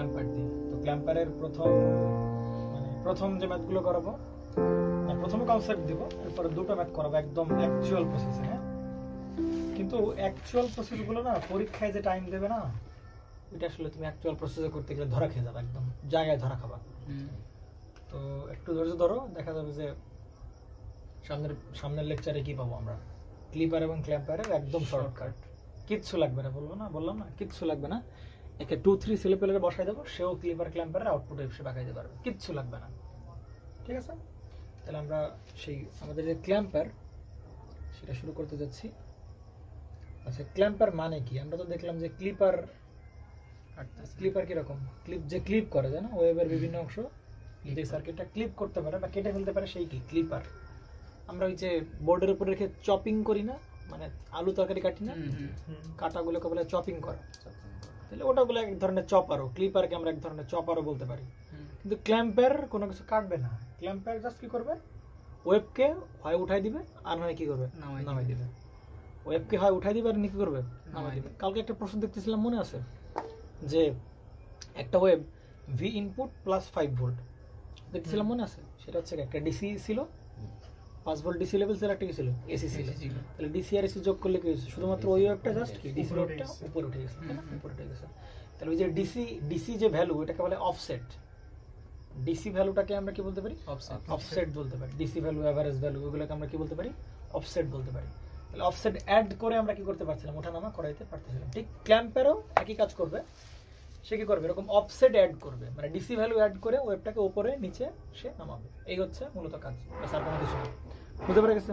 ক্ল্যাম্পার দিয়ে। তো ক্ল্যাম্পারের প্রথম যে ম্যাথগুলো করাবো, প্রথম কনসেপ্ট দিব, এরপরে দুটো ম্যাথ করাবো একদম অ্যাকচুয়াল প্রসেসে। হ্যাঁ, কিন্তু অ্যাকচুয়াল প্রসেসগুলো না পরীক্ষায় যে টাইম দেবে না, এটা আসলে তুমি অ্যাকচুয়াল প্রসেসে করতে গেলে ধরা খেয়ে যাবে, একদম জায়গায় ধরা খাবা। তো একটু ধৈর্য ধরো, দেখা যাবে যে সামনের লেকচারে কি পাবো আমরা, ক্লিপার এবং ক্ল্যাম্পারের একদম শর্টকাট। কিচ্ছু লাগবে না, বললাম না কিচ্ছু লাগবে না। একে 2-3 ছেলেপেলের বসাই দেবো, সেও ক্লিপার ক্ল্যাম্পারের আউটপুট হিসেবে বাগাইতে পারবে, কিচ্ছু লাগবে না। ঠিক আছে, তাহলে আমরা সেই আমাদের যে ক্ল্যাম্পার সেটা শুরু করতে যাচ্ছি। আচ্ছা, ক্ল্যাম্পার মানে কি? আমরা তো দেখলাম যে ক্লিপার কিরকম, ক্লিপ করে, তাই না? ওয়েবের বিভিন্ন অংশ যে সার্কিটটা ক্লিপ করতে পারে বা কেটে ফেলতে পারে, সেই কি ক্লিপার। আমরা ওই যে বোর্ডের উপরে রেখে চপিং করি না, মানে আলু তরকারি কাটি না, কাটাগুলোকে বলে চপিং করা। তাহলে ওটাগুলো এক ধরনের চপারও, ক্লিপারকে আমরা এক ধরনের চপারও বলতে পারি। কিন্তু ক্ল্যাম্পার কোনো কিছু কাটবে না, ক্ল্যাম্পার জাস্ট কি করবে, ওয়েবকে হয় উঠাই দিবে আর নয় কি করবে, নামাই দিবে। ওয়েবকে হয় উঠাই দিবে আর কি করবে, নামাই দিবে। কালকে একটা প্রশ্ন দেখতেছিলাম, মনে আছে যে একটা web V input plus 5 volt দেখতেছিলাম, মনে আছে? সেটা হচ্ছে একটা ডিসি ছিল, 5 ভোল্ট ডিসি লেভেল ছিল, একটা কি ছিল, এসি ছিল। তাহলে ডিসি আর এসি যোগ করলে কি হয়েছে, শুধুমাত্র ওই ওয়েবটা জাস্ট কি ডিসি ওয়েবটা উপরে উঠে গেছে, উপরে উঠে গেছে। তাহলে ওই যে ডিসি যে ভ্যালু, এটাকে বলে অফসেট। ডিসি ভ্যালুটাকে আমরা কি বলতে পারি, অফসেট বলতে পারি। ডিসি ভ্যালু, এভারেজ ভ্যালু, ওগুলোকে আমরা কি বলতে পারি, অফসেট বলতে পারি। তাহলে অফসেট অ্যাড করে আমরা কি করতে পারছিলাম, ওঠানামা করাইতে পারতেছিলাম। ঠিক ক্ল্যাম্পারও একই কাজ করবে। সে কি করবে, এরকম অফসেট অ্যাড করবে, মানে ডিসি ভ্যালু অ্যাড করে ওয়েবটাকে উপরে নিচে সে নামাবে। এই হচ্ছে মূলত কাজ, আর কোনো কিছু না। বুঝতে পেরে গেছে?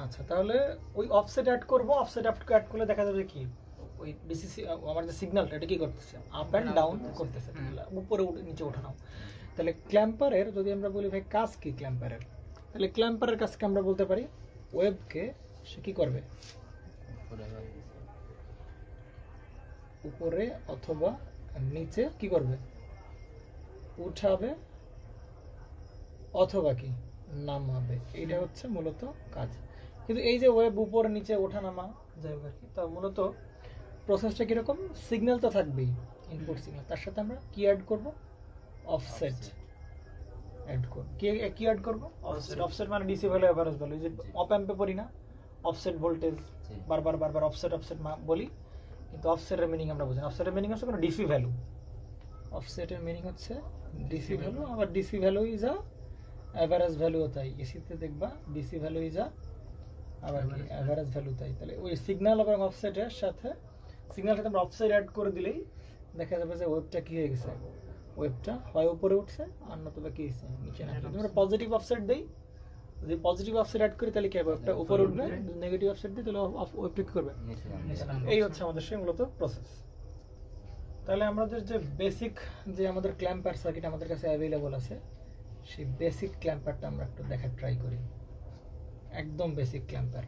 আচ্ছা, তাহলে ওই অফসেট অ্যাড করবো। অফসেট অ্যাড করলে দেখা যাবে কি, ওই ডিসি আমার যে সিগন্যালটা, এটা কি করতেছে, আপ অ্যান্ড ডাউন করতেছে, উপরে নিচে ওঠানো। তাহলে ক্ল্যাম্পারের যদি আমরা বলি ভাই কাজ কি ক্ল্যাম্পারের, তাহলে ক্ল্যাম্পারের কাজকে আমরা বলতে পারি ওয়েবকে সে কি করবে, উপরে অথবা নিচে কি করবে, উঠাবে অথবা কি নামাবে। এটা হচ্ছে মূলত কাজ। কিন্তু এই যে ওয়েব উপর নিচে ওঠা নামা যাই হোক আর কি, তা মূলত প্রসেসটা কিরকম, সিগন্যাল তো থাকবেই, ইনপুট সিগন্যাল, তার সাথে আমরা কি অ্যাড করব, অফসেট অ্যাড করব। কি অ্যাড করব, অফসেট। অফসেট মানে ডিসি ভ্যালু, এভারেজ ভ্যালু। যে অপ অ্যাম্পে পড়ি না অফসেট ভোল্টেজ, বারবার অফসেট বলি, কিন্তু অফসেটের মিনিং আমরা বুঝি না। অফসেটের মিনিং হচ্ছে কোনো ডিসি ভ্যালু, অফসেটের মিনিং হচ্ছে ডিসি ভ্যালু। আবার DC value is a average value, তাই এসিতে দেখবা ডিসি ভ্যালু ইজ আ আবার কি এভারেজ ভ্যালু, তাই। তাহলে ওই সিগন্যাল এবং অফসেটের সাথে আমরা অফসেট অ্যাড করে দিলেই দেখা যাবে যে ওয়েবটা কি হয়ে গেছে, ওয়েবটা হয় উপরে উঠছে আর নতুবা কি হয়েছে, নিচে নামছে। আমরা পজিটিভ অফসেট দেই, যদি পজিটিভ অফসেট অ্যাড করি তাহলে কি হবে, ওয়েবটা উপরে উঠবে। নেগেটিভ অফসেট দিই তাহলে ওয়েবটা কি করবে, নিচে নামবে। এই হচ্ছে আমাদের সেই মূলত প্রসেস। তাহলে আমাদের যে বেসিক যে আমাদের ক্ল্যাম্পার সার্কিট আমাদের কাছে অ্যাভেলেবল আছে, সেই বেসিক ক্ল্যাম্পারটা আমরা একটু দেখার ট্রাই করি, একদম বেসিক ক্ল্যাম্পার।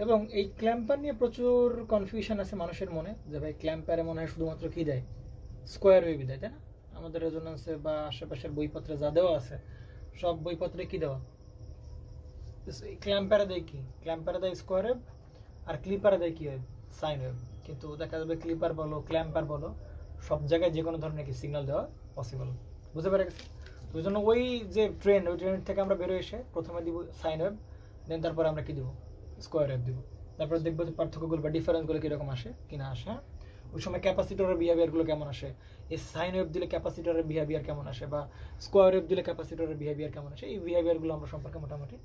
এবং এই ক্ল্যাম্পার নিয়ে প্রচুর কনফিউশন আছে মানুষের মনে, যে ভাই ক্ল্যাম্পারে মনে হয় শুধুমাত্র কি দেয়, স্কোয়ার ওয়েভ দেয়, তাই না? আমাদের রেজোন্যান্সে বা আশেপাশের বইপত্রে যা দেওয়া আছে, সব বইপত্রে কি দেওয়া, ক্ল্যাম্পারে দেয় কি, ক্ল্যাম্পারে দেয় স্কোয়ার ওয়েভ, আর ক্লিপারে দেয় কি ওয়েভ, সাইন ওয়েভ। কিন্তু দেখা যাবে ক্লিপার বলো ক্ল্যাম্পার বলো, সব জায়গায় যে কোনো ধরনের কি সিগন্যাল দেওয়া পসিবল। বুঝতে পেরে গেছে? ওই জন্য ওই যে ট্রেন, ওই ট্রেন থেকে আমরা বেরোয় এসে প্রথমে দিব সাইন ওয়েভ, দেন তারপরে আমরা কি দিব, স্কোয়ার ওয়েভ দিব। তারপরে দেখবো যে পার্থক্যগুলো বা ডিফারেন্সগুলো কীরকম আসে কিনা আসে। ওই সময় ক্যাপাসিটরের বিহেভিয়ারগুলো কেমন আসে, এই সাইন ওয়েভ দিলে ক্যাপাসিটরের বিহেভিয়ার কেমন আসে, বা স্কোয়ার ওয়েভ দিলে ক্যাপাসিটরের বিহেভিয়ার কেমন আসে, এই বিহেভিয়ারগুলো আমরা সম্পর্কে মোটামুটি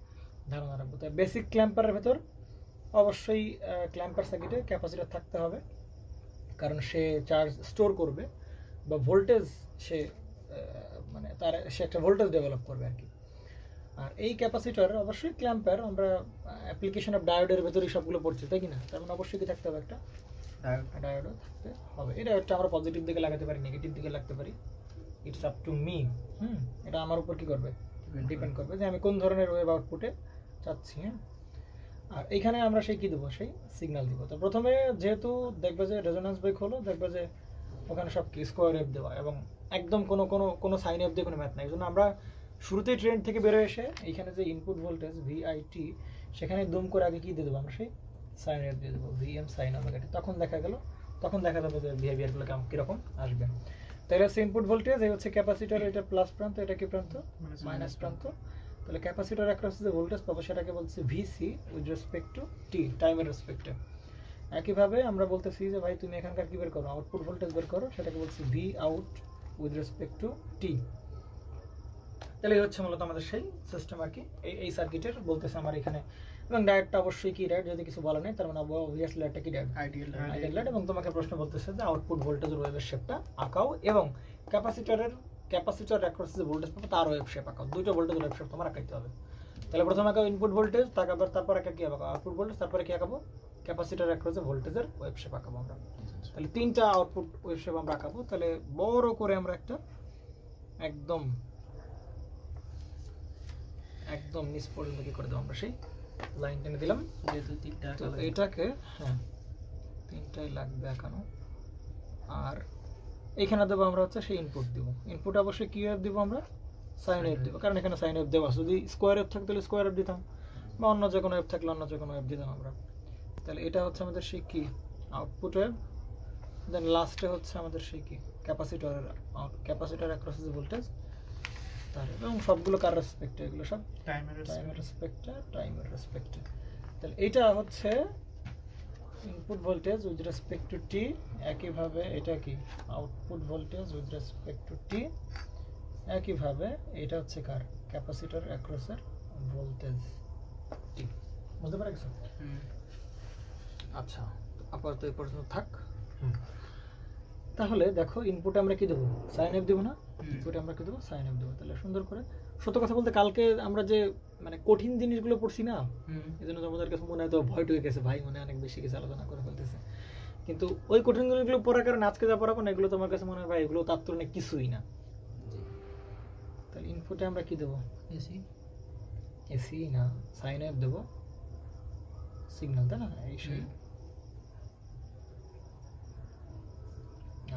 ধারণা রাখবো। তাই বেসিক ক্ল্যাম্পারের ভেতর অবশ্যই ক্ল্যাম্পার সার্কিটে ক্যাপাসিটর থাকতে হবে, কারণ সে চার্জ স্টোর করবে বা ভোল্টেজ সে মানে সে একটা ভোল্টেজ ডেভেলপ করবে আর কি। আর এই ক্যাপাসিটর অবশ্যই ক্ল্যাম্পার আমরা অ্যাপ্লিকেশন অফ ডায়োডের ভেতরেই সবগুলো পড়ছি, তাই কি না? তার মানে অবশ্যই কি থাকতে হবে, একটা ডায়োডও থাকতে হবে। এটা একটা আমরা পজিটিভ দিকে লাগাতে পারি, নেগেটিভ দিকে লাগতে পারি, ইটস আপ টু মি। এটা আমার উপর কি করবে, ডিপেন্ড করবে যে আমি কোন ধরনের ওয়েভ আউটপুটে চাচ্ছি। আর এইখানে আমরা সেই কি দেবো, সেই সিগন্যাল দিব। তো প্রথমে যেহেতু দেখবে যে রেজোন্যান্স ব্রেক হলো, দেখবে যে ওখানে সব কি স্কোয়ার ওয়েভ দেওয়া এবং একদম কোনো সাইন ওয়েভ দিয়ে কোনো ম্যাথ নাই। এই জন্য আমরা শুরুতেই ট্রেন থেকে বেরোয় এসে এইখানে যে ইনপুট ভোল্টেজ ভিআইটি, সেখানে দুম করে আগে কী দিয়ে দেবো, আমরা সেই সাইন ওয়েভ দিয়ে দেবো, ভিএম সাইন ওমেগা টি। তখন দেখা গেল তখন দেখা যাবে যে বিহেভিয়ারগুলো কীরকম আসবে। তাহলে হচ্ছে ইনপুট ভোল্টেজ, এই হচ্ছে ক্যাপাসিটর, এটা প্লাস প্রান্ত, এটা কি প্রান্ত? মাইনাস প্রান্ত। তাহলে ক্যাপাসিটর অ্যাক্রস যে ভোল্টেজ পাবো সেটাকে বলছে ভিসি উইথ রেসপেক্ট টু টি, টাইমের রেসপেক্টে। একইভাবে আমরা বলতেছি যে ভাই তুমি এখানকার কি বের করো, আউটপুট ভোল্টেজ বের করো, সেটাকে বলছি V out with respect to T. তাহলে এই হচ্ছে মূলত আমাদের সেই সিস্টেম আর কি, এই সার্কিটের বলতেছে আমার এখানে। এবং ডায়েটটা অবশ্যই কি ডায়েট, যদি কিছু বলা নেই তার মানে অবভিয়াসলি একটা কি ডায়েট, আইডিয়াল ডায়েট। এবং তোমাকে প্রশ্ন বলতেছে যে আউটপুট ভোল্টেজের ওয়েভের শেপটা আঁকাও এবং ক্যাপাসিটর অ্যাক্রস যে ভোল্টেজ পাবো তার ওয়েভ শেপ আঁকাও, দুটো ভোল্টেজের ওয়েভ শেপ তোমার আঁকাইতে হবে। তাহলে প্রথমে আঁকাও ইনপুট ভোল্টেজ, তারপর একা কি আঁকাবো আউটপুট ভোল্টেজ, তারপরে কি আঁকাবো ক্যাপাসিটর অ্যাক্রস যে ভোল্টেজের ওয়েভ শেপ আঁকাবো আমরা। তাহলে তিনটা আউটপুট ওয়েভ শেপ আমরা আঁকাবো। তাহলে বড় করে আমরা একটা একদম নিচ পর্যন্ত কি করে দেবো আমরা সেই লাইন টেনে দিলাম, যেহেতু তিনটা। তো এটাকে হ্যাঁ তিনটাই লাগবে এখানো। আর এখানে দেবো আমরা হচ্ছে সেই ইনপুট দিব, ইনপুট অবশ্যই কি ওয়েভ দিব আমরা, সাইন ওয়েভ দিব, কারণ এখানে সাইন ওয়েভ দেওয়া আছে। যদি স্কোয়ার ওয়েভ থাকতো তাহলে স্কোয়ার ওয়েভ দিতাম, বা অন্য যে কোনো ওয়েভ থাকলে অন্য যে কোনো ওয়েভ দিতাম আমরা। তাহলে এটা হচ্ছে আমাদের সেই কি আউটপুট ওয়েভ। দেন লাস্টে হচ্ছে আমাদের সেই কি ক্যাপাসিটর অ্যাক্রস যে ভোল্টেজ তার, এবং সবগুলো কার রেসপেক্টে, এগুলো সব টাইমের রেসপেক্টে। তাহলে এইটা হচ্ছে input voltage with respect to T. একইভাবে এটা কি output voltage with respect to T. একইভাবে এটা হচ্ছে কার ক্যাপাসিটর অ্যাক্রসের ভোল্টেজ টি। বুঝতে পারছো? আচ্ছা, আপাতত এই পর্যন্ত থাক। তাহলে দেখো ইনপুটে আমরা কি দেবো, সাইন ওয়েভ দেবো না, ইনপুটে আমরা কি দেবো, সাইন ওয়েভ দেবো। তাহলে সুন্দর করে, সত্য কথা বলতে কালকে আমরা যে মানে কঠিন জিনিসগুলো পড়ছি না, এই জন্য তোমাদের কাছে মনে হয় তো ভয় টুকে গেছে, ভাই মনে অনেক বেশি কিছু আলোচনা করে ফেলতেছে। কিন্তু ওই কঠিন জিনিসগুলো পড়ার কারণে আজকে যা পড়াবো না, এগুলো তোমার কাছে মনে হয় ভাই এগুলো তার তুলনায় কিছুই না। তাহলে ইনপুটে আমরা কি দেবো, এসি না সাইন ওয়েভ দেবো, সিগন্যাল, তাই না? এই সেই।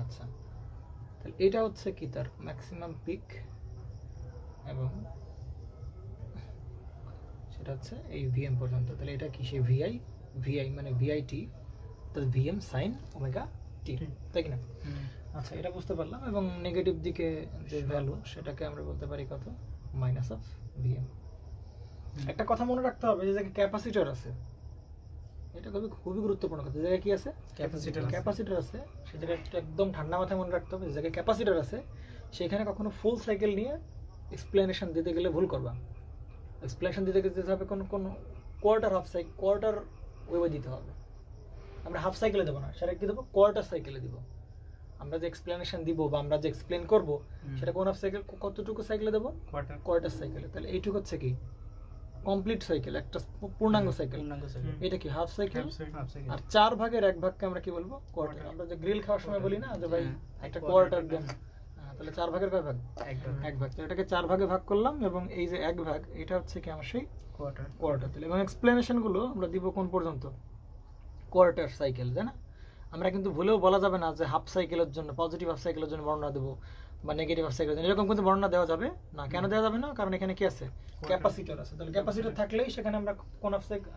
আচ্ছা, তাহলে এটা হচ্ছে কি তার ম্যাক্সিমাম পিক, এবং সেটা হচ্ছে এই ভিএম পর্যন্ত। তাহলে এটা কি সেই ভিআই মানে ভিআইটি, তাহলে ভিএম সাইন ওমেগা টি, তাই কি না? আচ্ছা, এটা বুঝতে পারলাম। এবং নেগেটিভ দিকে যে ভ্যালু সেটাকে আমরা বলতে পারি কত, মাইনাস অফ ভিএম। একটা কথা মনে রাখতে হবে, যে জায়গায় ক্যাপাসিটর আছে, এটা খুবই গুরুত্বপূর্ণ কথা, যে জায়গায় কি আছে ক্যাপাসিটর আছে, সে জায়গায় একদম ঠান্ডা মাথায় মনে রাখতে হবে, যে জায়গায় ক্যাপাসিটর আছে সেখানে কখনো ফুল সাইকেল নিয়ে এক্সপ্লেনেশন দিতে গেলে ভুল করবা। এক্সপ্লেনেশন দিতে হবে কোন কোয়ার্টার ওয়েভে দিতে হবে। আমরা হাফ সাইকেলে দেবো না, সেটা কি দেবো, কোয়ার্টার সাইকেলে দিব। আমরা যে এক্সপ্লেনেশন দিব বা আমরা যে এক্সপ্লেন করব সেটা কোন হাফ সাইকেল, কতটুকু সাইকেলে দেবো, কোয়ার্টার সাইকেলে। তাহলে এইটুকু হচ্ছে কি কমপ্লিট সাইকেল, একটা পূর্ণাঙ্গ সাইকেল। এটা কি হাফ সাইকেল। আর 4 ভাগের 1 ভাগকে আমরা কি বলবো, কোয়ার্টার। আমরা যে গ্রিল খাওয়ার সময় বলি না যে ভাই একটা কোয়ার্টার দেন, তাহলে 4 ভাগের কয় ভাগ, 1 ভাগ। তো এটাকে 4 ভাগে ভাগ করলাম, এবং এই যে 1 ভাগ এটা হচ্ছে কি আমার সেই কোয়ার্টার। তাহলে এবং এক্সপ্লেনেশন গুলো আমরা দিব কোন পর্যন্ত, কোয়ার্টার সাইকেল, তাই না? আমরা কিন্তু ভুলেও বলা যাবে না যে হাফ সাইকেলের জন্য, পজিটিভ হাফ সাইকেলের জন্য বর্ণনা দেবো বা নেগেটিভ হাফ সাইকেলের জন্য, এরকম কিন্তু বর্ণনা দেওয়া যাবে না। কেন দেওয়া যাবে না, কারণ এখানে কি আছে, ক্যাপাসিটর আছে। তাহলে ক্যাপাসিটর থাকলেই সেখানে আমরা কোন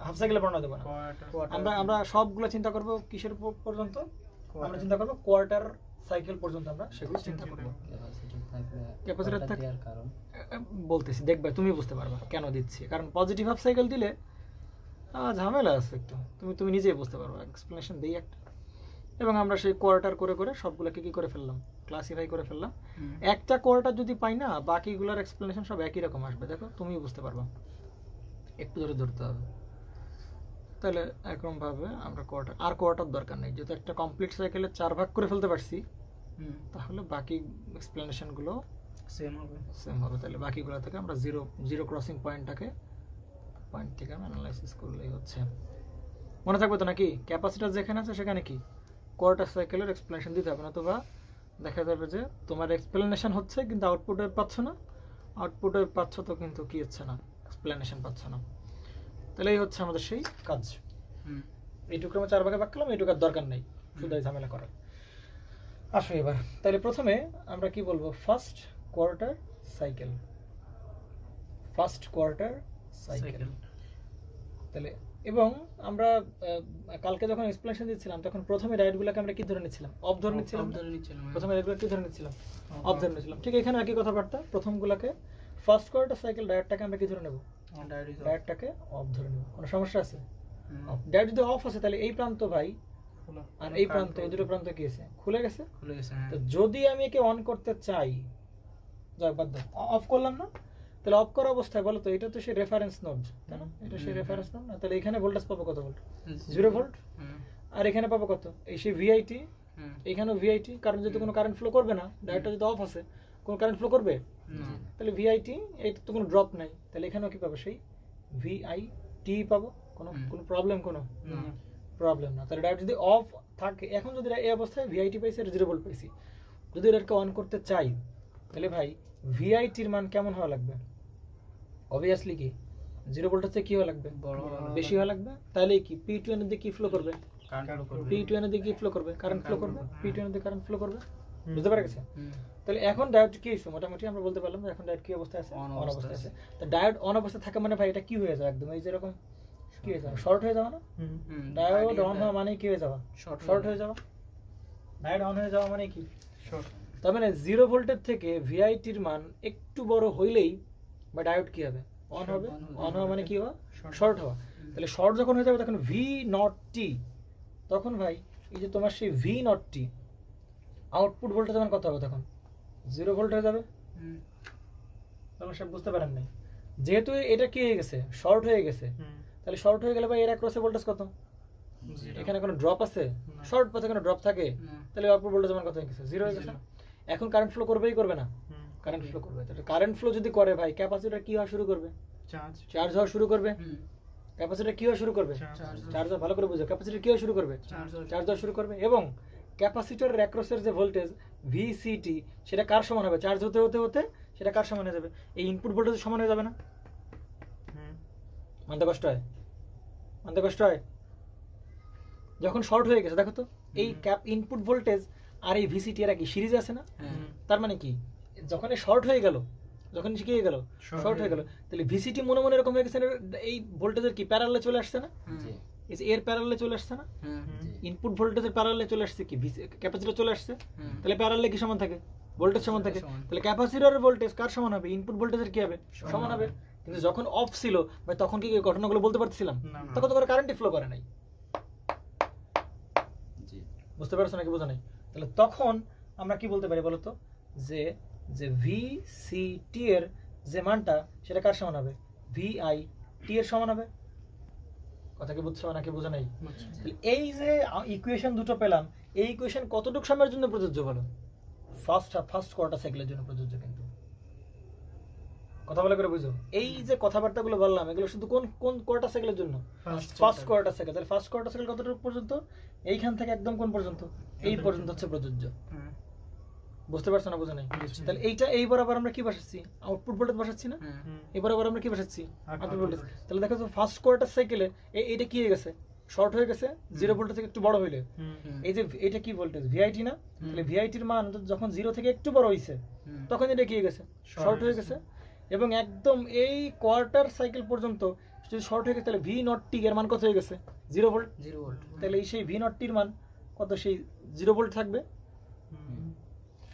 হাফ সাইকেলে বর্ণনা দেবো না। আমরা সবগুলো চিন্তা করবো কিসের পর্যন্ত, আমরা চিন্তা করবো কোয়ার্টার সাইকেল পর্যন্ত, আমরা সেগুলো চিন্তা করবো। ক্যাপাসিটর থাকলে বলতেছি, দেখবে তুমি বুঝতে পারবা কেন দিচ্ছি। কারণ পজিটিভ হাফ সাইকেল দিলে ঝামেলা আছে একটু, তুমি নিজেই বুঝতে পারবা। এক্সপ্লেনেশন দিই একটা, এবং আমরা সেই কোয়ার্টার করে করে সবগুলোকে কি করে ফেললাম, ক্লাসিফাই করে ফেললাম। একটা কোয়ার্টার যদি পাই না, বাকিগুলোর এক্সপ্লেনেশন সব একই রকম আসবে। দেখো তুমি বুঝতে পারবা, একটু ধরে ধরতে হবে। তাহলে এরকম ভাবে আমরা কোয়ার্টার দরকার নেই, যেহেতু একটা কমপ্লিট সাইকেলে 4 ভাগ করে ফেলতে পারছি, তাহলে বাকি এক্সপ্লেনেশন গুলো সেম হবে। তাহলে বাকিগুলো থেকে আমরা জিরো ক্রসিং পয়েন্ট থেকে আমরা অ্যানালাইসিস করলেই হচ্ছে। মনে থাকবে তো নাকি, ক্যাপাসিটর যেখানে আছে সেখানে কি কোয়ার্টার সাইকেলের এক্সপ্লেনেশন দিতে হবে না, তো বা দেখা যাবে যে তোমার এক্সপ্লেনেশন হচ্ছে কিন্তু আউটপুট ওয়েভ পাচ্ছ না, আউটপুট ওয়েভ পাচ্ছ তো কিন্তু কি হচ্ছে না, এক্সপ্লেনেশন পাচ্ছ না। তাহলে এই হচ্ছে আমাদের সেই কাজ। এইটুকু আমরা 4 ভাগে ভাগ করলাম, এইটুকু আর দরকার নেই শুধু ঝামেলা করার। আসো এবার, তাহলে প্রথমে আমরা কি বলবো, ফার্স্ট কোয়ার্টার সাইকেল। তাহলে এবং আমরা কালকে যখন এক্সপ্লেনেশন দিচ্ছিলাম তখন প্রথমে ডায়োডগুলোকে আমরা কি ধরে নিচ্ছিলাম? অফ ধরে নিচ্ছিলাম। প্রথমে ডায়োডগুলো কি ধরে নিচ্ছিলাম? অফ ধরে নিচ্ছিলাম। ঠিক এখানে একই কথাবার্তা, প্রথমগুলোকে ফার্স্ট কোয়ার্টার সাইকেল ডায়োডটাকে আমরা কি ধরে নেব? ডায়োডটাকে অফ ধরে নেব। কোনো সমস্যা আছে? অফ। ডায়োড যদি অফ আছে তাহলে এই প্রান্ত ভাই আর এই প্রান্ত, এই দুটো প্রান্ত কি আছে? খুলে গেছে। তো যদি আমি একে অন করতে চাই, যাক বাদ দাও, অফ করলাম না, তাহলে অফ করা অবস্থায় বলো তো এটা তো সেই রেফারেন্স নোড, তাই না? এটা সেই রেফারেন্স নোড না, তাহলে এখানে ভোল্টেজ পাবো কত ভোল্ট? 0 ভোল্ট। আর এখানে পাবো কত? এই সেই ভিআইটি, এখানেও ভিআইটি, কারণ যদি কোনো কারেন্ট ফ্লো করবে না, ডায়োডটা যদি অফ আছে, কোনো কারেন্ট ফ্লো করবে? তাহলে ভিআইটি, এইটা তো কোনো ড্রপ নাই, তাহলে এখানেও কি পাবো? সেই ভিআইটি পাবো। কোনো প্রবলেম? কোনো প্রবলেম না। তাহলে ডায়োড যদি অফ থাকে, এখন যদি এই অবস্থায় ভিআইটি পাইছি আর 0 ভোল্ট পাইছি, যদি এটাকে অন করতে চাই তাহলে ভাই ভিআইটির মান কেমন হওয়া লাগবে? অবভিয়াসলি কি 0 ভোল্টের থেকে কি হওয়া লাগবে? বেশি হওয়া লাগবে। তাহলে কি P2 এর দিকে কি ফ্লো করবে? P2 এর দিকে কি ফ্লো করবে? কারেন্ট ফ্লো করবে। P2 এর দিকে কারেন্ট ফ্লো করবে। বুঝতে পারা গেছে? তাহলে এখন ডায়োড কি হইছে? মোটামুটি আমরা বলতে পারলাম যে এখন ডায়োড কি অবস্থায় আছে? অন অবস্থায় আছে। তো ডায়োড অন অবস্থায় থাকে মানে ভাই এটা কি হয়ে যায়? একদম এই যে এরকম কি হয়ে যাবে? শর্ট হয়ে যাবে না? ডায়োড অন হওয়া মানে কি হয়ে যাবে? শর্ট হয়ে যাবে। ডায়োড অন হয়ে যাওয়া মানে কি? শর্ট। তার মানে 0 ভোল্টের থেকে ভিআইটির মান একটু বড় হইলেই বা ডায়োড কি হবে? অন হবে। অন হওয়া মানে কি হওয়া? শর্ট হওয়া। তাহলে শর্ট যখন হয়ে যাবে তখন ভি নট টি, তখন ভাই এই যে তোমার সেই ভি নট টি আউটপুট ভোল্টেজ মান কত হবে? তখন 0 ভোল্ট হয়ে যাবে। তোমরা সব বুঝতে পারেন নাই? যেহেতু এটা কি হয়ে গেছে? শর্ট হয়ে গেছে। তাহলে শর্ট হয়ে গেলে ভাই এর অ্যাক্রসে ভোল্টেজ কত? এখানে কোনো ড্রপ আছে? শর্ট পথে কোনো ড্রপ থাকে? তাহলে আউটপুট ভোল্টেজ মান কত হয়ে গেছে? 0 হয়ে গেছে। এখন কারেন্ট ফ্লো করবেই করবে না? কারেন্ট ফ্লো করবে। তাহলে কারেন্ট ফ্লো যদি করে ভাই ক্যাপাসিটর কি হওয়া শুরু করবে? চার্জ হওয়া শুরু করবে। ক্যাপাসিটর কি হওয়া শুরু করবে? চার্জ হওয়া। ভালো করে বুঝো, ক্যাপাসিটর কি হওয়া শুরু করবে? চার্জ হওয়া শুরু করবে। এবং ক্যাপাসিটরের অ্যাক্রসের যে ভোল্টেজ ভিসিটি সেটা কার সমান হবে? চার্জ হতে হতে হতে সেটা কার সমান হয়ে যাবে? এই ইনপুট ভোল্টেজ সমান হয়ে যাবে না? মানতে কষ্ট হয়? মানতে কষ্ট হয়? যখন শর্ট হয়ে গেছে দেখো তো এই ক্যাপ ইনপুট ভোল্টেজ আর এই ভিসিটি এর কি সিরিজে আছে না? তার মানে কি যখন শর্ট হয়ে গেল, যখন কি হয়ে গেল? শর্ট হয়ে গেল, তাহলে ভিসিটি মনে মনে এরকম হয়ে গেছে, এই ভোল্টেজের কি প্যারালালে চলে আসছে না? এই যে এর প্যারালালে চলে আসছে না? ইনপুট ভোল্টেজের প্যারালালে চলে আসছে কি ক্যাপাসিটর চলে আসছে। তাহলে প্যারালালে কি সমান থাকে? ভোল্টেজ সমান থাকে। তাহলে ক্যাপাসিটরের ভোল্টেজ কার সমান হবে? ইনপুট ভোল্টেজের কি হবে? সমান হবে। কিন্তু যখন অফ ছিল ভাই তখন কি ঘটনাগুলো বলতে পারতেছিলাম? তখন তো করে কারেন্টই ফ্লো করে নাই। বুঝতে পারছো নাকি বোঝা নাই? তাহলে তখন আমরা কি বলতে পারি বলতো? যে যে ভিসিটি এর যে মানটা সেটা কার সমান হবে? ভিআইটি এর সমান হবে। কথা কি বুঝছো নাকি বোঝা নাই? এই যে ইকুয়েশন দুটো পেলাম, এই ইকুয়েশন কতটুকু সময়ের জন্য প্রযোজ্য বলো? ফার্স্ট কোয়ার্টার সাইকেলের জন্য প্রযোজ্য। কিন্তু কথা বলে করে বুঝো, এই যে কথাবার্তাগুলো বললাম এগুলো শুধু কোন কোন কোয়ার্টার সাইকেলের জন্য? First quarter cycle. তাহলে ফার্স্ট কোয়ার্টার সাইকেল কতটুকু পর্যন্ত? এইখান থেকে একদম কোন পর্যন্ত? এই পর্যন্ত হচ্ছে প্রযোজ্য। বুঝতে পারছো না বোঝা নাই? তাহলে এইটা এই বরাবর আমরা কি বসাচ্ছি? আউটপুট ভোল্টেজ বসাচ্ছি না? এই বরাবর আমরা কি বসাচ্ছি? Output voltage. তাহলে দেখো তো ফার্স্ট কোয়ার্টার সাইকেলে এইটা কি হয়ে গেছে? শর্ট হয়ে গেছে। 0 ভোল্ট থেকে একটু বড় হইলে এই যে এটা কি ভোল্টেজ? ভিআইটি না? তাহলে ভিআইটির মান যখন 0 থেকে একটু বড় হইছে তখন এটা কি হয়ে গেছে? শর্ট হয়ে গেছে। এবং একদম এই কোয়ার্টার সাইকেল পর্যন্ত যদি শর্ট হয়ে গেছে তাহলে ভি নট টি এর মান কত হয়ে গেছে? 0 ভোল্ট। তাহলে এই সেই ভি নট টির মান কত? সেই 0 ভোল্ট থাকবে।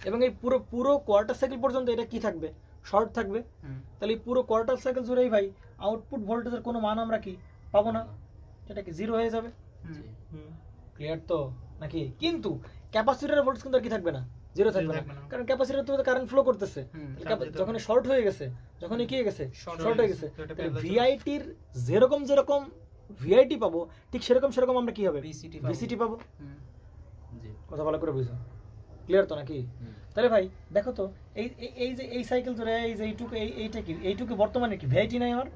এবং এই পুরো পুরো কোয়ার্টার সাইকেল পর্যন্ত এটা কি থাকবে? শর্ট থাকবে। তাহলে এই পুরো কোয়ার্টার সাইকেল জুড়েই ভাই আউটপুট ভোল্টেজের কোনো মান আমরা কি পাবো না? সেটা কি 0 হয়ে যাবে। ক্লিয়ার তো নাকি? কিন্তু ক্যাপাসিটরের ভোল্টেজ কিন্তু আর কি থাকবে না? 0 থাকবে না, কারণ ক্যাপাসিটর তো কারেন্ট ফ্লো করতেছে। যখন শর্ট হয়ে গেছে, যখন কি হয়ে গেছে? শর্ট হয়ে গেছে। তাহলে ভিআইটির যেরকম যেরকম ভিআইটি পাবো ঠিক সেরকম সেরকম আমরা কি হবে? ভিসিটি পাবো। কথা ভালো করে বুঝো। ক্লিয়ার তো নাকি? তাহলে ভাই দেখো তো এই যে এই সাইকেল ধরে এই যে এইটুকু বর্তমানে কি ভিআইটি নাই আমার?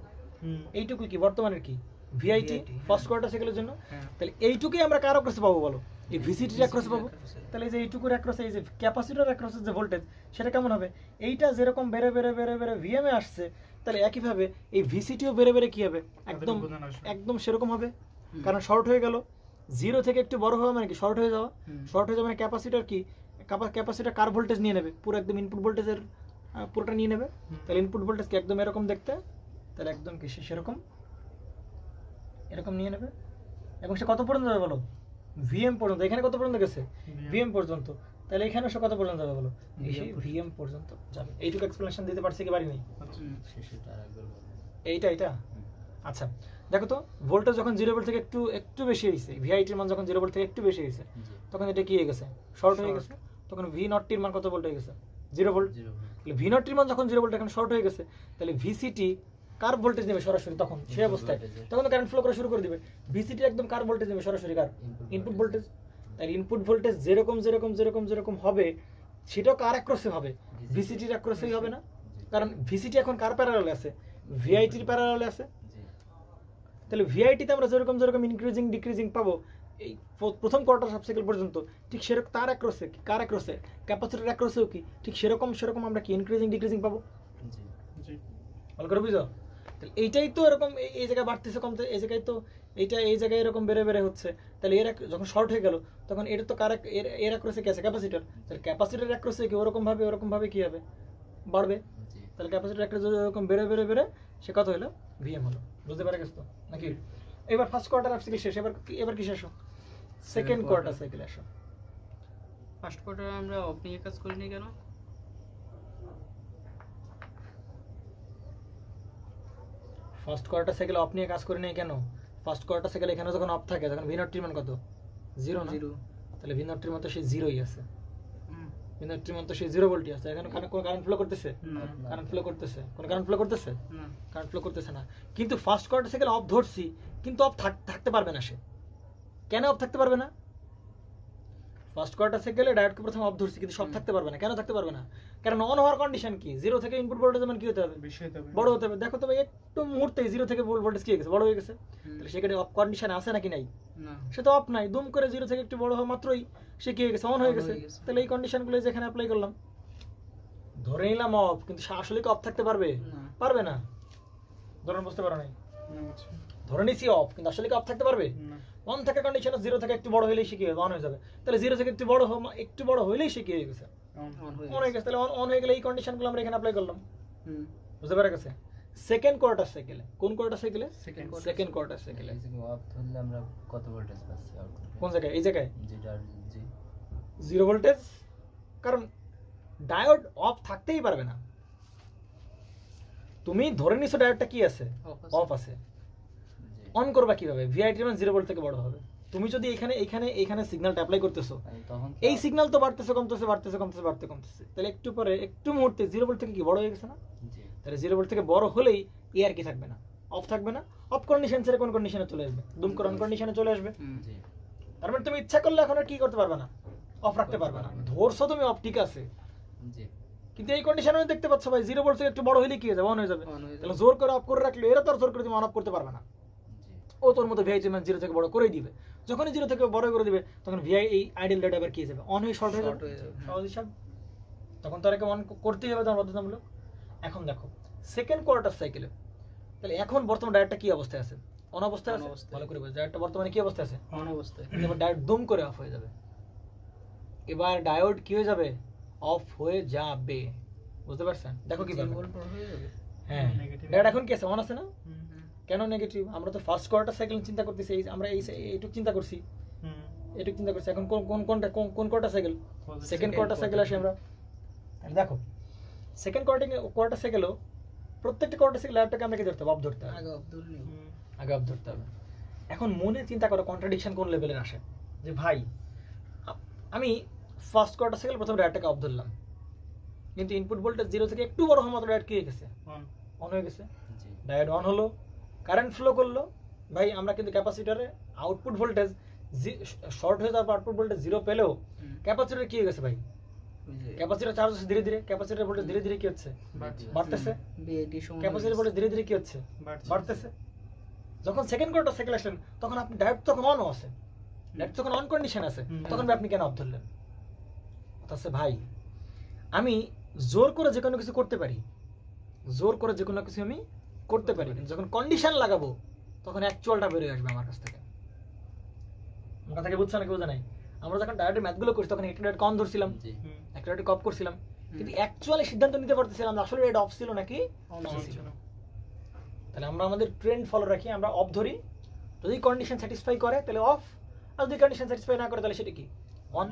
এইটুকু কি বর্তমানের কি ভিআইটি ফার্স্ট কোয়ার্টার সাইকেলের জন্য? তাহলে এইটুকুই আমরা কার অ্যাক্রসে পাবো বলো? এই ভিসিটির অ্যাক্রসে পাবো। তাহলে এই যে এইটুকুর অ্যাক্রসে এই যে ক্যাপাসিটর অ্যাক্রসের যে ভোল্টেজ সেটা কেমন হবে? এইটা যেরকম বেড়ে বেড়ে বেড়ে বেড়ে ভিএমে আসছে, তাহলে একইভাবে এই ভিসিটিও বেড়ে বেড়ে কি হবে? একদম একদম সেরকম হবে। কারণ শর্ট হয়ে গেল। 0 থেকে একটু বড় হওয়া মানে কি? শর্ট হয়ে যাওয়া। শর্ট হয়ে যাওয়া মানে ক্যাপাসিটর কি? ক্যাপাসিটর কার ভোল্টেজ নিয়ে নেবে? পুরো একদম ইনপুট ভোল্টেজের পুরোটা নিয়ে নেবে। তাহলে ইনপুট ভোল্টেজ কি একদম এরকম দেখতে? তাহলে একদম কি সেরকম এরকম নিয়ে নেবে এবং সে কত পর্যন্ত যাবে বলো ভিএম পর্যন্ত এখানে কত পর্যন্ত গেছে ভিএম পর্যন্ত তাহলে এখানে সে কত পর্যন্ত যাবে বলো ভিএম পর্যন্ত যাবে এইটুকু এক্সপ্লেনেশন দিতে পারছি কি পারি নাই এইটা আচ্ছা দেখো তো ভোল্টেজ যখন 0 ভোল্ট থেকে একটু বেশি হয়েছে ভিআইটির মান যখন 0 ভোল্ট থেকে একটু বেশি হয়েছে তখন এটা কি হয়ে গেছে শর্ট হয়ে গেছে তখন ভি নটটির মান কত ভোল্ট হয়ে গেছে 0 ভোল্ট তাহলে ভি নটটির মান যখন 0 ভোল্ট এখন শর্ট হয়ে গেছে তাহলে ভিসিটি কার ভোল্টেজ নেবে সরাসরি তখন সেই অবস্থায় তখন তো কারেন্ট ফ্লো করা শুরু করে দিবে ভিসিটি একদম কার ভোল্টেজ নেবে সরাসরি কার ইনপুট ভোল্টেজ তাই ইনপুট ভোল্টেজ যেরকম হবে সেটাও কার অ্যাক্রসে হবে ভিসিটির অ্যাক্রসেই হবে না কারণ ভিসিটি এখন কার প্যারালালে আছে ভিআইটির প্যারালালে আছে তাহলে ভিআইটিতে আমরা যেরকম ইনক্রিজিং ডিক্রিজিং পাবো এই প্রথম কোয়ার্টার সাবসাইকেল পর্যন্ত ঠিক সেরকম তার অ্যাক্রসে কার অ্যাক্রসে ক্যাপাসিটর অ্যাক্রসেও কি ঠিক সেরকম আমরা কি ইনক্রিজিং ডিক্রিজিং পাবো ভালো করে বুঝো তাহলে এইটাই তো এরকম এই জায়গায় বাড়তেছে কমতে এই জায়গায় তো এই জায়গায় এরকম বেড়ে হচ্ছে তাহলে এর যখন শর্ট হয়ে গেল তখন এটা তো কার এর অ্যাক্রসে কি আছে ক্যাপাসিটর তাহলে ক্যাপাসিটর অ্যাক্রসে কি ওরকম ভাবে কি হবে বাড়বে তাহলে ক্যাপাসিটর অ্যাক্রস এরকম বেড়ে সে কত হলো ভিএম হলো বুঝতে পারে গেছো তো নাকি এবার ফার্স্ট কোয়ার্টার সাইকেল শেষ এবার কি শেষ সেকেন্ড কোয়ার্টার সাইকেল আসো ফার্স্ট কোয়ার্টার আমরা অফ নিয়ে কাজ করিনি কেন ফার্স্ট কোয়ার্টার সাইকেল অফ নিয়ে কাজ করি নাই কেন ফার্স্ট কোয়ার্টার সাইকেল এখানে যখন অফ থাকে তখন ভি নটটির মান কত 0 না 0 তাহলে ভি নটটির মান তো সেই 0ই আছে ভি নটটির মান তো সেই 0 ভোল্টই আছে এখানে কোন কারেন্ট ফ্লো করতেছে কারেন্ট ফ্লো করতেছে কোন কারেন্ট ফ্লো করতেছে না কারেন্ট ফ্লো করতেছে না কিন্তু ফার্স্ট কোয়ার্টার সাইকেল অফ ধরছি কিন্তু অফ থাকতে পারবে না সে কেন অফ থাকতে পারবে না ফার্স্ট কোয়ার্টার সাইকেলে ডায়োডকে প্রথম অফ ধরছি কিন্তু সব থাকতে পারবে না কেন থাকতে পারবে না কারণ অন হওয়ার কন্ডিশন কি 0 থেকে ইনপুট ভোল্টেজ মান কি হতে হবে বড় হতে হবে দেখো তো ভাই একটু মুহূর্তে 0 থেকে ভোল্টেজ কি হয়ে গেছে বড় হয়ে গেছে তাহলে সেখানে অফ কন্ডিশন আছে নাকি নাই না সে তো অফ নাই দুম করে 0 থেকে একটু বড় হওয়া মাত্রই সে কি হয়ে গেছে অন হয়ে গেছে তাহলে এই কন্ডিশনগুলো যেখানে অ্যাপ্লাই করলাম ধরে নিলাম অফ কিন্তু আসলে কি অফ থাকতে পারবে না ধরুন বুঝতে পারো নাই ধরে নিছি অফ কিন্তু আসলে কি অফ থাকতে পারবে অন থাকা কন্ডিশন 0 থেকে একটু বড় হইলেই সে কি হবে অন হয়ে যাবে তাহলে 0 থেকে একটু বড় হইলেই সে কি হয়ে গেছে অন হয়ে গেছে তাহলে অন হয়ে গেলে এই কন্ডিশনগুলো আমরা এখানে অ্যাপ্লাই করলাম বুঝতে পারা গেছে সেকেন্ড কোয়ার্টার সাইকেলে কোন কোয়ার্টার সাইকেলে সেকেন্ড কোয়ার্টার সাইকেলে অফ ধরলে আমরা কত ভোল্টেজ পাচ্ছি কোন জায়গায় এই জায়গায় যেটা 0 ভোল্টেজ কারণ ডায়োড অফ থাকতেই পারবে না তুমি ধরে নিছো ডায়োডটা কি আছে অফ আছে অন করবা কিভাবে ভিআইটি মান 0 ভোল্ট থেকে বড় হবে তুমি যদি এখানে সিগন্যালটা অ্যাপ্লাই করতেছো এই সিগন্যাল তো বাড়তেছে কমতেছে তাহলে একটু পরে একটু মুহূর্তে 0 ভোল্ট থেকে কি বড় হয়ে গেছে না তাহলে 0 ভোল্ট থেকে বড় হলেই এই আর কি থাকবে না অফ থাকবে না অফ কন্ডিশন ছেড়ে কোন কন্ডিশনে চলে আসবে দুম করে অন কন্ডিশনে চলে আসবে তার মানে তুমি ইচ্ছা করলে এখন আর কি করতে পারবে না অফ রাখতে পারবে না ধরছো তুমি অফ ঠিক আছে কিন্তু এই কন্ডিশনে দেখতে পাচ্ছ ভাই 0 ভোল্ট থেকে একটু বড় হলেই কি হয়ে যাবে অন হয়ে যাবে তাহলে জোর করে অফ করে রাখলে এরা তো আর জোর করে তুমি অন অফ করতে পারবে না ও তোর মতো ভিআই মান 0 থেকে বড় করেই দিবে যখনই 0 থেকে বড় করে দিবে তখন ভিআই এই আইডল ডেটা আবার কি যাবে অন হয়ে শর্ট হয়ে যাবে সহজ হিসাব তখন তার অন করতেই হবে তোমার বাধ্যতামূলক এখন দেখো সেকেন্ড কোয়ার্টার সাইকেলে তাহলে এখন বর্তমান ডায়োডটা কি অবস্থায় আছে অন অবস্থায় আছে ভালো করে বুঝো ডায়োডটা বর্তমানে কি অবস্থায় আছে অন অবস্থায় এবার ডায়োড দুম করে অফ হয়ে যাবে এবার ডায়োড কি হয়ে যাবে অফ হয়ে যাবে বুঝতে পারছেন দেখো কি হ্যাঁ ডায়োড এখন কি আছে অন আছে না কেন নেগেটিভ আমরা তো ফার্স্ট কোয়ার্টার সাইকেল চিন্তা করতেছি আমরা এইটুকু চিন্তা করছি এখন কোন quarter cycle second quarter cycle আসে আমরা দেখো সেকেন্ড কোয়ার্টার সাইকেলও প্রত্যেকটা কোয়ার্টার সাইকেল ল্যাবটাকে আমরা কি ধরতে হবে অফ ধরতে হবে আগে অফ ধরতে হবে এখন মনে চিন্তা করো কন্ট্রাডিকশন কোন লেভেলের আসে যে ভাই আমি ফার্স্ট কোয়ার্টার সাইকেল প্রথম ডায়োডটাকে অফ ধরলাম কিন্তু ইনপুট ভোল্টেজ 0 থেকে একটু বড় হওয়া মাত্র ডায়োড কি হয়ে গেছে অন হয়ে গেছে ডায়োড অন হলো কারেন্ট ফ্লো করলো ভাই আমরা কিন্তু ক্যাপাসিটরে আউটপুট ভোল্টেজ শর্ট হয়ে যাওয়ার পর আউটপুট ভোল্টেজ 0 পেলেও ক্যাপাসিটরে কি হয়ে গেছে ভাই ক্যাপাসিটর চার্জ হচ্ছে ধীরে ধীরে ক্যাপাসিটর ভোল্টেজ ধীরে ধীরে কি হচ্ছে বাড়তেছে ক্যাপাসিটর ভোল্টেজ ধীরে ধীরে কি হচ্ছে বাড়তেছে যখন সেকেন্ড কোয়ার্টার সাইকেল আসলেন তখন আপনি ডায়োড তখন অন আছে ডায়োড তখন অন কন্ডিশন আছে তখন আপনি কেন অফ ধরলেন তাহলে ভাই আমি জোর করে যে কোনো কিছু করতে পারি আমি করতে পারি যখন কন্ডিশন লাগাবো তখন অ্যাকচুয়ালটা বেরিয়ে আসবে আমার কাছ থেকে আমার কথা কি বুঝছো নাকি বোঝা নাই আমরা যখন ডায়োডের ম্যাথগুলো করছি তখন একটা ডায়োড অন ধরছিলাম একটা ডায়োড অফ করছিলাম কিন্তু অ্যাকচুয়ালি সিদ্ধান্ত নিতে পারতেছিলাম আসলে এটা অফ ছিল নাকি অন ছিল তাহলে আমরা আমাদের ট্রেন্ড ফলো রাখি আমরা অফ ধরি যদি কন্ডিশন স্যাটিসফাই করে তাহলে অফ, আর যদি কন্ডিশন স্যাটিসফাই না করে তাহলে সেটা কি অন।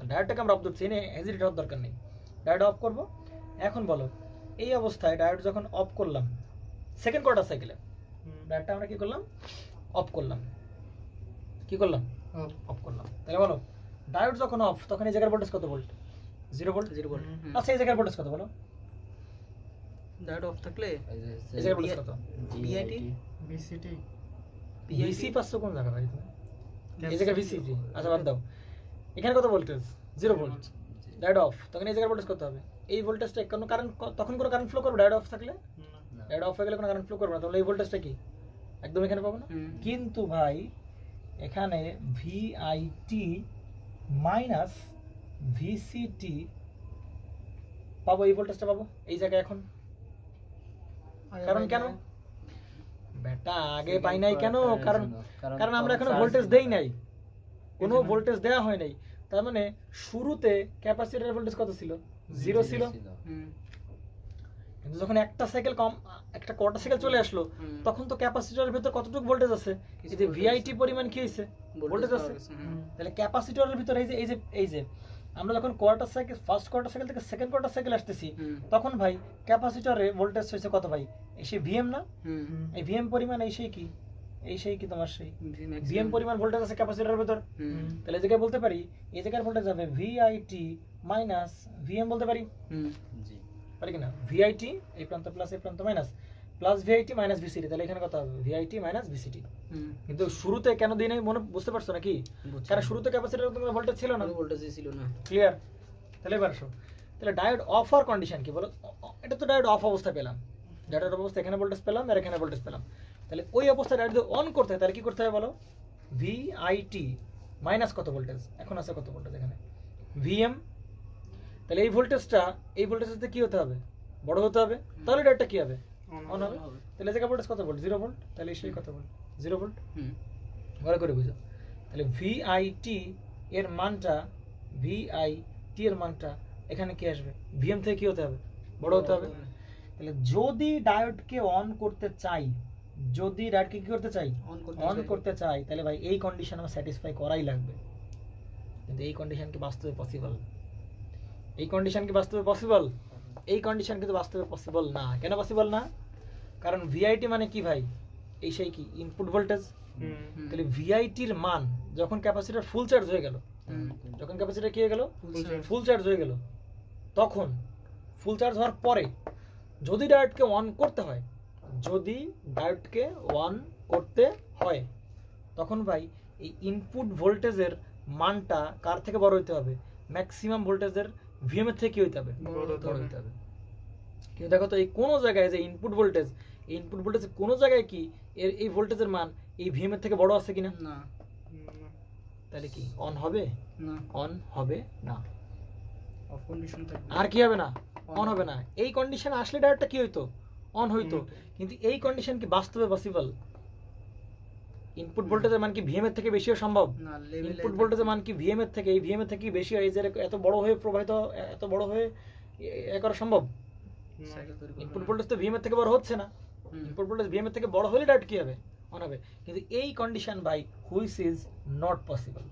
ডায়োডটাকে আমরা অফ ধরছি, এনে হেজিটেট হওয়ার দরকার নেই, ডায়োড অফ করব। এখন বলো এই অবস্থায় ডায়োড যখন অফ করলাম সেকেন্ড কোয়ার্টার সাইকেলে, ডায়োডটা আমরা কি করলাম অফ করলাম, কি করলাম অফ করলাম। তাহলে বলো ডায়োড যখন অফ তখন এই জায়গার ভোল্টেজ কত ভোল্ট? 0 ভোল্ট। 0 ভোল্ট। আচ্ছা এই জায়গার ভোল্টেজ কত বলো? ডায়োড অফ থাকলে এই জায়গার ভোল্টেজ কত? VIT বিসিটি ভিসি পাচ্ছ কোন জায়গা ভাই তুমি? এই জায়গায় ভিসি। আচ্ছা বাদ দাও, এখানে কত ভোল্টেজ? 0 ভোল্ট। ডায়োড অফ তখন এই জায়গার ভোল্টেজ কত হবে? এই ভোল্টেজটা কোনো কারেন্ট, তখন কোনো কারেন্ট ফ্লো করবে ডায়োড অফ থাকলে? ডায়োড অফ হয়ে গেলে কোনো কারেন্ট ফ্লো করবে না, তাহলে এই ভোল্টেজটা কি একদম এখানে পাবো না। কিন্তু ভাই এখানে ভিআইটি মাইনাস ভিসিটি পাবো, এই ভোল্টেজটা পাবো এই জায়গায় এখন। কারণ কেন বেটা আগে পাই নাই কেন? কারণ কারণ আমরা এখনো ভোল্টেজ দেই নাই, কোনো ভোল্টেজ দেওয়া হয় নাই। তার মানে শুরুতে ক্যাপাসিটরের ভোল্টেজ কত ছিল? 0 ছিল। কিন্তু যখন একটা সাইকেল কম, একটা কোয়ার্টার সাইকেল চলে আসলো, তখন তো ক্যাপাসিটরের ভিতর কতটুকু ভোল্টেজ আছে? এই যে ভিআইটি পরিমাণ কি হইছে? ভোল্টেজ আছে। তাহলে ক্যাপাসিটরের ভিতর এই যে আমরা যখন quarter cycle, first quarter cycle থেকে সেকেন্ড কোয়ার্টার সাইকেল আসতেছি, তখন ভাই ক্যাপাসিটরে ভোল্টেজ হইছে কত ভাই? এই সেই ভিএম না? এই ভিএম পরিমাণ এই সেই কি তোমার সেই ভিএম পরিমাণ ভোল্টেজ আছে ক্যাপাসিটরের ভিতর। তাহলে এই জায়গায় বলতে পারি এই জায়গার ভোল্টেজ হবে ভিআইটি মাইনাস ভিএম, বলতে পারি পারি কিনা? ভিআইটি এই প্রান্ত প্লাস এই প্রান্ত মাইনাস, প্লাস ভিআইটি মাইনাস ভিসিটি। তাহলে এখানে কত হবে? VIT minus ভিসিটি। কিন্তু শুরুতে কেন দিই নাই মনে বুঝতে পারছো নাকি? কারণ শুরুতে ক্যাপাসিটরের কোনো ভোল্টেজ ছিল না, ভোল্টেজই ছিল না। ক্লিয়ার? তাহলে এবার আসো, তাহলে ডায়োড অফ হওয়ার কন্ডিশন কি বলো? এটা তো ডায়োড অফ অবস্থা পেলাম, ডায়োড অবস্থা এখানে ভোল্টেজ পেলাম আর এখানে ভোল্টেজ পেলাম। তাহলে ওই অবস্থায় ডায়োড যদি অন করতে হয় তাহলে কি করতে হবে বলো? ভিআইটি মাইনাস কত ভোল্টেজ? এখন আছে কত ভোল্টেজ এখানে? ভিএম। তাহলে এই ভোল্টেজটা এই ভোল্টেজে কি হতে হবে? বড় হতে হবে, তাহলে ডায়োডটা কি হবে? অন হবে। তাহলে জায়গা ভোল্টেজ কত ভোল্ট? 0 ভোল্ট। তাহলে সেই কত ভোল্ট? 0 ভোল্ট। ভালো করে বুঝো। তাহলে ভিআইটি এর মানটা, ভিআইটি এর মানটা এখানে কি আসবে? ভিএম থেকে কি হতে হবে? বড় হতে হবে। তাহলে যদি ডায়োডকে অন করতে চাই, যদি ডায়োডকে কি করতে চাই? অন করতে চাই, তাহলে ভাই এই কন্ডিশন আমার স্যাটিসফাই করাই লাগবে। কিন্তু এই কন্ডিশন কি বাস্তবে পসিবল? এই কন্ডিশন কি বাস্তবে পসিবল? এই কন্ডিশন কিন্তু বাস্তবে পসিবল না। কেন পসিবল না? কারণ ভিআইটি মানে কি ভাই? এই সেই কি ইনপুট ভোল্টেজ। তাহলে ভিআইটির মান যখন ক্যাপাসিটর ফুল চার্জ হয়ে গেল, যখন ক্যাপাসিটর কি হয়ে গেল? ফুল চার্জ হয়ে গেল, তখন ফুল চার্জ হওয়ার পরে যদি ডায়োডকে অন করতে হয়, যদি ডায়োডকে অন করতে হয়, তখন ভাই এই ইনপুট ভোল্টেজের মানটা কার থেকে বড় হইতে হবে? ম্যাক্সিমাম ভোল্টেজের ভিএম এর থেকে কি হইতে হবে? বড় হইতে হবে। কিন্তু দেখো তো এই কোনো জায়গায় যে ইনপুট ভোল্টেজ, এই ইনপুট ভোল্টেজের কোনো জায়গায় কি এই ভোল্টেজের মান এই ভিএম এর থেকে বড় আছে কিনা? না। তাহলে কি অন হবে? না, অন হবে না। অফ কন্ডিশন থাকবে। আর কি হবে না? অন হবে না। এই কন্ডিশন আসলে ডায়োডটা কি হইতো? অন হইতো। কিন্তু এই কন্ডিশন কি বাস্তবে পসিবল? ইনপুট ভোল্টেজের মান কি ভিএম এর থেকে বেশিও সম্ভব? না, লেভেল ইনপুট ভোল্টেজের মান কি ভিএম এর থেকে, এই ভিএম এর থেকে বেশি হয় যে এত বড় হয়ে প্রবাহিত, এত বড় হয়ে এ করা সম্ভব? ইনপুট ভোল্টেজ তো ভিএম এর থেকে বড় হচ্ছে না। ইনপুট ভোল্টেজ ভিএম এর থেকে বড় হলে ডায়োড কি হবে? অন হবে। কিন্তু এই কন্ডিশন ভাই হুইচ ইজ নট পসিবল,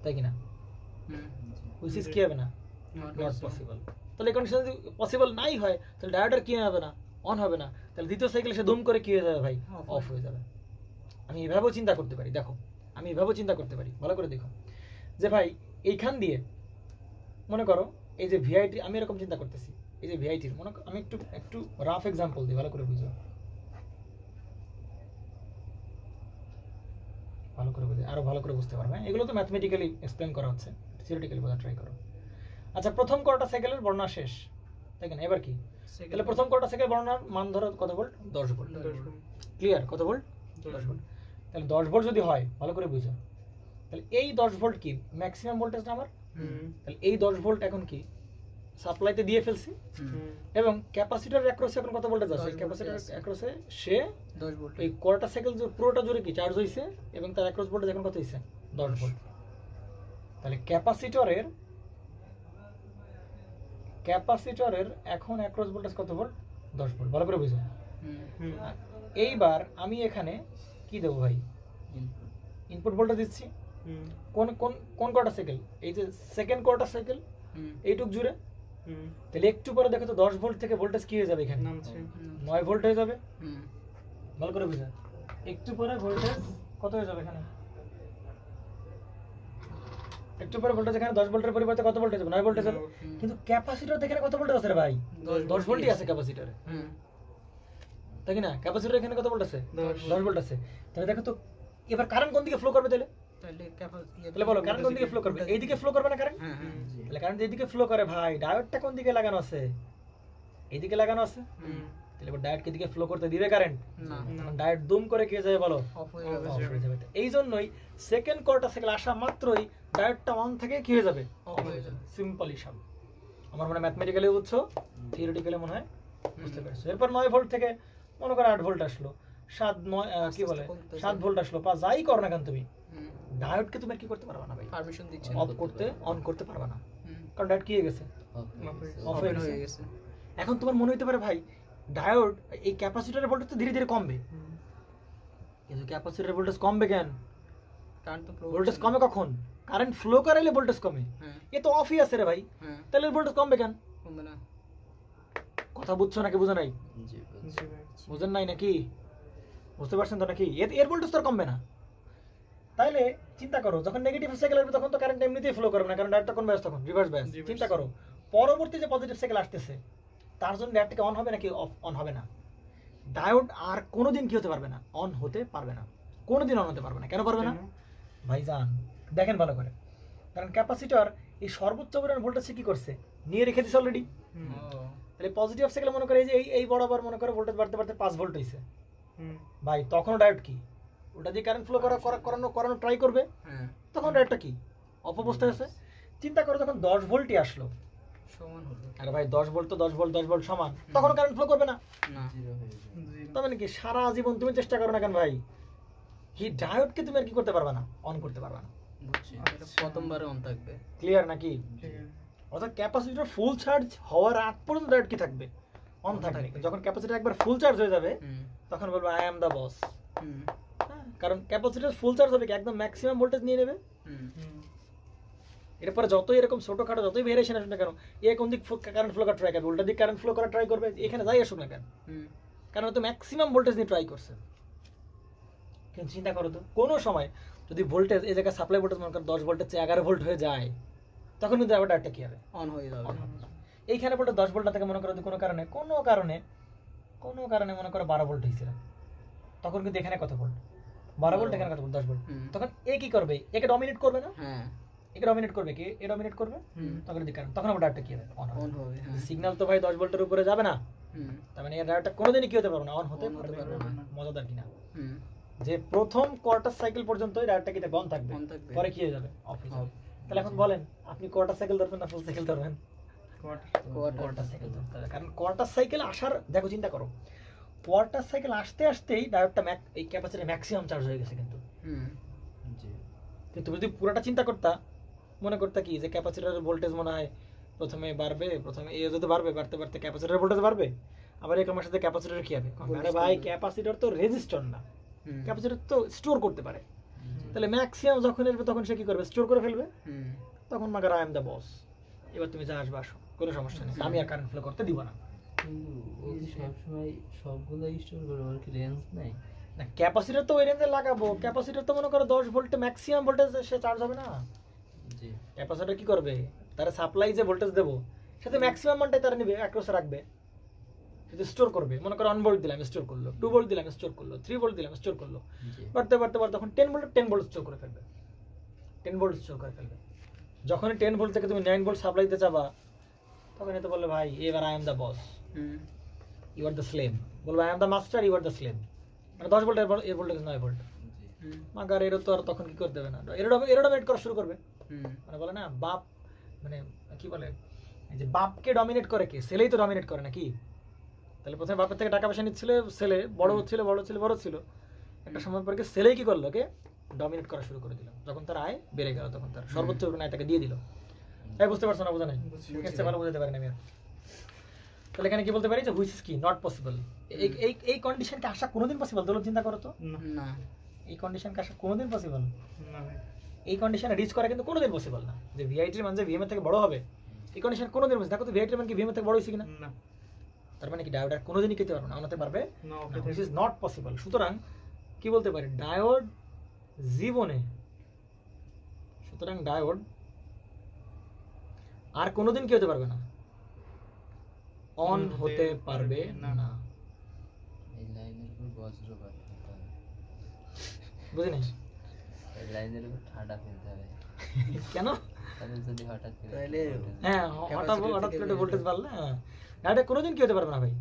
তাই কি না? হুইচ ইজ কি হবে না? Not possible. তাহলে এই কন্ডিশন যদি পসিবল নাই হয় তাহলে ডায়োডের কি হবে না? অন হবে না। তাহলে দ্বিতীয় সাইকেলে সে দুম করে কি হয়ে যাবে ভাই? অফ হয়ে যাবে। আমি এভাবেও চিন্তা করতে পারি, দেখো আমি এভাবেও চিন্তা করতে পারি, ভালো করে দেখো যে ভাই এইখান দিয়ে মনে করো এই যে ভিআইটি, আমি এরকম চিন্তা করতেছি, এই যে ভিআইটির মনে আমি একটু রাফ এক্সাম্পল দিই, ভালো করে বুঝো, ভালো করে বুঝে আরো ভালো করে বুঝতে পারবে। এগুলো তো ম্যাথমেটিক্যালি এক্সপ্লেন করা হচ্ছে, থিওরিটিক্যালি বোঝার ট্রাই করো। আচ্ছা, প্রথম কোয়ার্টার সাইকেলের বর্ণনা শেষ, তাই না? এবার কি? তাহলে প্রথম কোয়ার্টার সাইকেল বর্ণনার মান ধরো কত ভোল্ট? 10 ভোল্ট। ক্লিয়ার? কত ভোল্ট? 10 ভোল্ট। তাহলে 10 ভোল্ট যদি হয়, ভালো করে বুঝো, তাহলে এই 10 ভোল্ট কি ম্যাক্সিমাম ভোল্টেজটা আমার? তাহলে এই 10 ভোল্ট এখন কি সাপ্লাইতে দিয়ে ফেলছি, এবং ক্যাপাসিটর অ্যাক্রসে এখন কত ভোল্টেজ আছে? ক্যাপাসিটর অ্যাক্রসে সে 10 ভোল্ট। এই কোয়ার্টার সাইকেল পুরোটা জুড়ে কি চার্জ হইছে, এবং তার অ্যাক্রস ভোল্টেজ এখন কত হইছে? 10 ভোল্ট। তাহলে ক্যাপাসিটরের এখন অ্যাক্রস ভোল্টেজ কত ভোল্ট? 10 ভোল্ট। ভালো করে বুঝো। এইবার আমি এখানে কি দেবো ভাই, ইনপুট ভোল্টেজ দিচ্ছি কোন কোন কোন কোয়ার্টার সাইকেল, এই যে সেকেন্ড কোয়ার্টার সাইকেল এইটুক জুড়ে। তাহলে একটু পরে দেখো তো 10 ভোল্ট থেকে ভোল্টেজ কি হয়ে যাবে এখানে, 9 ভোল্ট হয়ে যাবে। ভালো করে বুঝা, একটু পরে ভোল্টেজ কত হয়ে যাবে এখানে, একটু পরে ভোল্টেজ এখানে 10 ভোল্টের পরিবর্তে কত ভোল্ট হয়ে যাবে, 9 ভোল্ট হয়ে যাবে। কিন্তু ক্যাপাসিটর এখানে কত ভোল্ট আছে রে ভাই, 10 ভোল্টই আছে ক্যাপাসিটরে, তাই কি না? ক্যাপাসিটর এখানে কত ভোল্ট আছে, 10 ভোল্ট আছে। তাহলে দেখো তো এবার কারেন্ট কোন দিকে ফ্লো করবে, তাহলে বলো কারেন্ট কোন দিকে ফ্লো করবে, এইদিকে ফ্লো করবে না কারেন্ট? তাহলে কারেন্ট এইদিকে ফ্লো করে ভাই, ডায়োডটা কোন দিকে লাগানো আছে, এইদিকে লাগানো আছে। তাহলে এবার ডায়োড কি দিকে ফ্লো করতে দিবে কারেন্ট না, ডায়োড দুম করে কে যাবে বলো, অফ হয়ে যাবে। এই জন্যই সেকেন্ড কোয়ার্টার সাইকেল আসা মাত্রই ডায়োডটা অন থেকে কি হয়ে যাবে, অফ হয়ে যাবে। সিম্পল হিসাব, আমার মনে ম্যাথমেটিক্যালি বুঝছো, থিওরিটিক্যালি মনে হয় বুঝতে পারছো। এরপর 9 ভোল্ট থেকে মনে করো 8 ভোল্ট আসলো, 7 9 কি বলে 7 ভোল্ট আসলো, 5 যাই করো না কেন তুমি ডায়োডকে তুমি কি করতে পারবা না ভাই, পারমিশন দিচ্ছে অফ করতে, অন করতে পারবা না, কারণ ডায়োড কি হয়ে গেছে, অফ হয়ে গেছে। এখন তোমার মনে হইতে পারে ভাই ডায়োড এই ক্যাপাসিটরের ভোল্টেজ তো ধীরে ধীরে কমবে, কিন্তু ক্যাপাসিটরের ভোল্টেজ কমবে কেন, কারেন্ট তো ভোল্টেজ কমে কখন, কারেন্ট ফ্লো করাইলে ভোল্টেজ কমে, এ তো অফই আছে রে ভাই, তাহলে ভোল্টেজ কমবে কেন, কমবে না। কথা বুঝছো নাকি বুঝো নাই, বুঝেন নাই নাকি, বুঝতে পারছেন তো নাকি, এর ভোল্টেজ তো কমবে না। তাইলে চিন্তা করো যখন নেগেটিভ সাইকেল আসবে তখন তো কারেন্ট এমনিতেই ফ্লো করবে না, কারণ ডায়োডটা কোন বায়াস, তখন রিভার্স বায়াস। চিন্তা করো পরবর্তী যে পজিটিভ সাইকেল আসতেছে তার জন্য ডায়োডটা অন হবে নাকি অন হবে না, ডায়োড আর কোনোদিন কি হতে পারবে না, অন হতে পারবে না, কোনোদিন অন হতে পারবে না। কেন পারবে না ভাইজান, দেখেন ভালো করে, কারণ ক্যাপাসিটর এই সর্বোচ্চ পরিমাণ ভোল্টেজ কি করছে, নিয়ে রেখে দিছে অলরেডি। তাহলে পজিটিভ সাইকেল মনে করে এই বরাবর মনে করে ভোল্টেজ বাড়তে বাড়তে 5 ভোল্ট হইছে ভাই, তখন ডায়োড কি ওটা দিয়ে কারেন্ট ফ্লো করানো ট্রাই করবে, তখন ডায়োডটা কি অফ অবস্থায় আছে। চিন্তা করো যখন 10 ভোল্টই আসলো সমান হলো, আরে ভাই 10 ভোল্ট তো 10 ভোল্ট সমান, তখন কারেন্ট ফ্লো করবে না, তবে নাকি সারা জীবন তুমি চেষ্টা করো না কেন ভাই, এই ডায়োডকে তুমি আর কি করতে পারবা না, অন করতে পারবা না, প্রথমবারে অন থাকবে। ক্লিয়ার নাকি? অর্থাৎ ক্যাপাসিটর ফুল চার্জ হওয়ার আগ পর্যন্ত ডায়োড কি থাকবে, অন থাকবে। যখন ক্যাপাসিটর একবার ফুল চার্জ হয়ে যাবে তখন বলবো আই অ্যাম দ্য বস, কারণ ক্যাপাসিটর ফুল চার্জ হবে কি একদম ম্যাক্সিমাম ভোল্টেজ নিয়ে নেবে। এরপরে যতই এরকম ছোটখাটো যতই ভেরিয়েশন আসবে না কেন, এ কোন দিক কারেন্ট ফ্লো করা ট্রাই করবে, উল্টা দিক কারেন্ট ফ্লো করা ট্রাই করবে, এখানে যাই আসুক না কেন, কারণ তো ম্যাক্সিমাম ভোল্টেজ নিয়ে ট্রাই করছে। কিন্তু চিন্তা করো তো কোনো সময় যদি ভোল্টেজ এই জায়গায় সাপ্লাই ভোল্টেজ মনে করো 10 ভোল্টের চেয়ে 11 ভোল্ট হয়ে যায়, তখন কিন্তু আবার ডায়োডটা কি হবে, অন হয়ে যাবে। এইখানে ভোল্টেজ 10 ভোল্ট থেকে মনে করো কোনো কারণে মনে করো 12 ভোল্ট হয়েছিল, তখন কিন্তু এখানে কত ভোল্ট, 12 ভোল্ট, এখানে কত ভোল্ট, 10 ভোল্ট। তখন এ কি করবে, একে ডমিনেট করবে না, একে ডমিনেট করবে কি, এ ডমিনেট করবে, তখন দিকে তখন আবার ডায়োডটা কি হবে, অন হবে। সিগন্যাল তো ভাই 10 ভোল্টের উপরে যাবে না, তার মানে এই ডায়োডটা কোনোদিনই কি হতে পারবে না, অন হতে পারবে না। মজাদার কিনা, যে প্রথম কোয়ার্টার সাইকেল পর্যন্ত এই ডায়োডটা কি অন থাকবে, পরে কি হয়ে যাবে, অফ হয়ে যাবে। তাহলে এখন বলেন আপনি কোয়ার্টার সাইকেল ধরবেন না ফুল সাইকেল ধরবেন, কোয়ার্টার সাইকেল ধরতে হবে। কারণ কোয়ার্টার সাইকেল আসার, দেখো চিন্তা করো কোয়ার্টার সাইকেল আসতেই ডায়োডটা এই ক্যাপাসিটর ম্যাক্সিমাম চার্জ হয়ে গেছে, কিন্তু তুমি যদি পুরোটা চিন্তা করতা, মনে করতে কি যে ক্যাপাসিটরের ভোল্টেজ মনে হয় প্রথমে বাড়বে, প্রথমে এই যদি বাড়বে, বাড়তে বাড়তে ক্যাপাসিটরের ভোল্টেজ বাড়বে, আবার এই ক্রমের সাথে ক্যাপাসিটর কি হবে, আরে ভাই ক্যাপাসিটর তো রেজিস্টর না, ক্যাপাসিটর তো স্টোর করতে পারে। তাহলে ম্যাক্সিমাম যখন আসবে তখন সে কি করবে, স্টোর করে ফেলবে, তখন মাগার আই এম দ্য বস, এবার তুমি যা আসবে আসো, কোনো সমস্যা নেই, আমি আর কারেন্ট ফ্লো করতে দিব না। সবসময় সবগুলো স্টোর করবো, আর কি রেঞ্জ নাই না, ক্যাপাসিটর তো ওই রেঞ্জে লাগাবো, ক্যাপাসিটর তো মনে করো 10 ভোল্টে ম্যাক্সিমাম ভোল্টেজ সে চার্জ হবে না, জি ক্যাপাসিটর কি করবে, তার সাপ্লাই যে ভোল্টেজ দেবো সাথে ম্যাক্সিমাম মানটাই তারা নেবে, অ্যাক্রসে রাখবে, যদি স্টোর করবে, মনে করো 1 ভোল্ট দিলাম স্টোর করলো, 2 ভোল্ট দিলাম স্টোর করলো, 3 ভোল্ট দিলাম স্টোর করলো, বাড়তে তখন 10 ভোল্ট স্টোর করে ফেলবে, 10 ভোল্ট স্টোর করে ফেলবে। যখনই 10 ভোল্ট থেকে তুমি 9 ভোল্ট সাপ্লাই দিতে যাবা, তখন এতে বললে ভাই এবার I am the boss, you are the slave, বলবো I am the master, you are the slave, মানে 10 ভোল্ট এর ভোল্টেজ 9 ভোল্ট, মাগার এর তো আর তখন কি করতে দেবে না, এর ডমিনেট করা শুরু করবে। মানে বলে না বাপ, মানে কি বলে যে বাপকে ডমিনেট করে কে, ছেলেই তো ডমিনেট করে নাকি। তাহলে প্রথমে বাপের থেকে টাকা পয়সা নিচ্ছিল ছেলে, বড় ছিল, একটা সময় পরে ছেলেই কি করলো, কে ডমিনেট করা শুরু করে দিল, যখন তার আয় বেড়ে গেল তখন তার সর্বোচ্চ আয় তাকে দিয়ে দিল। তাই বুঝতে পারছো না, বোঝা নাই, ভালো বুঝতে পারেন আমি। তাহলে এখানে কি বলতে পারি যে হুইচ ইজ কি নট পসিবল। এই এই এই কন্ডিশনকে আসা কোনোদিন পসিবল? দোলন চিন্তা করো তো, না এই কন্ডিশনকে আসা কোনোদিন পসিবল? না ভাই। এই কন্ডিশনে রিচ করা কিন্তু কোনোদিন পসিবল না, যে ভিআইটির মান যে ভিএম এর থেকে বড় হবে। এই কন্ডিশন কোনোদিন পসিবল। দেখো তো ভিআইটির মান কি ভিএম এর থেকে বড় হইছে কিনা? না তার মানে কি ডায়োড আর কোনোদিনই খেতে পারবে না, আনাতে পারবে না না, ওকে which is not possible। সুতরাং কি বলতে পারি, ডায়োড জীবনে, সুতরাং ডায়োড আর কোনোদিন কি হতে পারবে না, অন হতে পারবে না। এই লাইনের উপর বজ্রপাত ফেলতে হবে, বুঝি নাই এই লাইনের উপর ঠাডা ফেলতে হবে, কেন? তাহলে যদি হঠাৎ করে তাহলে হ্যাঁ, হঠাৎ হঠাৎ করে ভোল্টেজ বাড়লে ডায়োড কোনোদিন কি হতে পারবে না ভাই,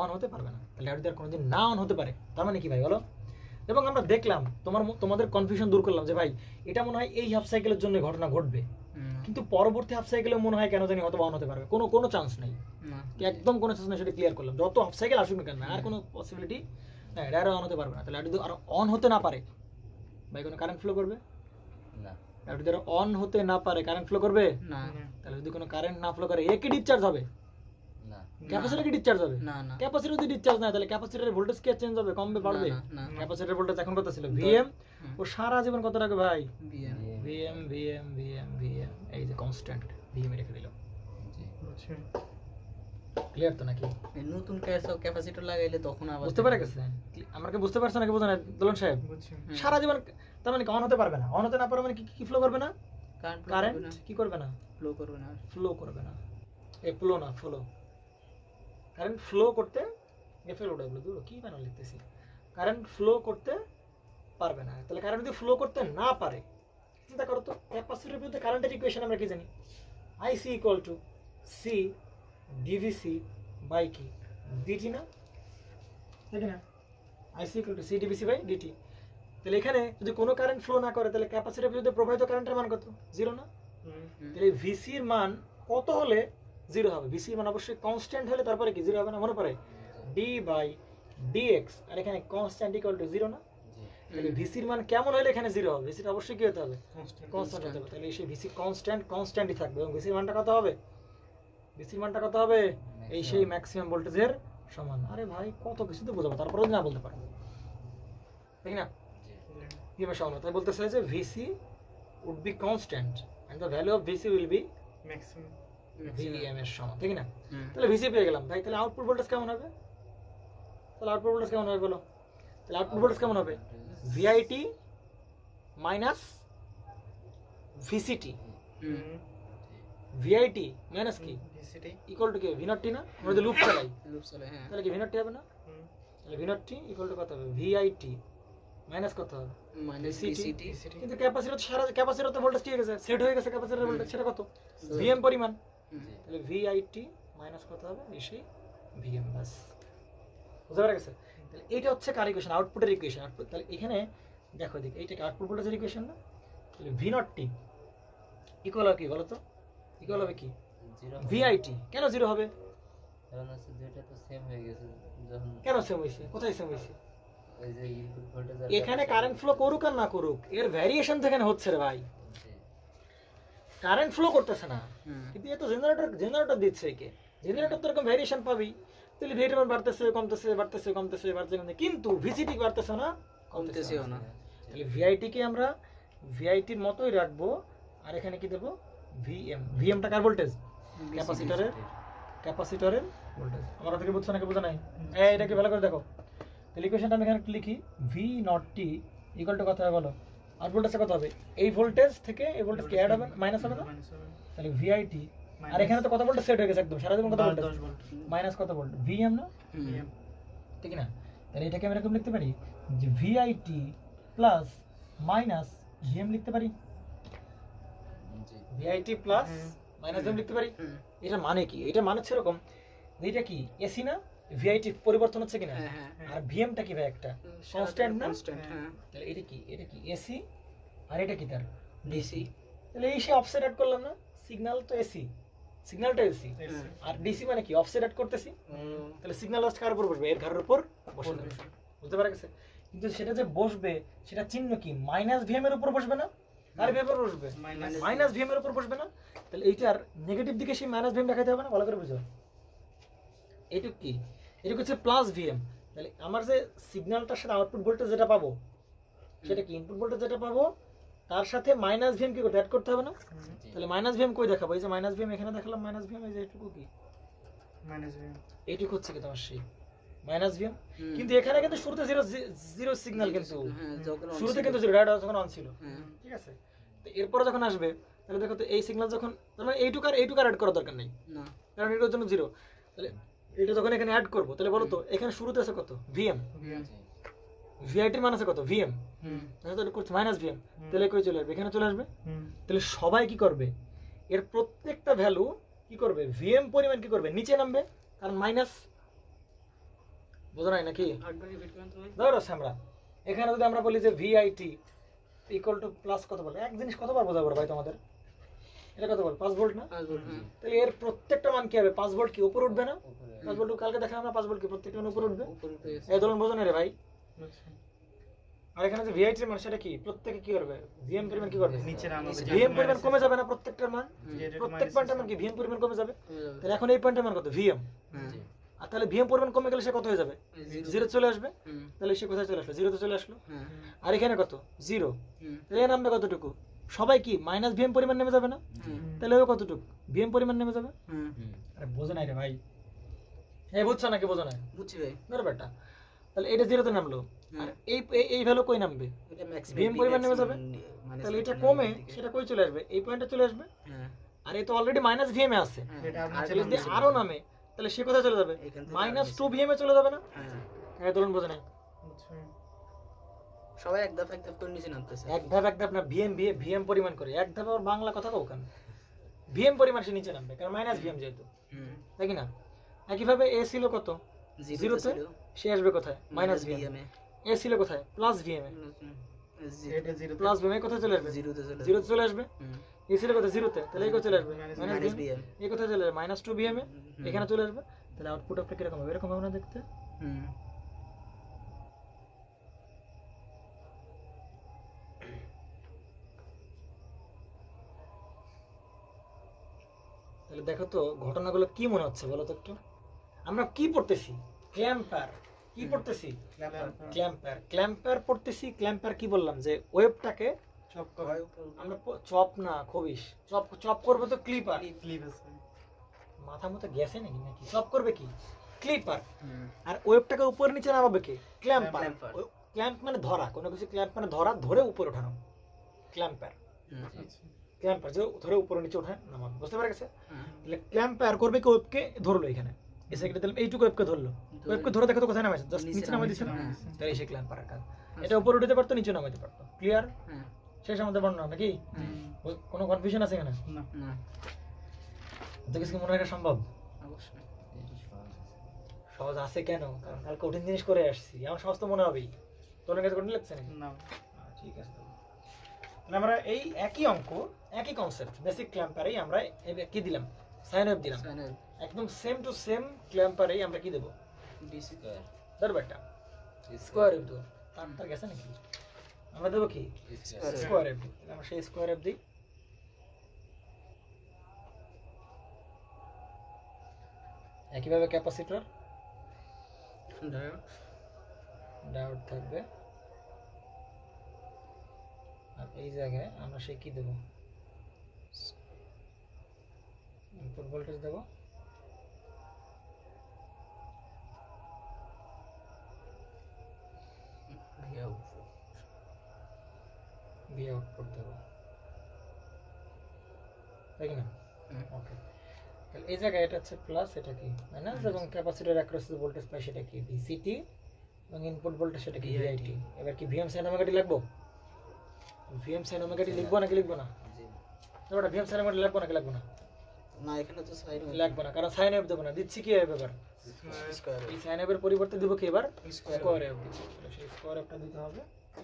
অন হতে পারবে না। তাহলে ডায়োড কোনোদিন না অন হতে পারে, তার মানে কি ভাই বলো? এবং আমরা দেখলাম তোমাদের কনফিউশন দূর করলাম যে ভাই এটা মনে হয় এই হাফ সাইকেলের জন্য ঘটনা ঘটবে, কিন্তু পরবর্তী হাফ সাইকেলে মনে হয় কেন জানি হয়তো অন হতে পারবে, কোনো চান্স নাই, না একদম কোনো চান্স নাই। সেটা ক্লিয়ার করলাম, যত হাফ সাইকেল আসুক না কেন আর কোনো পসিবিলিটি না, ডায়োড অন হতে পারবে না। তাহলে যদি আর অন হতে না পারে ভাই, কোনো কারেন্ট ফ্লো করবে না, ডায়োড যদি অন হতে না পারে কারেন্ট ফ্লো করবে না তাহলে যদি কোনো কারেন্ট না ফ্লো করে এ কি ডিসচার্জ হবে? না, ক্যাপাসিটর কি ডিসচার্জ হবে? না না ক্যাপাসিটর যদি ডিসচার্জ না, তাহলে ক্যাপাসিটরের ভোল্টেজ কি চেঞ্জ হবে, কমবে বাড়বে? না, না, না। ক্যাপাসিটরের ভোল্টেজ এখন কত ছিল ভিএম, ও সারা জীবন কত রাখবে ভাই? BM VM VM VM VM, এই যে কনস্ট্যান্ট ভিএম রেখে দিল। জি, বুঝছি। ক্লিয়ার তো নাকি? নতুন ক্যাপাসিটর লাগাইলে তখন আবার বুঝতে পারে গেছে? আমার কি বুঝতে পারছো নাকি বোঝা নাই দোলন সাহেব? বুঝছি। সারা জীবন তার মানে অন হতে পারবে না, অন হতে না পারে মানে কি ফ্লো করবে না, কারেন্ট কারেন্ট কি করবে না, ফ্লো করবে না ফ্লো করবে না। এ ফ্লো না, ফ্লো, কারেন্ট ফ্লো করতে এফএলওডব্লিউ দূর কি বানান লিখতেছি, কারেন্ট ফ্লো করতে পারবে না। তাহলে কারেন্ট যদি ফ্লো করতে না পারে, চিন্তা করো তো ক্যাপাসিটরের বিরুদ্ধে কারেন্টের ইকুয়েশন আমরা কি জানি, IC equal to C DVC by কি ডিটি না, ঠিক না? IC equal to C DVC by DT. তাহলে এখানে যদি কোনো কারেন্ট ফ্লো না করে তাহলে ক্যাপাসিটরের বিরুদ্ধে প্রবাহিত কারেন্টের মান কত? জিরো না? তাহলে ভিসির মান কত হলে জিরো হবে? ভিসির মান অবশ্যই কনস্ট্যান্ট হলে তারপরে কি জিরো হবে না? মনে পড়ে ডি বাই ডিএক্স, আর এখানে কনস্ট্যান্ট ইকুয়াল টু জিরো না? জি, তাহলে ভিসির মান কেমন হলে এখানে জিরো হবে? ভিসির অবশ্যই কি হতে হবে? Constant. কনস্ট্যান্ট হতে হবে। তাহলে সেই ভিসি কনস্ট্যান্টই থাকবে এবং ভিসির মানটা কত হবে? ভিসির মানটা কত হবে? এই সেই ম্যাক্সিমাম ভোল্টেজের সমান। আরে ভাই কত কিছু তো বোঝাবো, তারপরেও না বলতে পারবো, ঠিক না? জি, কি সমান? তাই বলতেছে যে VC would be constant and the value of VC will be Maximum. VM এর সমান, ঠিক না? তাহলে ভিসি পেয়ে গেলাম ভাই, তাহলে আউটপুট ভোল্টেজ কেমন হবে? তাহলে আউটপুট ভোল্টেজ কেমন হবে বলো? তাহলে আউটপুট ভোল্টেজ কেমন হবে? ভিআইটি মাইনাস ভিসিটি, ভিআইটি মাইনাস কি VCT. ইকুয়াল টু কি ভি নট টি না? আমরা যদি লুপ চালাই লুপ চলে হ্যাঁ তাহলে কি ভি নট টি হবে না? হুম। তাহলে V naught T equal to কত হবে? ভিআইটি মাইনাস কত হবে? Minus VCT। City VCT. কিন্তু ক্যাপাসিটর সারা ক্যাপাসিটর তো ভোল্টেজ ঠিক আছে, সেট হয়ে গেছে ক্যাপাসিটরের ভোল্টেজ, সেটা কত? ভিএম পরিমাণ। তাহলে ভিআইটি মাইনাস কত হবে? এসে ভিএম বাস। বুঝতে পারা গেছে? তাহলে এইটা হচ্ছে কার ইকুয়েশন, আউটপুটের ইকুয়েশন। আউটপুট তাহলে এখানে দেখো এদিকে এইটাকে আউটপুট ভোল্টেজের ইকুয়েশন না? তাহলে ভি নট টি ইকুয়াল হবে কি বলো তো? ইকুয়াল হবে কি জিরো ভিআইটি। কেন জিরো হবে? কারণ হচ্ছে দুইটা তো সেম হয়ে গেছে, যখন কেন সেম হয়েছে? কোথায় সেম হয়েছে? ওই যে ইনপুট ভোল্টেজ এখানে কারেন্ট ফ্লো করুক আর না করুক এর ভ্যারিয়েশন থেকে হচ্ছে রে ভাই, কারেন্ট ফ্লো করতেছে না কিন্তু এ তো জেনারেটর দিচ্ছে, একে জেনারেটর তো এরকম ভ্যারিয়েশন পাবি। তাহলে ভেরিয়েবল বাড়তেছে কমতেছে বাড়তেছে কমতেছে বাড়তেছে, কিন্তু ভিসিটি বাড়তেছে না কমতেছেও না। তাহলে ভিআইটি কে আমরা ভিআইটির মতোই রাখবো, আর এখানে কি দেবো? ভিএম। ভিএমটা কার ভোল্টেজ? ক্যাপাসিটরের ভোল্টেজ। আমরা থেকে বুঝছো নাকি বোঝা নাই? এটাকে ভালো করে দেখো। তাহলে ইকুয়েশনটা আমি এখানে লিখি, V naught T equal to কত হবে বলো? আর ভোল্টেজটা কত হবে? এই ভোল্টেজ থেকে এই ভোল্টেজ কি অ্যাড হবে মাইনাস হবে না? তাহলে ভিআইটি, আর এখানে তো কত ভোল্টেজ সেট হয়ে গেছে একদম, সারা জীবন কত ভোল্টেজ? 10 ভোল্ট। মাইনাস কত ভোল্ট? ভিএম না? PM. ঠিক না? তাহলে এটাকে আমি এরকম লিখতে পারি যে ভিআইটি প্লাস মাইনাস ভিএম লিখতে পারি, জি, ভিআইটি প্লাস মাইনাস ভিএম লিখতে পারি। এটা মানে কি? এটা মানে হচ্ছে এরকম, এটা কি এসি না? ভিআইটি পরিবর্তন হচ্ছে কিনা? হ্যাঁ হ্যাঁ আর ভিএমটা কি ভাই একটা কনস্ট্যান্ট না? কনস্ট্যান্ট হ্যাঁ তাহলে এটা কি এসি আর এটা কি তার ডিসি তাহলে এই সে অফসেট অ্যাড করলাম না? সিগন্যাল তো এসি, সিগন্যালটা এসি, আর ডিসি মানে কি অফসেট অ্যাড করতেছি। তাহলে সিগন্যাল লাস্ট কার উপর বসবে? এর ঘরের উপর বসবে। বুঝতে পারা গেছে? কিন্তু সেটা যে বসবে সেটা চিহ্ন কি মাইনাস ভিএম এর উপর বসবে না? আর ভিএম এর উপর বসবে মাইনাস ভিএম এর উপর বসবে না? তাহলে এইটার নেগেটিভ দিকে সেই মাইনাস ভিএম দেখাতে হবে না? ভালো করে বুঝো। এইটুক কি, এটুকু হচ্ছে প্লাস ভিএম। তাহলে আমার যে সিগন্যালটার সাথে আউটপুট ভোল্টেজ যেটা পাবো সেটা কি, ইনপুট ভোল্টেজ যেটা পাবো তার সাথে মাইনাস ভিএম কি করতে অ্যাড করতে হবে না? তাহলে মাইনাস ভিএম কই দেখাবো? এই যে মাইনাস ভিএম এখানে দেখালাম, মাইনাস ভিএম এই যে এইটুকু কি, এইটুকু হচ্ছে কি তোমার সেই মাইনাস ভিএম। কিন্তু এখানে কিন্তু শুরুতে জিরো জিরো সিগন্যাল, কিন্তু শুরুতে কিন্তু জিরো, ডাটা যখন অন ছিল, ঠিক আছে। তো এরপরে যখন আসবে তাহলে দেখো তো এই সিগন্যাল যখন, তার মানে এইটুকু আর অ্যাড করার দরকার নেই, কারণ এটার জন্য জিরো। তাহলে এটা যখন এখানে অ্যাড করবো তাহলে বলো তো এখানে শুরুতে আছে কত? ভিএম। ভিআইটির মান আছে কত? ভিএম। তাহলে করছে মাইনাস ভিএম, তাহলে কই চলে আসবে? এখানে চলে আসবে। তাহলে সবাই কি করবে, এর প্রত্যেকটা ভ্যালু কি করবে, ভিএম পরিমাণ কি করবে, নিচে নামবে, কারণ মাইনাস। বোঝা নাই নাকি? ধরো আমরা এখানে যদি আমরা বলি যে ভিআইটি ইকুয়াল টু প্লাস কত বলে, এক জিনিস কতবার বোঝাবো ভাই তোমাদের, এটা কত বল? 5 ভোল্ট না? তাহলে এর প্রত্যেকটা মান কি হবে? 5 ভোল্ট কি উপরে উঠবে না? 5 ভোল্ট কালকে দেখা আমরা 5 ভোল্ট কি প্রত্যেকটা মান উপরে উঠবে। এই ধরুন বোঝো না রে ভাই। আর এখানে যে ভিআইটি মান সেটা কি, প্রত্যেককে কি করবে, ভিএম পরিমাণ কি করবে, নিচে নামাবে। ভিএম পরিমাণ কমে যাবে না প্রত্যেকটার মান, প্রত্যেক পয়েন্টের মান কি ভিএম পরিমাণ কমে যাবে। তাহলে এখন এই পয়েন্টের মান কত? ভিএম। আর তাহলে ভিএম পরিমাণ কমে গেলে সে কত হয়ে যাবে? জিরো চলে আসবে। তাহলে সে কোথায় চলে আসলো? জিরোতে চলে আসলো। আর এখানে কত? জিরো। তাহলে এর নামবে কতটুকু? সবাই কি মাইনাস ভিএম পরিমাণ নেমে যাবে না? তাহলে ও কতটুকু ভিএম পরিমাণ নেমে যাবে। আরে বোঝো নাই রে ভাই, এই বুঝছো নাকি? বোঝো না? বুঝছি ভাই, ধরো বেটা। তাহলে এটা জিরোতে নামলো, আর এই এই ভ্যালু কই নামবে? ভিএম পরিমাণ নেমে যাবে। তাহলে এটা কমে সেটা কই চলে আসবে? এই পয়েন্টে চলে আসবে। আর এই তো অলরেডি মাইনাস ভিএম এ আছে, আর যদি আরো নামে তাহলে সে কোথায় চলে যাবে? -2 ভিএম এ চলে যাবে না? হ্যাঁ ধরুন, বোঝো নাই? সবাই এক ধাপ করে নিচে নামতেছে, এক ধাপ না, ভিএম ভিএম পরিমাণ করে এক ধাপ। আর বাংলা কথা কও কেন? ভিএম পরিমাণ সে নিচে নামবে, কারণ মাইনাস ভিএম যেহেতু, তাই কি না? একইভাবে এ ছিল কত? জিরোতে, সে আসবে কোথায়? মাইনাস ভিএম এ। এ ছিল কোথায়? প্লাস ভিএম এ। প্লাস ভিএম এ কোথায় চলে আসবে? জিরোতে চলে আসবে। এ ছিল কোথায়? জিরোতে, তাহলে এই কোথায় চলে আসবে? Minus VM. এই কোথায় চলে আসবে? -2 ভিএম এ, এখানে চলে আসবে। তাহলে আউটপুট আপনার কিরকম হবে? এরকম হবে না দেখতে? তাহলে দেখো তো ঘটনাগুলো কি মনে হচ্ছে বলো তো একটু। আমরা কি পড়তেছি? ক্ল্যাম্পার। কি পড়তেছি? ক্ল্যাম্পার পড়তেছি। ক্ল্যাম্পার কি বললাম? যে ওয়েবটাকে চপ করে, আমরা চপ না খবিস, চপ করবে তো ক্লিপার। মাথা মতো গেছে নাকি? চপ করবে কি? ক্লিপার। আর ওয়েবটাকে উপরে নিচে নামাবে কি? ক্ল্যাম্পার। ক্ল্যাম্প মানে ধরা, কোনো কিছু ক্ল্যাম্প মানে ধরা, ধরে উপরে ওঠানো, ক্ল্যাম্পার। ক্ল্যাম্পার যে ধরে উপরে নিচে ওঠায় নামাবে, বুঝতে পারা গেছে? তাহলে ক্ল্যাম্পার করবে কি? ওয়েবকে ধরলো, এখানে এসে কেটে দিলাম, এইটুকু ওয়েবকে ধরলো। ওয়েবকে ধরে দেখো তো কোথায় নামাইছে? জাস্ট নিচে নামাই দিছে না? তাহলে এসে ক্ল্যাম্পারের কাজ। এটা উপরে উঠতে পারতো, নিচে নামাইতে পারতো। ক্লিয়ার? শেষ আমাদের বর্ণনা নাকি? কোনো কনফিউশন আছে এখানে? না। তো কিছু মনে রাখা সম্ভব? অবশ্যই সহজ আছে। কেন? কারণ কাল কঠিন জিনিস করে আসছি, আমার সহজ তো মনে হবেই। তোর কাছে কঠিন লাগছে নাকি? না। ঠিক আছে, তাহলে আমরা এই একই অঙ্ক, একই কনসেপ্ট, বেসিক ক্ল্যাম্পারেই আমরা কি দিলাম? সাইন ওয়েভ দিলাম। একদম সেম টু সেম ক্ল্যাম্পারেই আমরা কি দেব? D square. ধর বেটা, স্কয়ার ওয়েভ দেব। তার গেছে নাকি? আমরা দেব কি? Square wave. তাহলে আমরা সেই স্কয়ার ওয়েভ দিই। একইভাবে ক্যাপাসিটর, ডায়োড থাকবে। আর এই জায়গায় আমরা সেই কি দেব? ইনপুট ভোল্টেজ দেব। ভি আউটপুট দেব, তাই না? ওকে। তাহলে এই জায়গায় এটা হচ্ছে প্লাস, এটা কি মাইনাস, এবং ক্যাপাসিটর অ্যাক্রস দ্য ভোল্টেজ পাই সেটা কি? ভিসিটি, এবং ইনপুট ভোল্টেজ সেটা কি? ভিআইটি। এবার কি ভিএম সাইন ওমেগা টি লিখবো? ভিএম সাইন ওমেগা টি লিখবো নাকি লিখবো না? এবারে ভিএম সাইন ওমেগা টি লিখবো নাকি লিখবো না? না, এখানে তো সাইন লিখবো না, কারণ সাইন ওয়েভ দেব না। দিচ্ছি কি ওয়েভ? এবার স্কয়ার। এই সাইন ওয়েভের পরিবর্তে দেব কি? এবার স্কয়ার ওয়েভ। তাহলে সেই স্কয়ার ওয়েভটা দিতে হবে।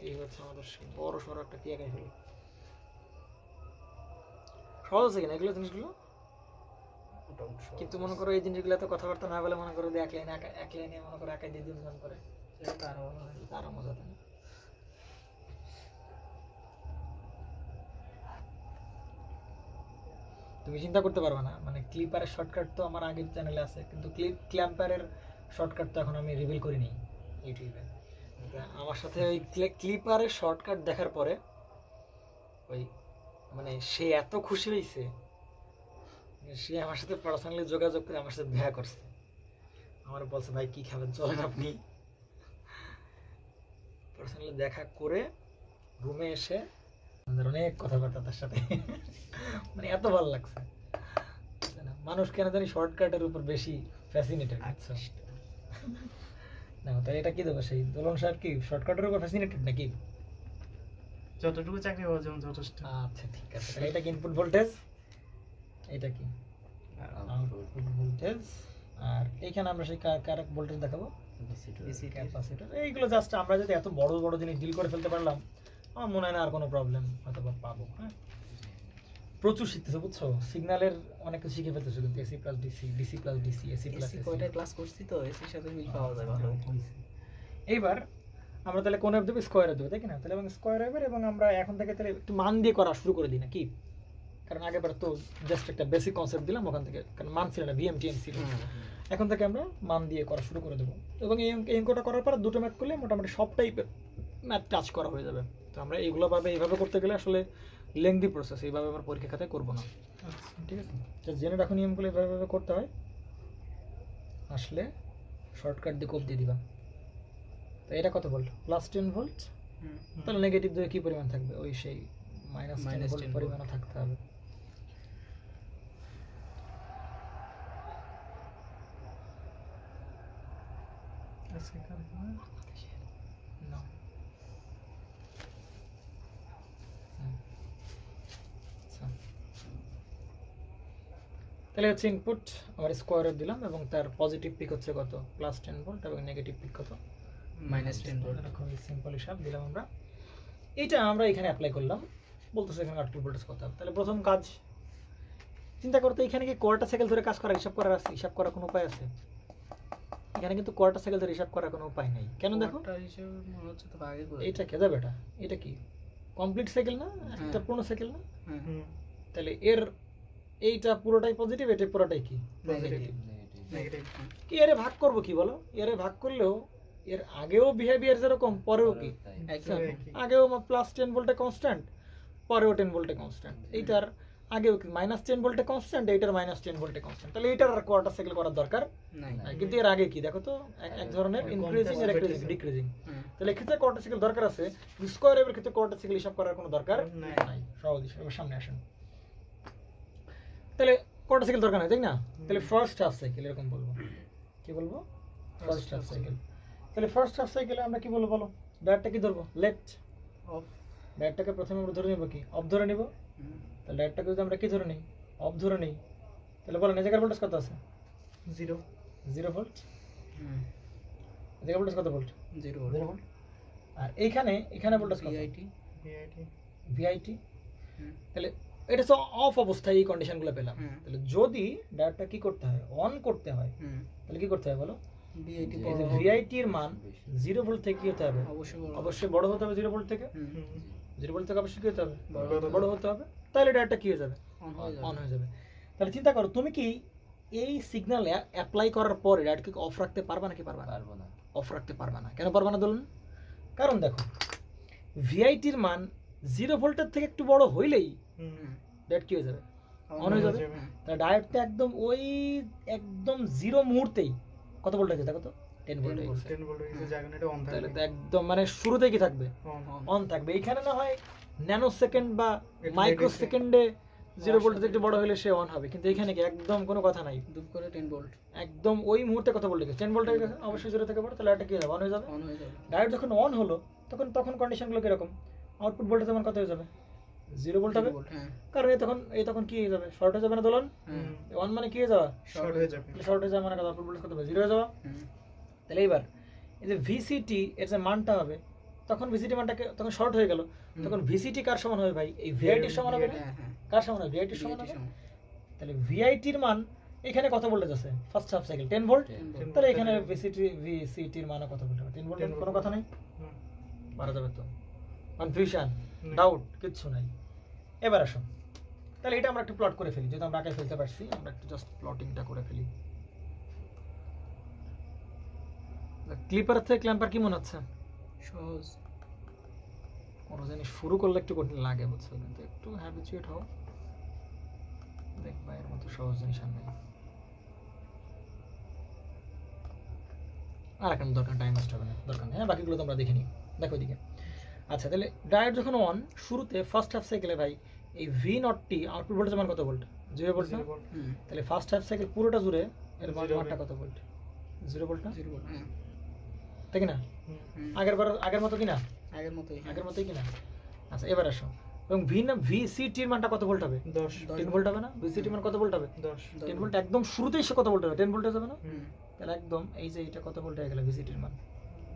এই হচ্ছে আমাদের বড় সরো একটা কি একাই হলো। সহজ আছে কিনা এগুলো জিনিসগুলো? কিন্তু মনে করো এই জিনিসগুলো তো কথাবার্তা না বলে, মনে করো এক লাইনে মনে করো একাই দিয়ে দিন করে, সেটা আরো মজা তাই না? তুমি চিন্তা করতে পারবে না, মানে ক্লিপারের শর্টকাট তো আমার আগের চ্যানেলে আছে, কিন্তু ক্ল্যাম্পারের শর্টকাট তো এখন আমি রিভিল করিনি ইউটিউবে। তা আমার সাথে ওই ক্লিপারের শর্টকাট দেখার পরে ওই মানে সে এত খুশি হয়েছে, সে আমার সাথে পার্সোনালি যোগাযোগ করে আমার সাথে দেখা করছে, আমার বলছে ভাই কি খাবেন চলেন আপনি। পার্সোনালি দেখা করে রুমে এসে আমাদের অনেক কথাবার্তা তার সাথে, মানে এত ভালো লাগছে। মানুষ কেন জানি শর্টকাটের উপর বেশি ফ্যাসিনেটেড। আচ্ছা না তাই এটা কি দেবো, সেই দোলন সাহেব কি শর্টকাটের উপর ফ্যাসিনেটেড নাকি? যতটুকু চাকরি হওয়ার জন্য যথেষ্ট। আচ্ছা ঠিক আছে, তাহলে এটা কি ইনপুট ভোল্টেজ, এটা কি আউটপুট ভোল্টেজ, আর এইখানে আমরা সেই কারেক্ট ভোল্টেজ দেখাবো ক্যাপাসিটর। এইগুলো জাস্ট আমরা যদি এত বড় বড় জিনিস ডিল করে ফেলতে পারলাম, আমার মনে হয় না আর কোনো প্রবলেম হয়তো বা পাবো। হ্যাঁ প্রচুর শিখতেছো বুঝছো, সিগন্যালের অনেক কিছু শিখে ফেলতেছো, কিন্তু AC plus DC, DC plus DC, AC plus AC কয়টা ক্লাস করছি তো এসির সাথে মিল পাওয়া যায় ভালো। এইবার আমরা তাহলে কোন ওয়েভ দেবো, স্কোয়ারে দেবো, তাই কি না? তাহলে এবং স্কোয়ার ওয়েভের, এবং আমরা এখন থেকে তাহলে একটু মান দিয়ে করা শুরু করে দিই নাকি? কারণ আগেবার তো জাস্ট একটা বেসিক কনসেপ্ট দিলাম ওখান থেকে, কারণ মান ছিল না, ভিএমটিএম ছিল। এখন থেকে আমরা মান দিয়ে করা শুরু করে দেবো, এবং এই অঙ্কটা করার পর দুটো ম্যাথ করলে মোটামুটি সব টাইপের ম্যাথ টাচ করা হয়ে যাবে। তো আমরা এইগুলো ভাবে এইভাবে করতে গেলে আসলে লেংদি প্রসেস, এইভাবে আমরা পরীক্ষা খাতায় করবো না। ঠিক আছে, জাস্ট জেনে রাখো নিয়মগুলো এইভাবে করতে হয়, আসলে শর্টকাট দিয়ে কোপ দিয়ে দিবা। তো এটা কত ভোল্ট? Plus 10 volt. তাহলে নেগেটিভ দিয়ে কি পরিমাণ থাকবে? ওই সেই মাইনাস 10 ভোল্ট পরিমাণও থাকতে হবে। No. আচ্ছা। তাহলে হচ্ছে ইনপুট আমার স্কোয়ার ওয়েভ দিলাম, এবং তার পজিটিভ পিক হচ্ছে কত? প্লাস 10 ভোল্ট, এবং নেগেটিভ পিক কত? Minus 10 volt. খুবই সিম্পল হিসাব দিলাম আমরা। এইটা আমরা এখানে অ্যাপ্লাই করলাম, বলতেছে এখানে আউটপুট ভোল্টেজ কত হবে। তাহলে প্রথম কাজ চিন্তা করতে, এখানে কি কোয়ার্টার সাইকেল ধরে কাজ করা, হিসাব করার আছে? হিসাব করার কোনো উপায় আছে? এখানে কিন্তু কোয়ার্টার সাইকেল ধরে হিসাব করার কোনো উপায় নেই। কেন দেখো, এইটা কে যাবে, এটা কি কমপ্লিট সাইকেল না, একটা পূর্ণ সাইকেল না? তাহলে এর এইটা পুরোটাই পজিটিভ, এটা পুরোটাই কি নেগেটিভ। কি এরে ভাগ করব কি বলো? এরে ভাগ করলেও এর আগেও বিহেভিয়ার যেরকম, পরেও কি আগেও প্লাস 10 ভোল্টে কনস্ট্যান্ট, পরেও 10 ভোল্টে কনস্ট্যান্ট। এইটার আগেও কি মাইনাস 10 ভোল্টে কনস্ট্যান্ট, এইটার মাইনাস 10 ভোল্টে কনস্ট্যান্ট। তাহলে এইটার আর কোয়ার্টার সাইকেল করার দরকার নাই। কিন্তু এর আগে কি দেখো তো, এক ধরনের ইনক্রিজিং আর ডিক্রিজিং। তাহলে এক্ষেত্রে কোয়ার্টার সাইকেল দরকার আছে, স্কোয়ার ওয়েভের ক্ষেত্রে কোয়ার্টার সাইকেল হিসাব করার কোনো দরকার নাই। সহজ হিসাব। এবার সামনে আসেন, তাহলে কোয়ার্টার সাইকেল দরকার নাই, তাই না? তাহলে ফার্স্ট হাফ সাইকেল এরকম বলবো, কি বলবো? First half cycle. তাহলে ফার্স্ট হাফ সাইকেলে আমরা কি বলবো বলো? ডায়ারটা কি ধরবো? Left of. ডায়ারটাকে প্রথমে আমরা ধরে নিব কি? অফ ধরে নিব। তাহলে ডায়ারটাকে যদি আমরা কি ধরে নিই? অফ ধরে নিই, তাহলে বলেন এই জায়গার ভোল্টেজ কত আছে? 0 ভোল্ট। এই জায়গার ভোল্টেজ কত ভোল্ট? 0 ভোল্ট। আর এখানে ভোল্টেজ কত? ভিআইটি। তাহলে এটা তো অফ অবস্থায় এই কন্ডিশনগুলো পেলাম। তাহলে যদি ডায়ারটা কি করতে হয়? অন করতে হয়, তাহলে কি করতে হয় বলো? ভিআইটি এর মান 0 ভোল্ট থেকে কি হতে হবে? অবশ্যই বড় হতে হবে 0 ভোল্ট থেকে। 0 ভোল্ট থেকে অবশ্যই কি হতে হবে? বড় হতে হবে। তাহলে ডায়ারটা কি হয়ে যাবে? অন হয়ে যাবে। তাহলে চিন্তা করো, তুমি কি এই সিগন্যাল অ্যাপ্লাই করার পরে ডায়ারটাকে অফ রাখতে পারবা নাকি পারবা না? অফ রাখতে পারবা না। কেন পারবা না বলুন? কারণ দেখো, ভিআইটির মান 0 ভোল্টের থেকে একটু বড় হইলেই ডায়োড কি হয়ে যাবে? অন হয়ে যাবে। তাহলে ডায়োডটা একদম 0 মুহূর্তেই কত ভোল্ট আছে দেখো তো? 10 ভোল্ট হয়ে গেছে। 10 ভোল্ট হয়ে গেছে, জায়গা এটা অন তাহলে থাকবে। তো একদম মানে শুরুতেই কি থাকবে? অন থাকবে। এইখানে না হয় ন্যানো সেকেন্ড বা মাইক্রো সেকেন্ডে 0 ভোল্ট থেকে একটু বড় হলে সে অন হবে, কিন্তু এখানে কি একদম কোনো কথা নাই, দুপ করে 10 ভোল্ট একদম ওই মুহূর্তে কত ভোল্ট গেছে? 10 ভোল্ট হয়ে গেছে, অবশ্যই 0 থেকে বড়। তাহলে এটা কি হবে? অন হয়ে যাবে। ডায়োড যখন অন হলো তখন কন্ডিশনগুলো কিরকম? আউটপুট ভোল্টেজ যেমন কত হয়ে যাবে? 0 ভোল্ট হবে। কারণ এই তখন কি হয়ে যাবে? শর্ট হয়ে যাবে না দোলন? অন মানে কি হয়ে যাওয়া? শর্ট হয়ে যাবে। শর্ট হয়ে যাওয়া মানে কত? আউটপুট ভোল্টেজ কত হবে? 0 হয়ে যাওয়া। তাহলে এইবার এই যে ভিসিটি এর যে মানটা হবে, তখন ভিসিটি মানটাকে তখন শর্ট হয়ে গেল, তখন ভিসিটি কার সমান হবে ভাই? এই ভিআইটির সমান হবে না? কার সমান হবে? ভিআইটির সমান হবে। তাহলে ভিআইটির মান এখানে কত ভোল্টেজ আছে? First half cycle 10 volt. তাহলে এখানে ভিসিটির মান কত ভোল্ট হবে? 10 ভোল্ট। কোনো কথা নাই, মারা যাবে তো। কনফিউশন, ডাউট কিচ্ছু নাই। এবার আসুন, তাহলে এটা আমরা একটু প্লট করে ফেলি, যেহেতু আমরা আগে ফেলতে পারছি আমরা একটু জাস্ট প্লটিংটা করে ফেলি। ক্লিপার থেকে ক্ল্যাম্পার কি মনে হচ্ছে? সহজ। কোনো জিনিস শুরু করলে একটু কঠিন লাগে বুঝছো, কিন্তু একটু হ্যাবিচুয়েট হও, দেখবা এর মতো সহজ জিনিস আর নেই। আর এখন দরকার টাইম ওয়েস্ট হবে না, দরকার নেই। হ্যাঁ, বাকিগুলো তোমরা দেখে নিও, দেখো এদিকে। আচ্ছা, তাহলে ডায়োড যখন অন, শুরুতে ফার্স্ট হাফ সাইকেলে ভাই এই ভি নটটি আউটপুট ভোল্টেজ মান কত ভোল্ট? 0 ভোল্ট না? তাহলে ফার্স্ট হাফ সাইকেল পুরোটা জুড়ে এর মানটা কত ভোল্ট? 0 ভোল্ট না? 0 ভোল্ট। হ্যাঁ, তাই কি না? আগের মতো কি না? আগের মতোই। আগের মতোই কি না? আচ্ছা, এবার আসো, এবং ভিসিটির মানটা কত ভোল্ট হবে? 10 ভোল্ট হবে না? ভিসিটির মান কত ভোল্ট হবে? 10 ভোল্ট। একদম শুরুতেই সে কত ভোল্ট হবে? 10 ভোল্টেজ হবে না? তাহলে একদম এই যে এটা কত ভোল্ট হয়ে গেল ভিসিটির মান?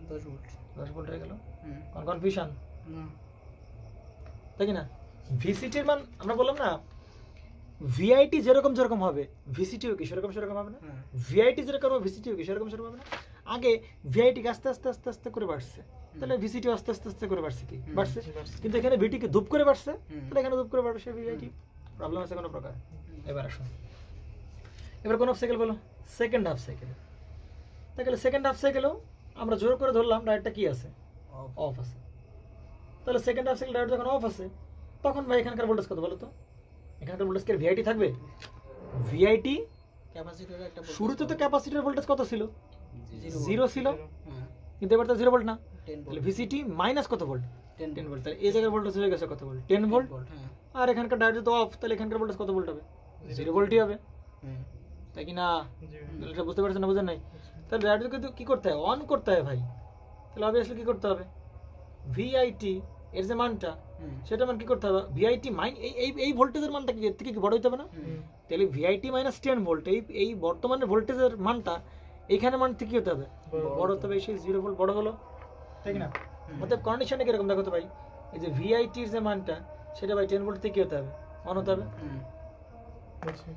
10 ভোল্ট। 10 ভোল্ট হয়ে গেল। কোন কনফিউশন? না, তাই কি না? ভিসিটির মান আমরা বললাম না, ভিআইটি যেরকম যেরকম হবে ভিসিটিও কি সেরকম সেরকম হবে না? ভিআইটি যেরকম হবে ভিসিটিও কি সেরকম সেরকম হবে না? আগে ভিআইটি আস্তে আস্তে আস্তে আস্তে করে বাড়ছে, তাহলে ভিসিটিও আস্তে আস্তে আস্তে করে বাড়ছে, কি বাড়ছে? কিন্তু এখানে ভিটি কি ধূপ করে বাড়ছে, তাহলে এখানে ধূপ করে বাড়ছে ভিআইটি। প্রবলেম আছে কোনো প্রকার? এবার আসো, এবার কোন সাইকেল বলো? Second half cycle. তাহলে সেকেন্ড হাফ সাইকেলেও আমরা জোর করে ধরলাম ডায়োডটা কি আছে? অফ আছে। তাহলে সেকেন্ড হাফ সাইকেল ডায়োড যখন অফ আছে, তখন ভাই এখানকার ভোল্টেজ কত বলো তো? এখানকার ভোল্টেজ কি ভিআইটি থাকবে? ভিআইটি ক্যাপাসিটরে একটা শুরুতে তো ক্যাপাসিটর ভোল্টেজ কত ছিল? 0 ছিল, হ্যাঁ, কিন্তু এবার তো 0 ভোল্ট না। 10 তাহলে ভোল্ট। ভিসিটি মাইনাস কত ভোল্ট? 10 10 ভোল্ট। তাহলে এই জায়গার ভোল্টেজ হয়ে গেছে কত ভোল্ট? 10 ভোল্ট। হ্যাঁ, আর এখানকার ডায়োড তো অফ, তাহলে এখানকার ভোল্টেজ কত ভোল্ট হবে? 0 ভোল্টই হবে, হ্যাঁ, তাই কি না? তাহলে এটা বুঝতে পারছেন না? বুঝেন নাই? তাহলে ডায়োডকে কিন্তু কি করতে হয়? অন করতে হয় ভাই। তাহলে অবভিয়াসলি কি করতে হবে? ভিআইটি এর যে মানটা, সেটা মান কি করতে হবে? ভিআইটি মাইন এই ভোল্টেজের মানটা কি এর থেকে কি বড় হইতে হবে না? তাহলে ভিআইটি মাইনাস 10 ভোল্ট এই বর্তমানে ভোল্টেজের মানটা এইখানে মান থেকে কি হতে হবে? বড় হতে হবে। সেই 0 ভোল্ট বড় হলো, তাই কি না? অতএব কন্ডিশনে কিরকম দেখো তো ভাই, এই যে ভিআইটির যে মানটা সেটা ভাই 10 ভোল্ট থেকে কি হতে হবে? অন হতে হবে।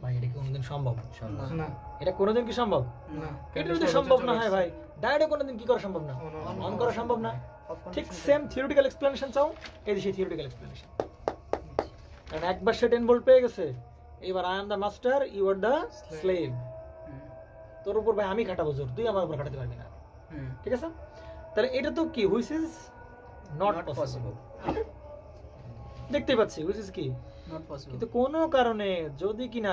ভাই এটা কি কোনোদিন সম্ভব? না, এটা কোনোদিন কি সম্ভব? না, এটা যদি সম্ভব না হয় ভাই, ডায়োডে কোনোদিন কি করা সম্ভব না? অন করা সম্ভব না। ঠিক সেম থিওরিটিক্যাল এক্সপ্লেনেশন চাও, এই যে সেই থিওরিটিক্যাল এক্সপ্লেনেশন। কারণ একবার সে 10 ভোল্ট পেয়ে গেছে, এবার I am the master, you are the slave. তোর উপর ভাই আমি খাটাবো জোর, তুই আমার উপর খাটাতে পারবি না, ঠিক আছে? তাহলে এটা তো কি, হুইচ ইজ নট পসিবল। দেখতেই পাচ্ছি হুইচ ইজ কি নট পসিবল। কিন্তু কোনো কারণে যদি কিনা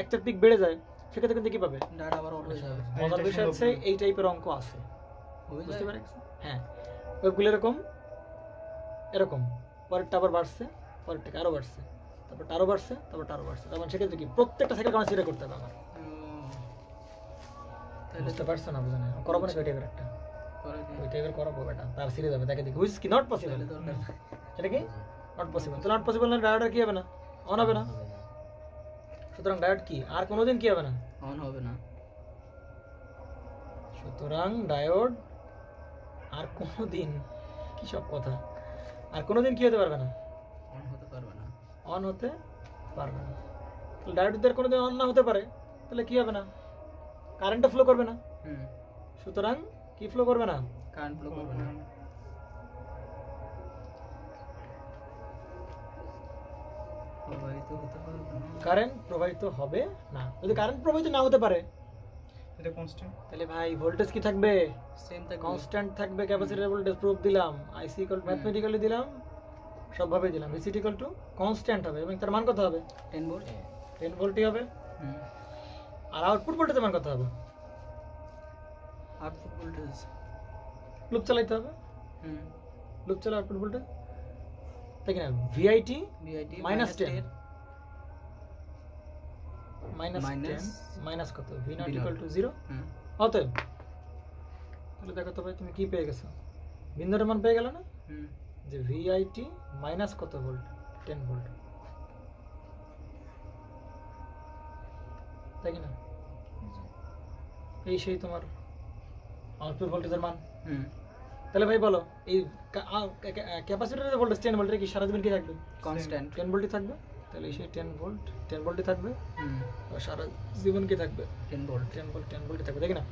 একটা পিক বেড়ে যায়, সেক্ষেত্রে কিন্তু কি পাবে? ডাটা আবার অন হয়ে যাবে। মজার বিষয় হচ্ছে এই টাইপের অঙ্ক আছে, হয়ে বুঝতে যায়। পারছেন? হ্যাঁ, ওইগুলো এরকম এরকম, পরেরটা আবার বাড়ছে, পরেরটা আরো বাড়ছে, তারপর আরো বাড়ছে, তারপর আরো বাড়ছে। তখন সেক্ষেত্রে কি প্রত্যেকটা সাইকেল কনসিডার করতে হবে আমার। তাহলে বুঝতে পারছো না? বুঝে না করবো না ওই টাইপের একটা, করে দিই। ওই টাইপের করবো বেটা, তার সিরিজ হবে, তাকে দেখি হুইচ কি নট পসিবল। তাহলে দরকার নেই। সেটা কি নট পসিবল? তো নট পসিবল না, ডায়োড কি হবে না? অন হবে না। সুতরাং ডায়োড কি আর কোনোদিন কি হবে না? অন হবে না। সুতরাং ডায়োড আর কোনোদিন, কি সব কথা, আর কোনোদিন কি হতে পারবে না? অন হতে পারবে না। অন হতে পারবে না। ডায়োডদের কোনোদিন অন না হতে পারে, তাহলে কি হবে না? কারেন্টও ফ্লো করবে না। সুতরাং কি ফ্লো করবে না? কারেন্ট ফ্লো করবে না। প্রবাহিত হতে পারবে না। কারেন্ট প্রবাহিত হবে না। যদি কারেন্ট প্রবাহিত না হতে পারে, এটা কনস্ট্যান্ট। তাহলে ভাই ভোল্টেজ কি থাকবে? সেম থাকবে। কনস্ট্যান্ট থাকবে। ক্যাপাসিটর ভোল্টেজ প্রুফ দিলাম, আইসি ইকুয়াল ম্যাথমেটিক্যালি দিলাম, সবভাবে দিলাম। ভিসিটি ইকুয়াল টু কনস্ট্যান্ট হবে এবং তার মান কত হবে? 10 ভোল্ট। 10 ভোল্টই হবে। আর আউটপুট ভোল্টেজের মান কত হবে? Output voltage. লুপ চালাইতে হবে, লুপ চালা আউটপুট ভোল্টেজ, তাই কিনা? VIT VIT minus 10 10 minus Minus 10 minus কত? V naught V0 equal to 0। অতএব তাহলে দেখো তো ভাই তুমি কি পেয়ে গেছো? বিন্দুর মান পেয়ে গেল না? যে ভিআইটি মাইনাস কত ভোল্ট? 10 ভোল্ট, তাই কিনা? এই সেই তোমার আউটপুট ভোল্টেজের মান। তাহলে ভাই বলো এই ক্যাপাসিটরের ভোল্টেজ 10 ভোল্টের কি সারা জীবন কি থাকবে? কনস্ট্যান্ট। 10 ভোল্টই থাকবে। তাহলে সেই 10 ভোল্টই থাকবে, আর সারা জীবন কি থাকবে? 10 ভোল্ট। 10 ভোল্টই থাকবে, তাই কিনা?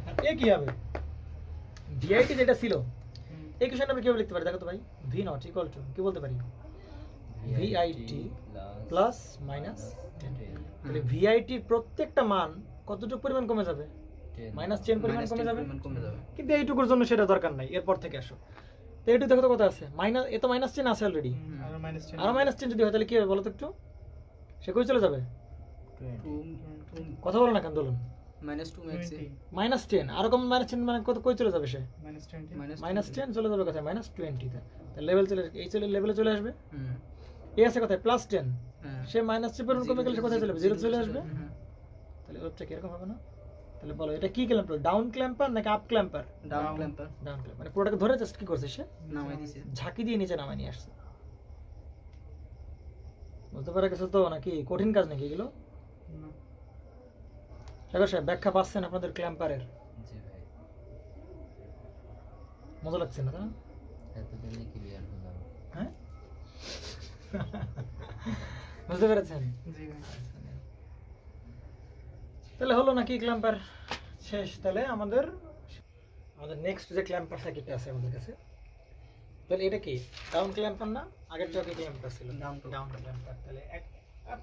আর এ কি হবে? ভিআইটি যেটা ছিল, এই কোশ্চেনটা আমি কিভাবে লিখতে পারি দেখো তো ভাই? ভি নট ইকুয়াল টু কি বলতে পারি? VIT plus minus 10। তাহলে ভিআইটির প্রত্যেকটা মান কতটুকু পরিমাণ কমে যাবে? -10 পরিমাণ কমে যাবে। কমে যাবে। কিন্তু এইটুকুর জন্য সেটা দরকার নাই, এরপর থেকে আসো। তো এইটুকু দেখো তো কত আছে, মাইনাস, এ তো -10 আছে অলরেডি। আর -10 আর -10 যদি হয় তাহলে কি হবে বলো তো একটু, সে কই চলে যাবে? কথা বলো না কেন দোলন? -2 ম্যাক্সে -10 আর কম -10 মানে কত, কই চলে যাবে সে? -20 -10 চলে যাবে কোথায়? -20 তে। তাহলে লেভেল চলে, এই চলে লেভেলে চলে আসবে। হুম এ আছে কোথায়? +10। হ্যাঁ সে -3 পরিমাণ কমে গেলে সে কোথায় চলে যাবে? 0 চলে আসবে। হুম, তাহলে ওয়েবটা কিরকম হবে না? তাহলে বলো এটা কি ক্ল্যাম্পার, ডাউন ক্ল্যাম্পার নাকি আপ ক্ল্যাম্পার? ডাউন ক্ল্যাম্পার ডাউন ক্ল্যাম্পার মানে পুরোটাকে ধরে জাস্ট কি করছে সে? নামাই দিছে। ঝাঁকি দিয়ে নিচে নামায় নিয়ে আসছে। বুঝতে পারা গেছে তো নাকি কঠিন কাজ নাকি এগুলো? সাগর সাহেব ব্যাখ্যা পাচ্ছেন আপনাদের ক্ল্যাম্পারের? জি ভাই, মজা লাগছে না তাই না? এতদিনে ক্লিয়ার হলাম। হ্যাঁ বুঝতে পেরেছেন? জি ভাই। তাহলে হলো নাকি ক্ল্যাম্পার শেষ? তাহলে আমাদের নেক্সট যে ক্ল্যাম্পার সার্কিটটা আছে আমাদের কাছে, তাহলে এটা কি ডাউন ক্ল্যাম্পার না? আগেরটা কি ক্ল্যাম্পার ছিল? ডাউন ক্ল্যাম্পার। তাহলে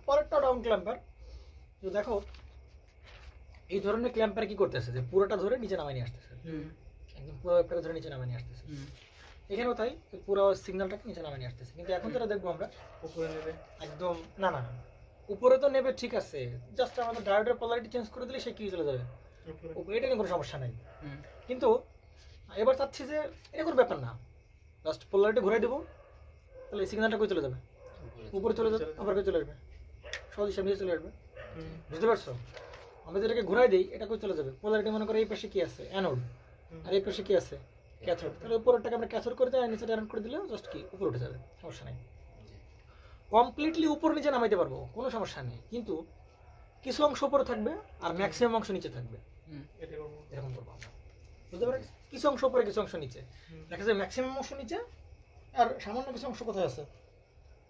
পরেরটা ডাউন ক্ল্যাম্পার। তো দেখো এই ধরনের ক্ল্যাম্পার কি করতেছে, যে পুরোটা ধরে নিচে নামায় নিয়ে আসতেছে, হুম একদম পুরো ওয়েবটাকে ধরে নিচে নামায় নিয়ে আসতেছে। হুম এখানেও তাই, পুরো সিগন্যালটাকে নিচে নামায় নিয়ে আসতেছে। কিন্তু এখন যেটা দেখবো আমরা উপরে নেবে। একদম না না না, উপরে তো নেবে ঠিক আছে, জাস্ট আমাদের ডায়োডের পোলারিটি চেঞ্জ করে দিলে সে কি চলে যাবে উপরে, এটা নিয়ে কোনো সমস্যা নাই। হুম কিন্তু এবার চাচ্ছি যে এটা কোনো ব্যাপার না, জাস্ট পোলারিটি ঘুরাই দেবো, তাহলে সিগন্যালটা কই চলে যাবে? উপরে চলে যাবে, আবার কই চলে আসবে? সহজ হিসাব নিয়ে চলে আসবে। বুঝতে পারছো? আমরা যেটাকে ঘুরাই দিই এটা কই চলে যাবে? পোলারিটি মনে করে এই পাশে কি আছে? অ্যানোড, আর এই পাশে কি আছে? ক্যাথোড। তাহলে উপরেরটাকে আমরা ক্যাথোড করে দিই, আর নিচেটা অ্যানোড করে দিলে জাস্ট কি উপরে উঠে যাবে, সমস্যা নেই। কমপ্লিটলি উপর নিচে নামাইতে পারবো, কোনো সমস্যা নেই। কিন্তু কিছু অংশ উপরে থাকবে আর ম্যাক্সিমাম অংশ নিচে থাকবে, হুম এটা করবো। এরকম করবো আমরা। বুঝতে পারি? কিছু অংশ উপরে, কিছু অংশ নিচে। দেখা যায় ম্যাক্সিমাম অংশ নিচে আর সামান্য কিছু অংশ কোথায় আছে?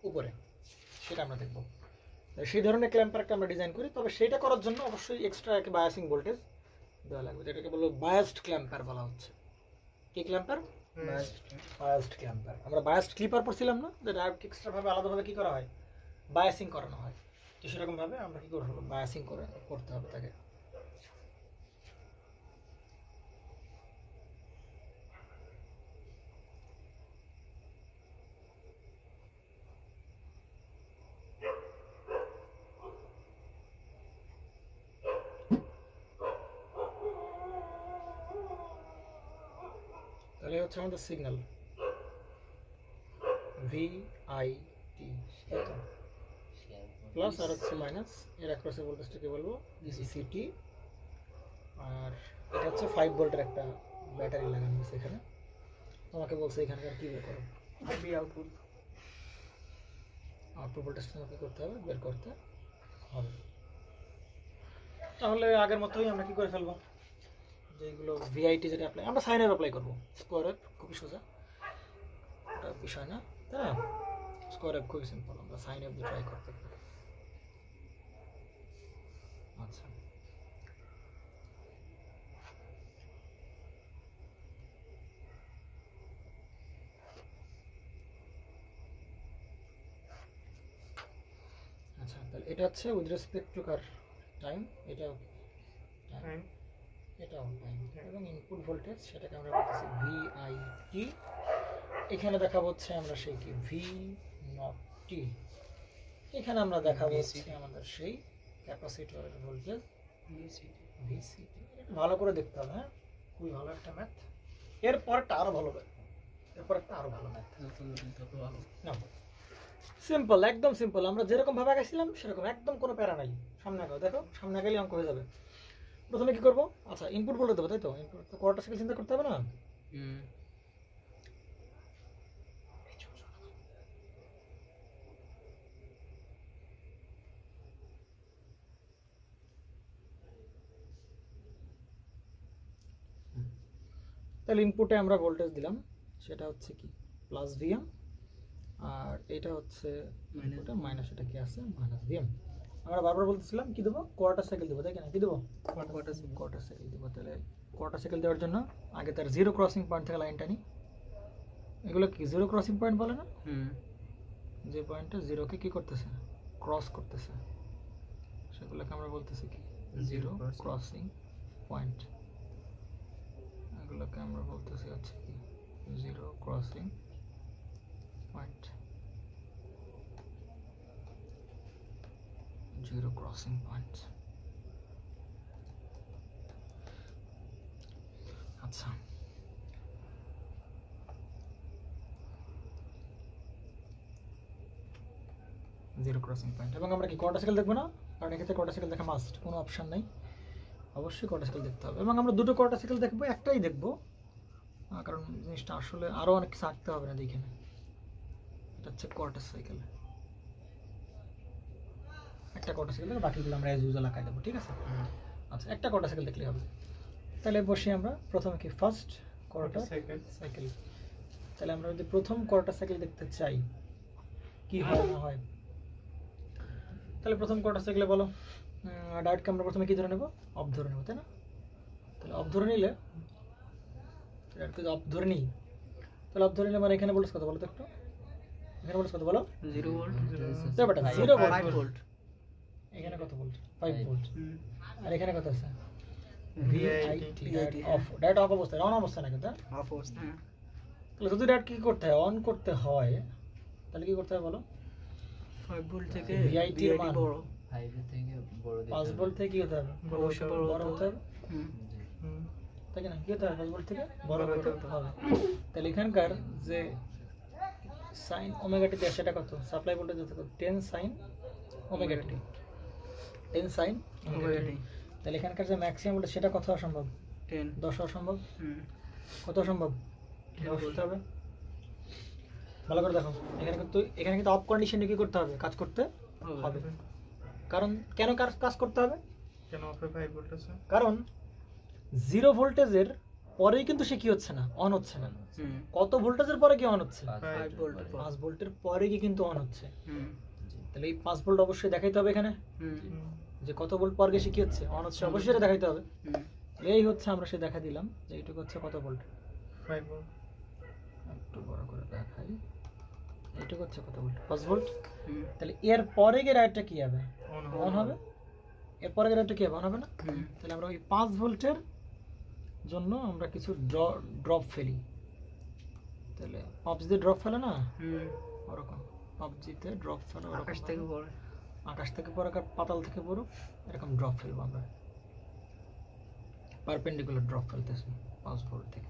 উপরে। সেটা আমরা দেখবো। সেই ধরনের ক্ল্যাম্পারটা আমরা ডিজাইন করি, তবে সেটা করার জন্য অবশ্যই এক্সট্রা একটা বায়াসিং ভোল্টেজ দেওয়া লাগবে, যেটাকে বলবো বায়াসড ক্ল্যাম্পার বলা হচ্ছে। কি ক্ল্যাম্পার? বায়াসড ক্ল্যাম্পার। আমরা বায়াসড ক্লিপার পড়ছিলাম না, যে ডায়োডকে এক্সট্রা ভাবে আলাদাভাবে কি করা হয়? বায়াসিং করানো হয়। তো সেরকম ভাবে আমরা কি করবো? বায়াসিং করতে হবে তাকে। তাহলে হচ্ছে আমাদের সিগন্যাল VIT, তাই তো? প্লাস আর হচ্ছে মাইনাস, এর অ্যাক্রসে ভোল্টেজটাকে বলবো VCT। আর এটা হচ্ছে 5 ভোল্টের একটা ব্যাটারি লাগানো আছে এখানে। তোমাকে বলছে এখানকার কি বের করো, আউটপুট আউটপুট ভোল্টেজটা আমাকে করতে হবে, বের করতে হবে। তাহলে আগের মতোই আমরা কি করে ফেলবো, যেগুলো ভিআইটি যেটা অ্যাপ্লাই, আমরা সাইনের অ্যাপ্লাই করবো। স্কোয়ার ওয়েভ খুবই সোজা, ওটা বিষয় না, তাই না? স্কোয়ার ওয়েভ খুবই সিম্পল, আমরা সাইন ওয়েভ দিয়ে ট্রাই করতে পারি। আচ্ছা, আচ্ছা তাহলে এটা হচ্ছে with respect two car time, এটাও টাইম, এটাও টাইম, এবং ইনপুট ভোল্টেজ সেটাকে আমরা বলতেছি VIT। এখানে দেখাবো হচ্ছে আমরা সেই কি V0T। এখানে আমরা দেখাবো হচ্ছে আমাদের সেই ক্যাপাসিটরের ভোল্টেজ VCT। এটা ভালো করে দেখতে হবে, হ্যাঁ, খুবই ভালো একটা ম্যাথ। এরপরটা আরো ভালো, এরপরটা আরো ভালো ম্যাথ। না, সিম্পল, একদম সিম্পল। আমরা যেরকম ভাবে গেছিলাম সেরকম, একদম কোনো প্যারা নাই। সামনে আগাও, দেখো সামনে গেলে অঙ্ক হয়ে যাবে। প্রথমে কি করবো? আচ্ছা, ইনপুট ভোল্টেজ দেবো, তাই তো? ইনপুট তো কোয়ার্টার সাইকেল চিন্তা করতে হবে না? হুম তাহলে ইনপুটে আমরা ভোল্টেজ দিলাম, সেটা হচ্ছে কি +Vm, আর এটা হচ্ছে ইনপুটে মাইনাস, এটা কি আছে -Vm। আমরা বারবার বলতেছিলাম কি দেবো? কোয়ার্টার সাইকেল দেবো, তাই কিনা? কি দেবো? কোয়ার্টার সাইকেল দেবো। তাহলে কোয়ার্টার সাইকেল দেওয়ার জন্য আগে তার জিরো ক্রসিং পয়েন্ট থেকে লাইনটা নিই। এগুলো কি জিরো ক্রসিং পয়েন্ট বলে না? হুম যে পয়েন্টে জিরোকে কি করতেছে, ক্রস করতেছে, সেগুলোকে আমরা বলতেছি কি জিরো ক্রসিং পয়েন্ট। এগুলোকে আমরা বলতেছি হচ্ছে কি zero crossing point, zero crossing point. আচ্ছা, জিরো ক্রসিং পয়েন্ট। এবং আমরা কি কোয়ার্টার সাইকেল দেখবো না? কারণ এক্ষেত্রে কোয়ার্টার সাইকেল দেখা মাস্ট, কোনো অপশন নাই, অবশ্যই কোয়ার্টার সাইকেল দেখতে হবে। এবং আমরা দুটো কোয়ার্টার সাইকেল দেখবো, একটাই দেখবো, কারণ জিনিসটা আসলে আরও অনেক কিছু আঁকতে হবে না দেখে না। এটা হচ্ছে কোয়ার্টার সাইকেল, একটা কোয়ার্টার সাইকেল দেখে বাকিগুলো আমরা অ্যাজ ইউজুয়াল আঁকাই দেবো, ঠিক আছে? আচ্ছা, একটা কোয়ার্টার সাইকেল দেখলেই হবে। তাহলে বসি আমরা প্রথমে কি ফার্স্ট কোয়ার্টার সাইকেল। তাহলে আমরা যদি প্রথম কোয়ার্টার সাইকেল দেখতে চাই কি হয় না হয়, তাহলে প্রথম কোয়ার্টার সাইকেলে বলো ডাইরেক্টকে আমরা প্রথমে কি ধরে নেব, অফ ধরে নেব, তাই না? তাহলে অফ ধরে নিলে, অফ ধরে নিই, তাহলে অফ ধরে নিলে মানে এখানে ভোল্টেজ কত বলো তো একটু, এখানে ভোল্টেজ কত বলো? 0 ভোল্ট, 0 ভোল্ট। 5 ভোল্ট, এখানে কত ভোল্ট? 5 ভোল্ট। আর এখানে কত আছে? ভিআইটি। ডাইরেক্ট অফ অবস্থায়, অন অবস্থায় না কিন্তু, অফ অবস্থা। তাহলে যদি ডাইরেক্ট কি করতে হয়, অন করতে হয়, তাহলে কি করতে হবে বলো? 5 ভোল্ট থেকে VIT এর মান বড়, 5 এর থেকে বড় দিতে 5 ভোল্ট থেকে কি হতে হবে? অবশ্যই বড় হতে হবে, তাই না? কি হতে হবে? 5 ভোল্ট থেকে বড় হতে হবে। তাহলে এখানকার যে সাইন ওমেগা টি দেয় সেটা কত? সাপ্লাই ভোল্টেজ কত? 10 sine omega t, 10 sine omega t. তাহলে এখানকার যে ম্যাক্সিমাম ভোল্টেজ সেটা কত হওয়া সম্ভব? 10 হওয়া সম্ভব। কত সম্ভব? 10 হতে হবে। ভালো করে দেখো, এখানে কিন্তু অফ কন্ডিশনে কি করতে হবে? কাজ করতে হবে। কারণ কেন কাজ করতে হবে? কেন অফে 5 ভোল্ট আছে? কারণ 0 ভোল্টেজের পরেই কিন্তু সে কি হচ্ছে না, অন হচ্ছে না। কত ভোল্টেজের পরে কি অন হচ্ছে? 5 ভোল্ট, 5 ভোল্টের পরে কি কিন্তু অন হচ্ছে। তাহলে এই 5 ভোল্ট অবশ্যই দেখাইতে হবে এখানে, যে কত ভোল্ট পর গেছে কি হচ্ছে, অন হচ্ছে, অবশ্যই এটা দেখাইতে হবে। এই হচ্ছে আমরা সে দেখা দিলাম যে এইটুকু হচ্ছে কত ভোল্ট? 5 ভোল্ট। একটু বড় করে দেখাই, এইটুকু হচ্ছে কত ভোল্ট? 5 ভোল্ট। তাহলে এর পরে গিয়ে রাইটটা কি হবে? অন হবে। এর পরে গিয়ে রাইটটা কি হবে? অন হবে না? তাহলে আমরা ওই 5 ভোল্টের জন্য আমরা কিছু ড্রপ ফেলি। তাহলে পাবজিতে ড্রপ ফেলে না, ওরকম পাবজিতে ড্রপ ফেলে, আকাশ থেকে পড়ে, আকাশ থেকে পড়ে, পাতাল থেকে পড়ুক, এরকম ড্রপ ফেলবো আমরা, পারপেন্ডিকুলার ড্রপ ফেলতেছি 5 ভোল্ট থেকে।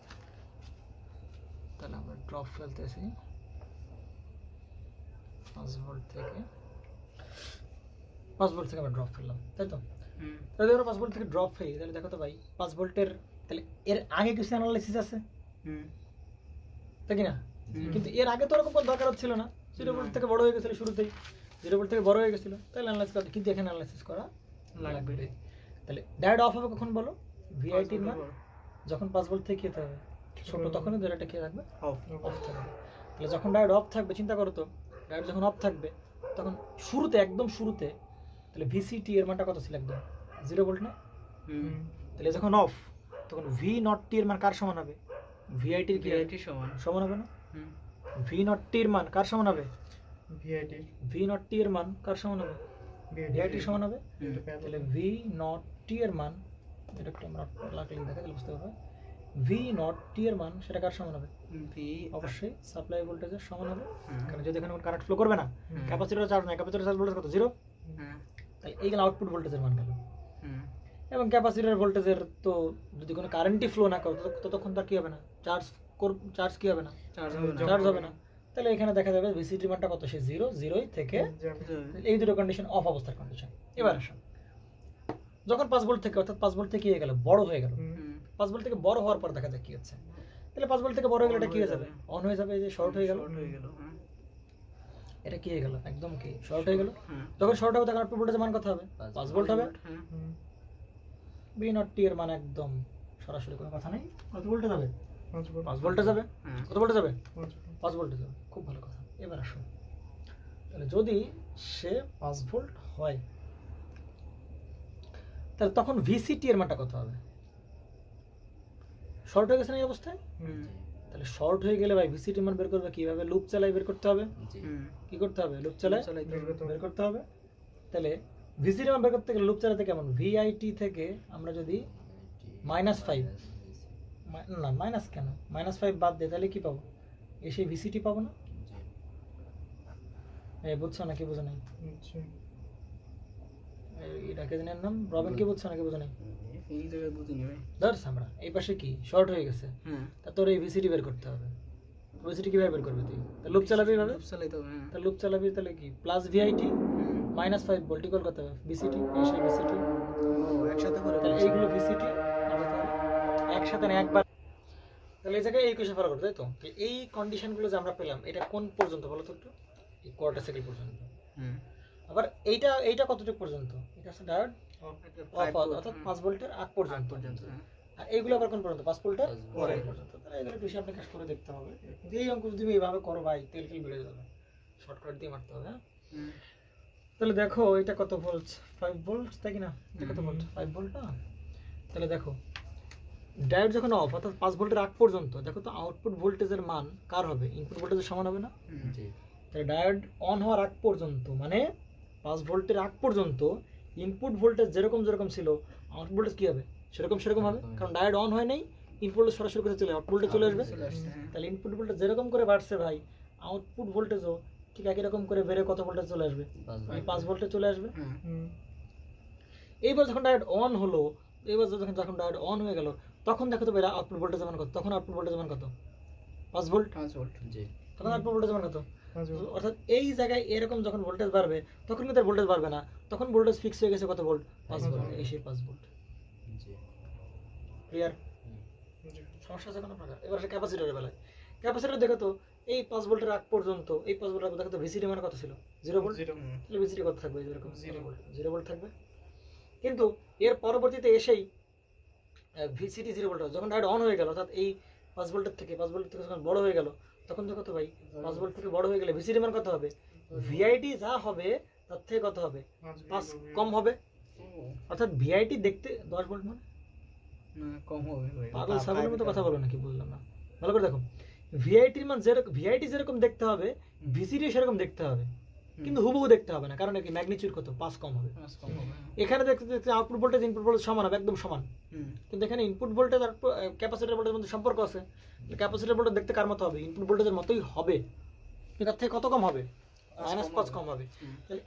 তাহলে আমরা ড্রপ ফেলতেছি 5 ভোল্ট থেকে, 5 ভোল্ট থেকে আমরা ড্রপ ফেললাম, তাই তো? তাহলে আমরা 5 ভোল্ট থেকে ড্রপ ফেলি, তাহলে দেখো তো ভাই 5 ভোল্টের, তাহলে এর আগে কিছু অ্যানালাইসিস আছে, তাই কি না? কিন্তু এর আগে তো ওরকম কোনো দরকার হচ্ছিল না, 0 ভোল্ট থেকে বড় হয়ে গেছিল শুরুতেই, 0 ভোল্ট থেকে বড় হয়ে গেছিল, তাহলে অ্যানালাইসিস করতে, কিন্তু এখানে অ্যানালাইসিস করা লাগবে। তাহলে ডাইরেক্ট অফ হবে কখন বলো? ভিআইটির মান যখন 5 ভোল্ট থেকে কি হতে হবে? ছোট, তখনই ডাইরেক্টটা কি থাকবে? অফ থাকবে। তাহলে যখন ডাইরেক্ট অফ থাকবে, চিন্তা করো তো, ডাইরেক্ট যখন অফ থাকবে তখন শুরুতে, একদম শুরুতে, তাহলে ভিসিটি এর মানটা কত ছিল? একদম 0 ভোল্ট না? তাহলে যখন অফ, তখন ভি নট টি এর মান কার সমান হবে? ভিআইটির কি সমান হবে না? ভি নট টি এর মান কার সমান হবে? ভি নট টি এর মান কার সমান হবে? ভিআইটি সমান হবে। তাহলে ভি নট টি এর মান, এটা একটু আমরা লাগলে দেখা তাহলে বুঝতে পারবে, ভি নট টি এর মান সেটা কার সমান হবে? ভি অবশ্যই সাপ্লাই ভোল্টেজের সমান হবে, কারণ যদি এখানে কোনো কারেন্ট ফ্লো করবে না, ক্যাপাসিটর চার্জ নাই, ক্যাপাসিটর চার্জ ভোল্টেজ কত? 0। তাহলে এইগুলো আউটপুট ভোল্টেজের মান গেল। এবং ক্যাপাসিটর ভোল্টেজের তো যদি কোনো কারেন্টই ফ্লো না করে ততক্ষণ তার কি হবে না, চার্জ কি হবে না, চার্জ হবে না। তাহলে এখানে দেখা যাবে ভিসিটি মানটা কত? সে 0 থেকে, এই দুটো কন্ডিশন অফ অবস্থার কন্ডিশন। এবার আসুন, যখন 5 ভোল্ট থেকে, অর্থাৎ 5 ভোল্ট থেকে হয়ে গেল, বড় হয়ে গেল, 5 ভোল্ট থেকে বড় হওয়ার পর দেখা যায় কি হচ্ছে। তাহলে 5 ভোল্ট থেকে বড় হয়ে গেলে এটা কি হয়ে যাবে? অন হয়ে যাবে, এই যে শর্ট হয়ে গেল, এটা কি হয়ে গেল? একদম কি শর্ট হয়ে গেল। যখন শর্ট হবে তখন আউটপুট ভোল্টেজের মান কত হবে? 5 ভোল্ট হবে। ভি নট টি এর মান একদম সরাসরি, কোনো কথা নেই, কত ভোল্টে যাবে? 5 ভোল্টে যাবে। কত ভোল্টে যাবে? 5 ভোল্টে যাবে। খুব ভালো কথা। এবার আসুন, তাহলে যদি সে 5 ভোল্ট হয়, তাহলে তখন ভিসিটি এর মানটা কত হবে? শর্ট হয়ে গেছে না এই অবস্থায়? তাহলে শর্ট হয়ে গেলে ভাই ভিসিটি মান বের করবে কিভাবে? লুপ চালাই বের করতে হবে। জি কি করতে হবে? লুপ চালাই চালাইতে হবে। বের করতে হবে। তাহলে ভিসিটি মান বের করতে গেলে লুপ চালাতে কেমন? ভিআইটি থেকে আমরা যদি -5 না মাইনাস কেন -5 বাদ দেয় তাহলে কি পাবো? এসে ভিসিটি পাবো না? বুঝছো নাকি বুঝো নাই? আচ্ছা এটা কে জানেন নাম রবিন, কি বুঝছো নাকি বুঝো নাই? এই জায়গায় বুঝিনি ভাই। ধরছ আমরা এই পাশে কি শর্ট হয়ে গেছে, হ্যাঁ, তা তোর এই ভিসিটি বের করতে হবে। ভিসিটি কিভাবে বের করবি তুই? তা লুপ চালাবি ভাবে, লুপ চালাইতে হবে। হ্যাঁ, তা লুপ চালাবি তাহলে কি প্লাস ভিআইটি -5 ভোল্ট ইকুয়াল করতে হবে ভিসিটি, এসে ভিসিটি। ও একসাথে করে তাহলে এইগুলো ভিসিটি একসাথে না একবার। তাহলে এই জায়গায় এই কোয়েশ্চেন ফলো করতে, তাই তো? তো এই কন্ডিশনগুলো যে আমরা পেলাম এটা কোন পর্যন্ত বলো তো একটু? এই কোয়ার্টার সাইকেল পর্যন্ত। হুম, আবার এইটা কতটুকু পর্যন্ত? এটা হচ্ছে ডায়োড অফ, অর্থাৎ 5 ভোল্টের আগ পর্যন্ত। হ্যাঁ। আর এইগুলো আবার কোন পর্যন্ত? 5 ভোল্টের 5 পরে ভোল্ট। পর্যন্ত। তাহলে এগুলো একটু হিসাব নিকাশ করে দেখতে হবে। কিন্তু এই অঙ্ক যদি এইভাবে করো ভাই তেল বেড়ে যাবে, শর্টকাট দিয়ে মারতে হবে। হ্যাঁ, হুম, তাহলে দেখো এটা কত ভোল্ট? 5 ভোল্ট, তাই কি না? এটা কত ভোল্ট? 5 ভোল্ট না? তাহলে দেখো ডায়োড যখন অফ অর্থাৎ 5 ভোল্টের আগ পর্যন্ত, দেখো তো আউটপুট ভোল্টেজের মান কার হবে? ইনপুট ভোল্টেজের সমান হবে না? হুম, জি তাহলে ডায়োড অন হওয়ার আগ পর্যন্ত মানে 5 ভোল্টের আগ পর্যন্ত ইনপুট ভোল্টেজ যেরকম যেরকম ছিল আউটপুট ভোল্টেজ কি হবে? সেরকম হবে, কারণ ডায়োড অন হয় নাই, ইনপুট সরাসরি করে চলে আউটপুট চলে আসবে। চলে আসছে। হ্যাঁ, তাহলে ইনপুট ভোল্টেজ যেরকম করে বাড়ছে ভাই আউটপুট ভোল্টেজও ঠিক একই রকম করে বেড়ে কত ভোল্টেজ চলে আসবে? 5 ভোল্টে চলে আসবে। হ্যাঁ, এইবার যখন ডায়োড অন হলো, এইবার যখন ডায়োড অন হয়ে গেল, তখন দেখো তো আউটপুট ভোল্টেজ মান কত? তখন আউটপুট ভোল্টেজ মান কত? 5 ভোল্ট। 5 ভোল্ট। জি তখন আউটপুট ভোল্টেজ মান কত? 5 ভোল্ট। অর্থাৎ এই জায়গায় এরকম যখন ভোল্টেজ বাড়বে তখন কিন্তু ভোল্টেজ বাড়বে না, তখন ভোল্টেজ ফিক্স হয়ে গেছে কত ভোল্ট? 5 ভোল্ট। এই সেই 5 ভোল্ট। জি ক্লিয়ার? জি সমস্যা আছে কোনো প্রকার? এবার আসে ক্যাপাসিটরের বেলায়। ক্যাপাসিটর দেখো তো এই 5 ভোল্টের আগ পর্যন্ত, এই 5 ভোল্টের দেখো তো ভিসিটি মান কত ছিল? 0 ভোল্ট। 0 তাহলে ভিসিটি কত থাকবে? এরকম 0 ভোল্ট, 0 ভোল্ট থাকবে। কিন্তু এর পরবর্তীতে এসেই ভিসিটি 0 ভোল্ট যখন ডায়োড অন হয়ে গেল, অর্থাৎ এই 5 ভোল্টের থেকে যখন বড় হয়ে গেল, তখন দেখো তো ভাই 5 ভোল্ট থেকে বড় হয়ে গেলে ভিসিটি মান কত হবে? ভিআইটি যা হবে তার থেকে কত হবে? 5 কম হবে। অর্থাৎ ভিআইটি দেখতে 10 ভোল্ট মানে না, কম হবে ভাই। পাগল ছাগলের মতো কথা বলো নাকি? বুঝলাম না, ভালো করে দেখো। ভিআইটির মান যেরকম ভিআইটি যেরকম দেখতে হবে ভিসিটি সেরকম দেখতে হবে, কিন্তু হুবহু দেখতে হবে না, কারণ কি ম্যাগনিটিউড কত? 5 কম হবে। 5 কম হবে। এখানে দেখতে দেখতে আউটপুট ভোল্টেজ ইনপুট ভোল্টেজ সমান হবে, একদম সমান। হুম, কিন্তু এখানে ইনপুট ভোল্টেজ আর ক্যাপাসিটর ভোল্টেজের মধ্যে সম্পর্ক আছে। ক্যাপাসিটর ভোল্টেজ দেখতে কার মতো হবে? ইনপুট ভোল্টেজের মতোই হবে, কিন্তু তার থেকে কত কম হবে? -5 কম হবে। তাহলে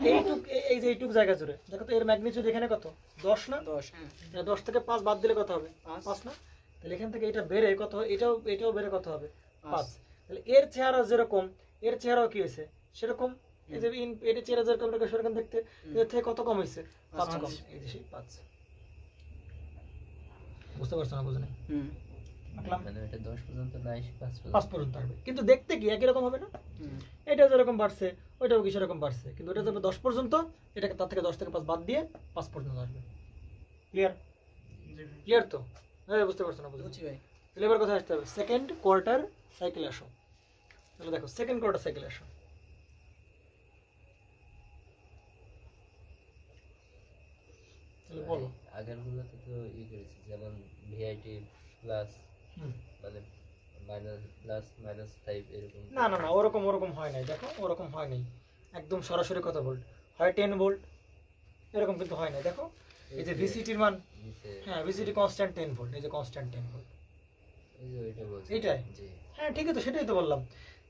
এই যে এইটুক জায়গা জুড়ে দেখো তো এর ম্যাগনিটিউড এখানে কত? 10 না? 10। হ্যাঁ, 10 থেকে 5 বাদ দিলে কত হবে? 5 5 না? তাহলে এখান থেকে এটা বেড়ে কত হবে? এটাও বেড়ে কত হবে? 5। 5। তাহলে এর চেহারা যেরকম এর চেহারাও কি হয়েছে? সেরকম। এই যে এর চেহারা যেরকম সেরকম দেখতে, এর থেকে কত কম হয়েছে? 5 কম। এই যে সেই 5। বুঝতে পারছো না? বুঝো না? হুম, রাখলাম মানে এটা 10 পর্যন্ত না এসে 5 5 পর্যন্ত আসবে, কিন্তু দেখতে কি একই রকম হবে না? হুম, এটা যেরকম বাড়ছে ওইটাও কি সেরকম বাড়ছে, কিন্তু এটা যাবে 10 পর্যন্ত, এটাকে তার থেকে 10 থেকে 5 বাদ দিয়ে 5 পর্যন্ত আসবে। ক্লিয়ার? জি ক্লিয়ার তো? হ্যাঁ, বুঝতে পারছো না? বুঝছি। বুঝছি ভাই। তাহলে এবার কথা আসতে হবে সেকেন্ড কোয়ার্টার সাইকেলে আসো। তাহলে দেখো সেকেন্ড কোয়ার্টার সাইকেলে আসো। তাহলে বলো। আগের গুলোতে তো করেছি, যেমন ভিআইটি প্লাস হুম। মানে -+-5 এরকম। না না না, ওরকম হয় নাই। দেখো ওরকম হয় নাই, একদম সরাসরি কত ভোল্ট হয়? 10 ভোল্ট। এরকম কিন্তু হয় নাই। দেখো এই যে ভিসিটির মান, নিচে হ্যাঁ ভিসিটি কনস্ট্যান্ট 10 ভোল্ট, এই যে কনস্ট্যান্ট 10 ভোল্ট। এই যে ওইটা বলছি। এইটাই? জি হ্যাঁ ঠিকই তো, সেটাই তো বললাম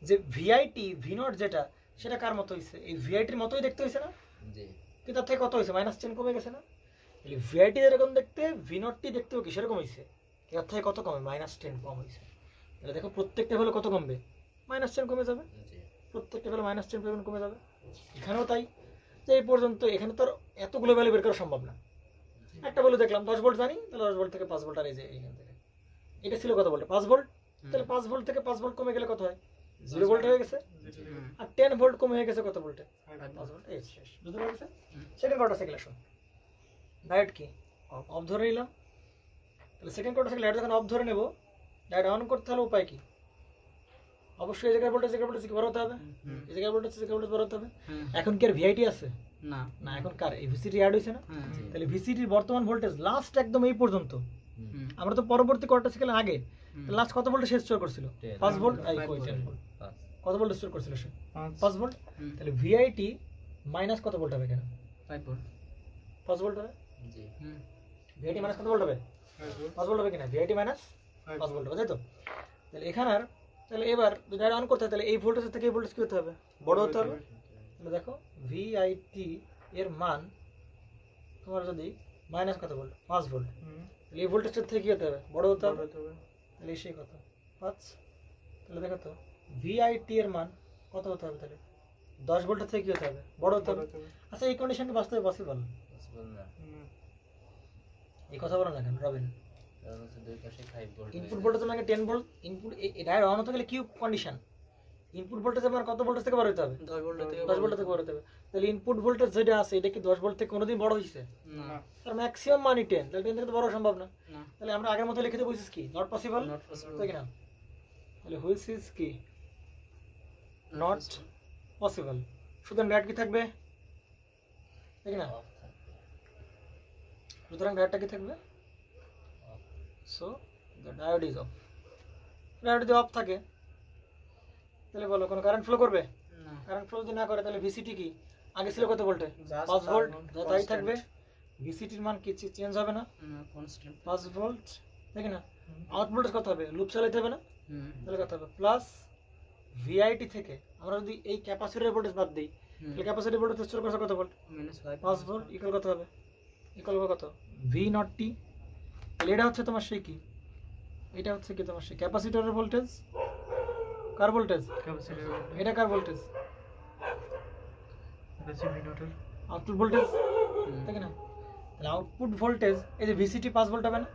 যে ভিআইটি ভি0 যেটা সেটা কার মতো হয়েছে? এই ভিআইটির মতোই দেখতে হয়েছে না? জি কিন্তু তার থেকে কত হয়েছে? -10 কমে গেছে না? তাহলে ভিআইটি যেরকম দেখতে ভি0টি দেখতেও কি সেরকম হয়েছে? তার থেকে কত কমে? -10 কম হয়েছে। তাহলে দেখো প্রত্যেকটা ভ্যালু কত কমবে? -10 কমে যাবে। জি প্রত্যেকটা ভ্যালু -10 পরিমাণ কমে যাবে। এখানেও তাই, যে এই পর্যন্ত এখানে তো আর এতগুলো ভ্যালু বের করা সম্ভব না। একটা ভ্যালু দেখলাম 10 ভোল্ট জানি, তাহলে 10 ভোল্ট থেকে 5 ভোল্ট, আর এই যে এইখান থেকে এটা ছিল কত ভোল্ট? 5 ভোল্ট। তাহলে 5 ভোল্ট থেকে 5 ভোল্ট কমে গেলে কত হয়? 0 ভোল্ট হয়ে গেছে। হুম, আর 10 ভোল্ট কমে হয়ে গেছে কত ভোল্টে? 5 5 ভোল্ট। এই শেষ। বুঝতে পারছো? সেকেন্ড কোয়ার্টার সাইকেল আসো। ডায়োড কি অফ ধরে নিলাম। তাহলে সেকেন্ড কোয়ার্টার সাইকেল ডায়োড যখন অফ ধরে নেব, ডায়োড অন করতে হলে উপায় কি? অবশ্যই এই জায়গায় ভোল্টেজ কি বড় হতে হবে, এই জায়গায় ভোল্টেজ বড় হতে হবে। হুম, এখন কি আর ভিআইটি আছে? না, না, এখন কার? এই ভিসিটি অ্যাড হয়েছে না? হ্যাঁ, তাহলে ভিসিটির বর্তমান ভোল্টেজ লাস্ট একদম এই পর্যন্ত। হুম, আমরা তো পরবর্তী কোয়ার্টার সাইকেলের আগে লাস্ট কত ভোল্টে সে স্টোর করছিল 10 5 ভোল্ট আই 5 কই ভোল্ট। 10 ভোল্ট পাঁচ। কত ভোল্ট স্টোর করছিল সে 5 5 ভোল্ট হুম। তাহলে ভিআইটি মাইনাস কত ভোল্ট হবে এখানে 5 ভোল্ট 5 ভোল্ট হবে জি হুম ভিআইটি মাইনাস কত ভোল্ট হবে 5 ভোল্ট হবে কিনা ভিআইটি মাইনাস 5 ভোল্ট হবে তাই তো তাহলে এখানে আর তাহলে এবার যদি আর অন করতে হয় তাহলে এই ভোল্টেজ থেকে এই ভোল্টেজ কি হতে হবে বড় হতে হবে তাহলে দেখো ভিআইটি এর মান তোমার যদি মাইনাস কত ভোল্ট 5 ভোল্ট তাহলে এই ভোল্টেজটা থেকে কি হতে হবে বড় হতে হবে তাহলে সেই কত 5 তাহলে দেখো তো ভিআইটি এর মান কত হতে হবে তাহলে 10 ভোল্টের থেকে কি হতে হবে বড় হতে হবে আচ্ছা এই কন্ডিশন কি বাস্তবে পসিবল পসিবল না এই কথা বলো না কেন রবিন কারণ হচ্ছে দুই পাশে 5 ভোল্ট ইনপুট ভোল্টেজ মানে 10 ভোল্ট ইনপুট এটা অন হতে গেলে কি কন্ডিশন ইনপুট ভোল্টেজ আমার কত ভোল্টেজ থেকে বড় হতে হবে 10 ভোল্ট থেকে 10 ভোল্ট থেকে বড় হতে হবে তাহলে ইনপুট ভোল্টেজ যেটা আছে এটা কি 10 ভোল্ট থেকে কোনোদিন বড় হইছে না তার ম্যাক্সিমাম মানি 10 তাহলে 10 থেকে তো বড় সম্ভব না না তাহলে আমরা আগের মতো লিখে দেব হুইচ ইজ কি নট পসিবল নট পসিবল তাই কি না তাহলে হুইচ ইজ কি নট পসিবল সুতরাং ডায়োড কি থাকবে তাই কি না সুতরাং ডায়োডটা কি থাকবে so the diode is of diode যদি অফ থাকে তাহলে বলো কোনো কারেন্ট ফ্লো করবে না কারেন্ট ফ্লো যদি না করে তাহলে ভিসিটি কি আগে ছিল কত ভোল্টে 5 ভোল্ট যা তাই থাকবে ভিসিটির মান কি চেঞ্জ হবে না কনস্ট্যান্ট 5 ভোল্ট দেখি না আউট ভোল্টেজ কত হবে লুপ চালাতে হবে না হুম তাহলে কত হবে প্লাস ভিআইটি থেকে আমরা যদি এই ক্যাপাসিটরের ভোল্টেজ বাদ দিই তাহলে ক্যাপাসিটর ভোল্টেজ স্টোর করছে কত ভোল্ট -5 5 ভোল্ট ইকুয়াল কত হবে ইকুয়াল কত ভি নট টি তাহলে এটা হচ্ছে তোমার সেই কি এটা হচ্ছে কি তোমার সেই ক্যাপাসিটরের ভোল্টেজ কার ভোল্টেজ এটা কার ভোল্টেজ আউটপুট ভোল্টেজ তাই না তাহলে আউটপুট ভোল্টেজ এই যে ভিসিটি 5 ভোল্ট হবে না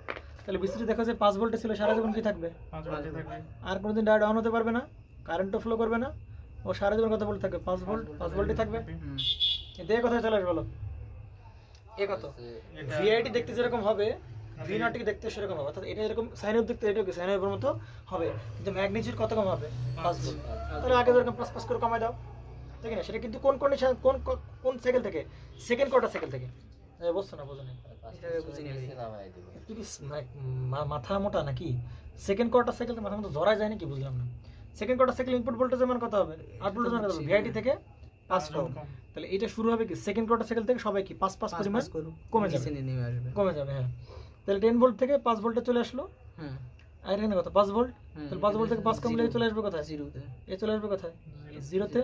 তাহলে ভিসিটি দেখো যে 5 ভোল্টে ছিল সারা জীবন কি থাকবে আর কোনোদিন ডায়োড অন হতে পারবে না কারেন্টও ফ্লো করবে না ও সারা জীবন কত ভোল্ট থাকবে 5 ভোল্ট 5 ভোল্টই থাকবে এতে কোথায় চলে আসবে বলো এ কত ভিআইটি দেখতে যেরকম হবে ভি নট কি দেখতে সেরকম হবে অর্থাৎ এটা এরকম সাইন ওয়েভ দেখতে এটা কি সাইন ওয়েভের মতো হবে কিন্তু ম্যাগনিটিউড কত কম হবে 5 ভোল্ট তাহলে আগে যেরকম প্লাস প্লাস করে কমায় দাও ঠিক না সেটা কিন্তু কোন কন্ডিশন কোন সাইকেল থেকে সেকেন্ড কোয়ার্টার সাইকেল থেকে বুঝছো না বোঝো না নামাই দিব একটু কি মাথা মোটা নাকি সেকেন্ড কোয়ার্টার সাইকেল মাথা মতো জড়ায় যায় নাকি বুঝলাম না second quarter cycle input voltage মান কত হবে আউটপুট ভোল্টেজ মান কত হবে ভিআইটি থেকে 5 কম তাহলে এটা শুরু হবে কি সেকেন্ড কোয়ার্টার সাইকেল থেকে সবাই কি 5 পরিমাণ কমে যাবে নেমে আসবে কমে যাবে হ্যাঁ তাহলে 10 ভোল্ট থেকে 5 ভোল্টে চলে আসলো হুম আর এখানে কত 5 ভোল্ট তাহলে 5 ভোল্ট থেকে 5 কমলে চলে আসবে কোথায় 0 তে এ চলে আসবে কোথায় জিরোতে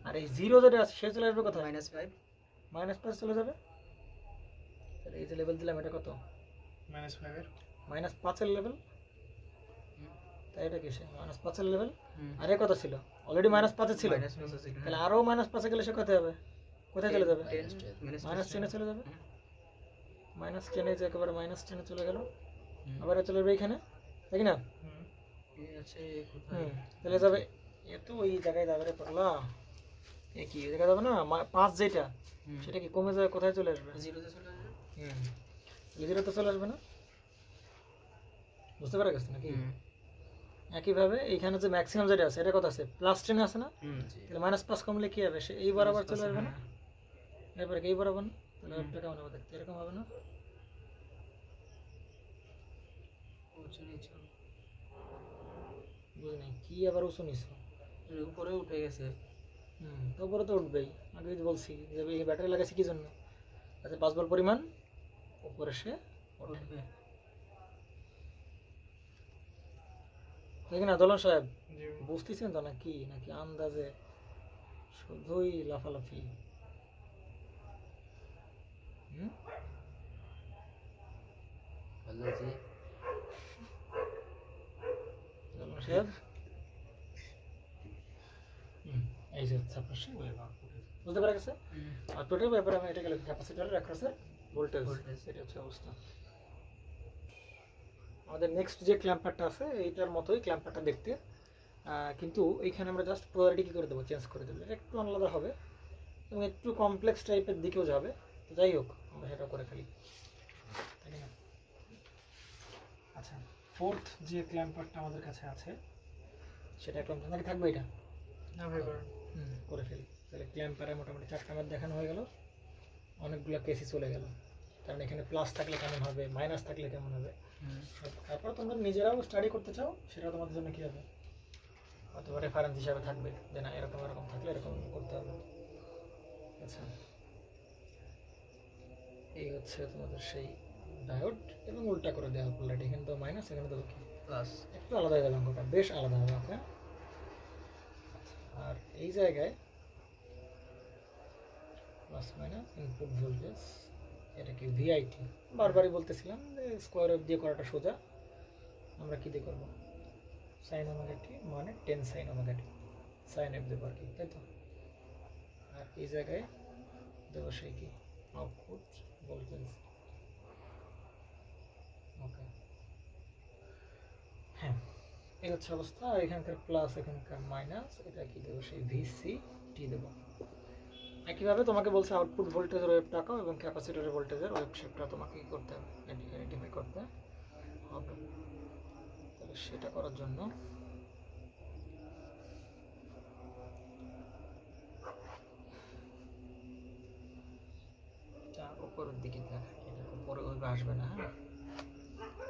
আর এই জিরো যেটা আছে সে চলে আসবে কোথায় -5 -5 চলে যাবে তাহলে এই যে লেভেল দিলাম এটা কত -5 এর লেভেল তাই এটা কিসে -5 এর লেভেল আরে কত ছিল অলরেডি -5 এ ছিল -5 ছিল তাহলে আরো -5 এ গেলে সে কোথায় হবে কোথায় চলে যাবে -10 এ চলে যাবে -10 এ যে একেবারে -10 এ চলে গেল আবার এ চলে যাবে এখানে তাই না এই আছে কোথায় তাহলে যাবে এ তো ওই জায়গায় যাবে রে পাগলা এ কি এই জায়গায় যাবে না 5 যেটা সেটা কি কমে যায় কোথায় চলে আসবে 0 তে চলে আসবে জিরোতে চলে আসবে না বুঝতে পারা গেছে নাকি একইভাবে এইখানে যে ম্যাক্সিমাম যেটা আছে এটা কত আছে +10 আছে না তাহলে -5 কমলে কি হবে সে এই বরাবর চলে আসবে না এরপরে কি এই বরাবর না তাহলে এটা কেমন হবে দেখতে এরকম হবে না বুঝলি কি আবার উঁচু নিছো উপরে উঠে গেছে তারপরে তো উঠবেই আগে বলছি যে এই ব্যাটারি লাগাইছি কি জন্য আচ্ছা 5 ভোল্ট পরিমাণ উপরে সে উঠবে দেখি না দলন সাহেব বুঝতেছেন তো নাকি নাকি আন্দাজে শুধুই লাফালাফি বললো যে দলন সাহেব এই যে হচ্ছে আপনার সে বুঝতে পারা গেছে আর টোটাল ব্যাপারে আমি এটা গেলে ক্যাপাসিটরের অ্যাক্রসের ভোল্টেজ এটা হচ্ছে অবস্থা আমাদের নেক্সট যে ক্ল্যাম্পারটা আছে এইটার মতোই ক্ল্যাম্পারটা দেখতে কিন্তু এইখানে আমরা জাস্ট পোলারিটি কী করে দেবো চেঞ্জ করে দেবো এটা একটু আলাদা হবে এবং একটু কমপ্লেক্স টাইপের দিকেও যাবে তো যাই হোক আমরা সেটা করে ফেলি তাই না আচ্ছা ফোর্থ যে ক্ল্যাম্পারটা আমাদের কাছে আছে সেটা ক্ল্যাম্পার নাকি থাকবে এটা করে ফেলি তাহলে ক্ল্যাম্পারে মোটামুটি 4টা আমার দেখানো হয়ে গেল অনেকগুলো কেসই চলে গেল কারণ এখানে প্লাস থাকলে কেমন হবে মাইনাস থাকলে কেমন হবে তারপর তোমরা নিজেরাও স্টাডি করতে চাও, সেটা তোমাদের জন্য কি হবে, অথবা রেফারেন্স হিসাবে থাকবে যে না এরকম এরকম থাকলে এরকম করতে হবে। আচ্ছা, এই হচ্ছে তোমাদের সেই ডায়োড, এবং উল্টা করে দেওয়া অলরেডি, এখানে তো মাইনাস, এখানে তো কি প্লাস। একটু আলাদা হয়ে যাবে অঙ্কটা, বেশ আলাদা হবে। ওকে, আর এই জায়গায় প্লাস মাইনাস ইনপুট ভোল্টেজ, এটা কি ভিআইটি, বারবারই বলতেছিলাম যে স্কোয়ার ওয়েভ দিয়ে করাটা সোজা। আমরা কি দিয়ে করবো, সাইন ওমেগা টি মানে 10 sine omega t, sine wave দেবো আর কি, তাই তো। আর এই জায়গায় দেবো সেই কি আউটপুট ভোল্টেজ। ওকে, হ্যাঁ এই হচ্ছে অবস্থা। আর এখানকার প্লাস এখানকার মাইনাস, এটা কি দেবো সেই ভিসি টি দেবো। একইভাবে তোমাকে বলছে আউটপুট ভোল্টেজের ওয়েভ টাকাও এবং ক্যাপাসিটরের ভোল্টেজের ওয়েভ শেপটা তোমাকে কি করতে হবে, আইডেন্টিফাই করতে হবে। তাহলে সেটা করার জন্য উপরের দিকে দেখ, এটা উপরে ওইভাবে আসবে না, হ্যাঁ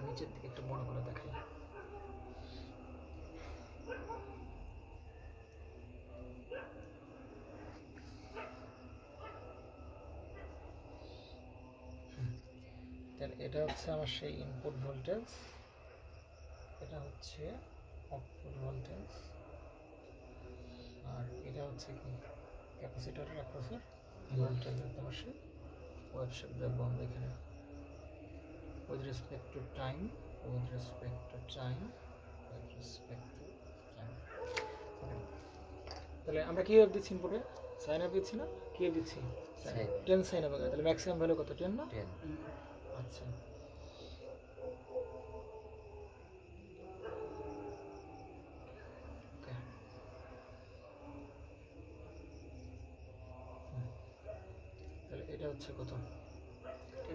নিচের দিকে একটু বড় করে দেখাই। তাহলে এটা হচ্ছে আমার সেই ইনপুট ভোল্টেজ, এটা হচ্ছে আউটপুট ভোল্টেজ, আর এটা হচ্ছে কি ক্যাপাসিটরের অ্যাক্রসের ভোল্টেজ। অবশ্যই ওয়েভ শেপ দেখবো আমরা এখানে with respect to time, with respect to time, with respect to time. Okay. তাহলে আমরা কি ওয়েভ দিচ্ছি ইনপুটে, সাইন ওয়েভ দিচ্ছি না, কি ওয়েভ দিচ্ছি, 10 সাইন ওয়েভ। তাহলে ম্যাক্সিমাম ভ্যালু কত, 10 না? 10 আচ্ছা, তাহলে এটা হচ্ছে কত,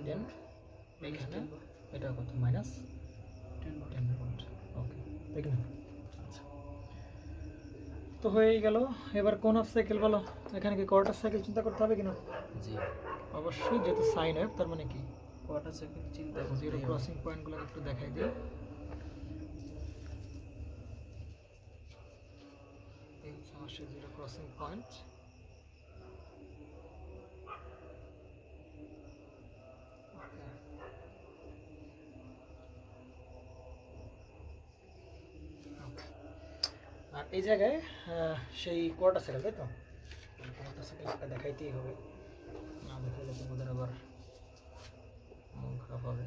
10, এখানে এটা কত, মাইনাস 10 ভোল্ট। ওকে, ঠিক না? আচ্ছা, তো হয়েই গেল। এবার কোন অফ সাইকেল বলো, এখানে কি কোয়ার্টার সাইকেল চিন্তা করতে হবে কিনা? জি অবশ্যই, যেহেতু সাইন ওয়েভ তার মানে কি কোয়ার্টার সাইকেল চিন্তা দেখো জিরো ক্রসিং পয়েন্টগুলো একটু দেখাই দিই। এই হচ্ছে আমার সেই জিরো ক্রসিং পয়েন্ট। আর এই জায়গায় সেই কোয়ার্টার সাইকেল, তাই তো, কোয়ার্টার সাইকেলটা দেখাইতেই হবে, না দেখাইলে তোমাদের আবার মন খারাপ হবে।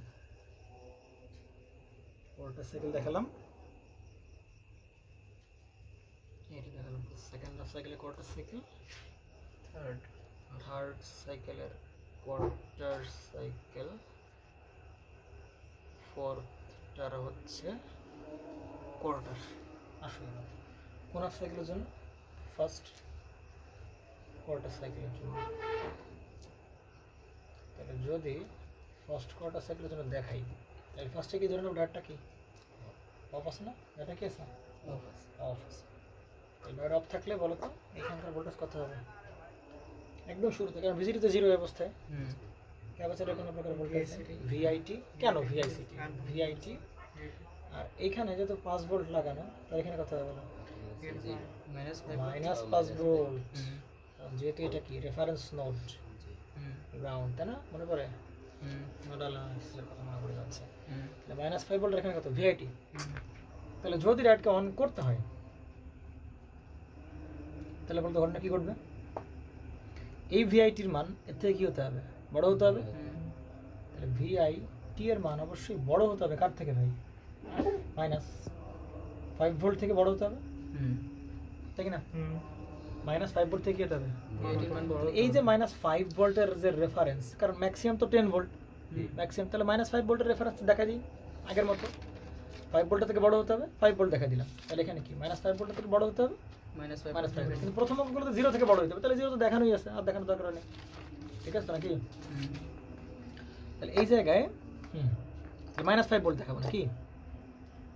কোয়ার্টার সাইকেল দেখালাম, এটা দেখালাম সেকেন্ড হাফ সাইকেলের কোয়ার্টার সাইকেল, থার্ড সাইকেলের কোয়ার্টার সাইকেল, ফোর্থটার হচ্ছে কোয়ার্টার। আসলে কোন হাফ সাইকেলের জন্য, ফার্স্ট কোয়ার্টার সাইকেলের জন্য। তাহলে যদি ফার্স্ট কোয়ার্টার সাইকেলের জন্য দেখাই, তাহলে ফার্স্টে কি ধরে নেব, ডাটটা কি অফ আছে না, ডাটা কি আছে, অফ আছে। ডাট অফ থাকলে বলো তো এখানকার ভোল্টেজ কত হবে, একদম শুরুতে, কারণ ভিজিটি তো জিরো অবস্থায়, ক্যাপাসিটরে কোনো প্রকার ভোল্টেজ ভিআইটি, কেন ভিআইসিটি, ভিআইটি। আর এইখানে যেহেতু 5 ভোল্ট লাগানো, তাহলে এখানে কত হবে, মাইনাস 5 ভোল্ট, যেহেতু এটা কি রেফারেন্স নোড গ্রাউন্ড, তাই না, মনে পড়ে নোডাল অ্যানালাইসিসের কথা মনে পড়ে যাচ্ছে। তাহলে মাইনাস 5 ভোল্ট এখানে কত, ভিআইটি। তাহলে যদি রাইটকে অন করতে হয়, তাহলে বলতে ঘটনা কি ঘটবে, এই ভিআইটির মান এর থেকে কি হতে হবে, বড় হতে হবে। তাহলে ভিআইটি এর মান অবশ্যই বড় হতে হবে কার থেকে ভাই, মাইনাস 5 ভোল্ট থেকে বড় হতে হবে, তাই কি না? মাইনাস 5 ভোল্ট থেকে কি হতে হবে, এই যে মাইনাস 5 ভোল্টের যে রেফারেন্স, কারণ ম্যাক্সিমাম তো 10 ভোল্ট ম্যাক্সিমাম, তাহলে মাইনাস 5 ভোল্টের রেফারেন্স দেখা দিই আগের মতো, 5 ভোল্টের থেকে বড় হতে হবে, 5 ভোল্ট দেখা দিলাম। তাহলে এখানে কি মাইনাস 5 ভোল্টের থেকে বড় হতে হবে, মাইনাস 5, কিন্তু প্রথম অঙ্কগুলোতে 0 থেকে বড় হতে হবে, তাহলে 0 তো দেখানোই আছে, আর দেখানোর দরকার নেই, ঠিক আছে নাকি? তাহলে এই জায়গায় মাইনাস 5 ভোল্ট দেখাবো নাকি,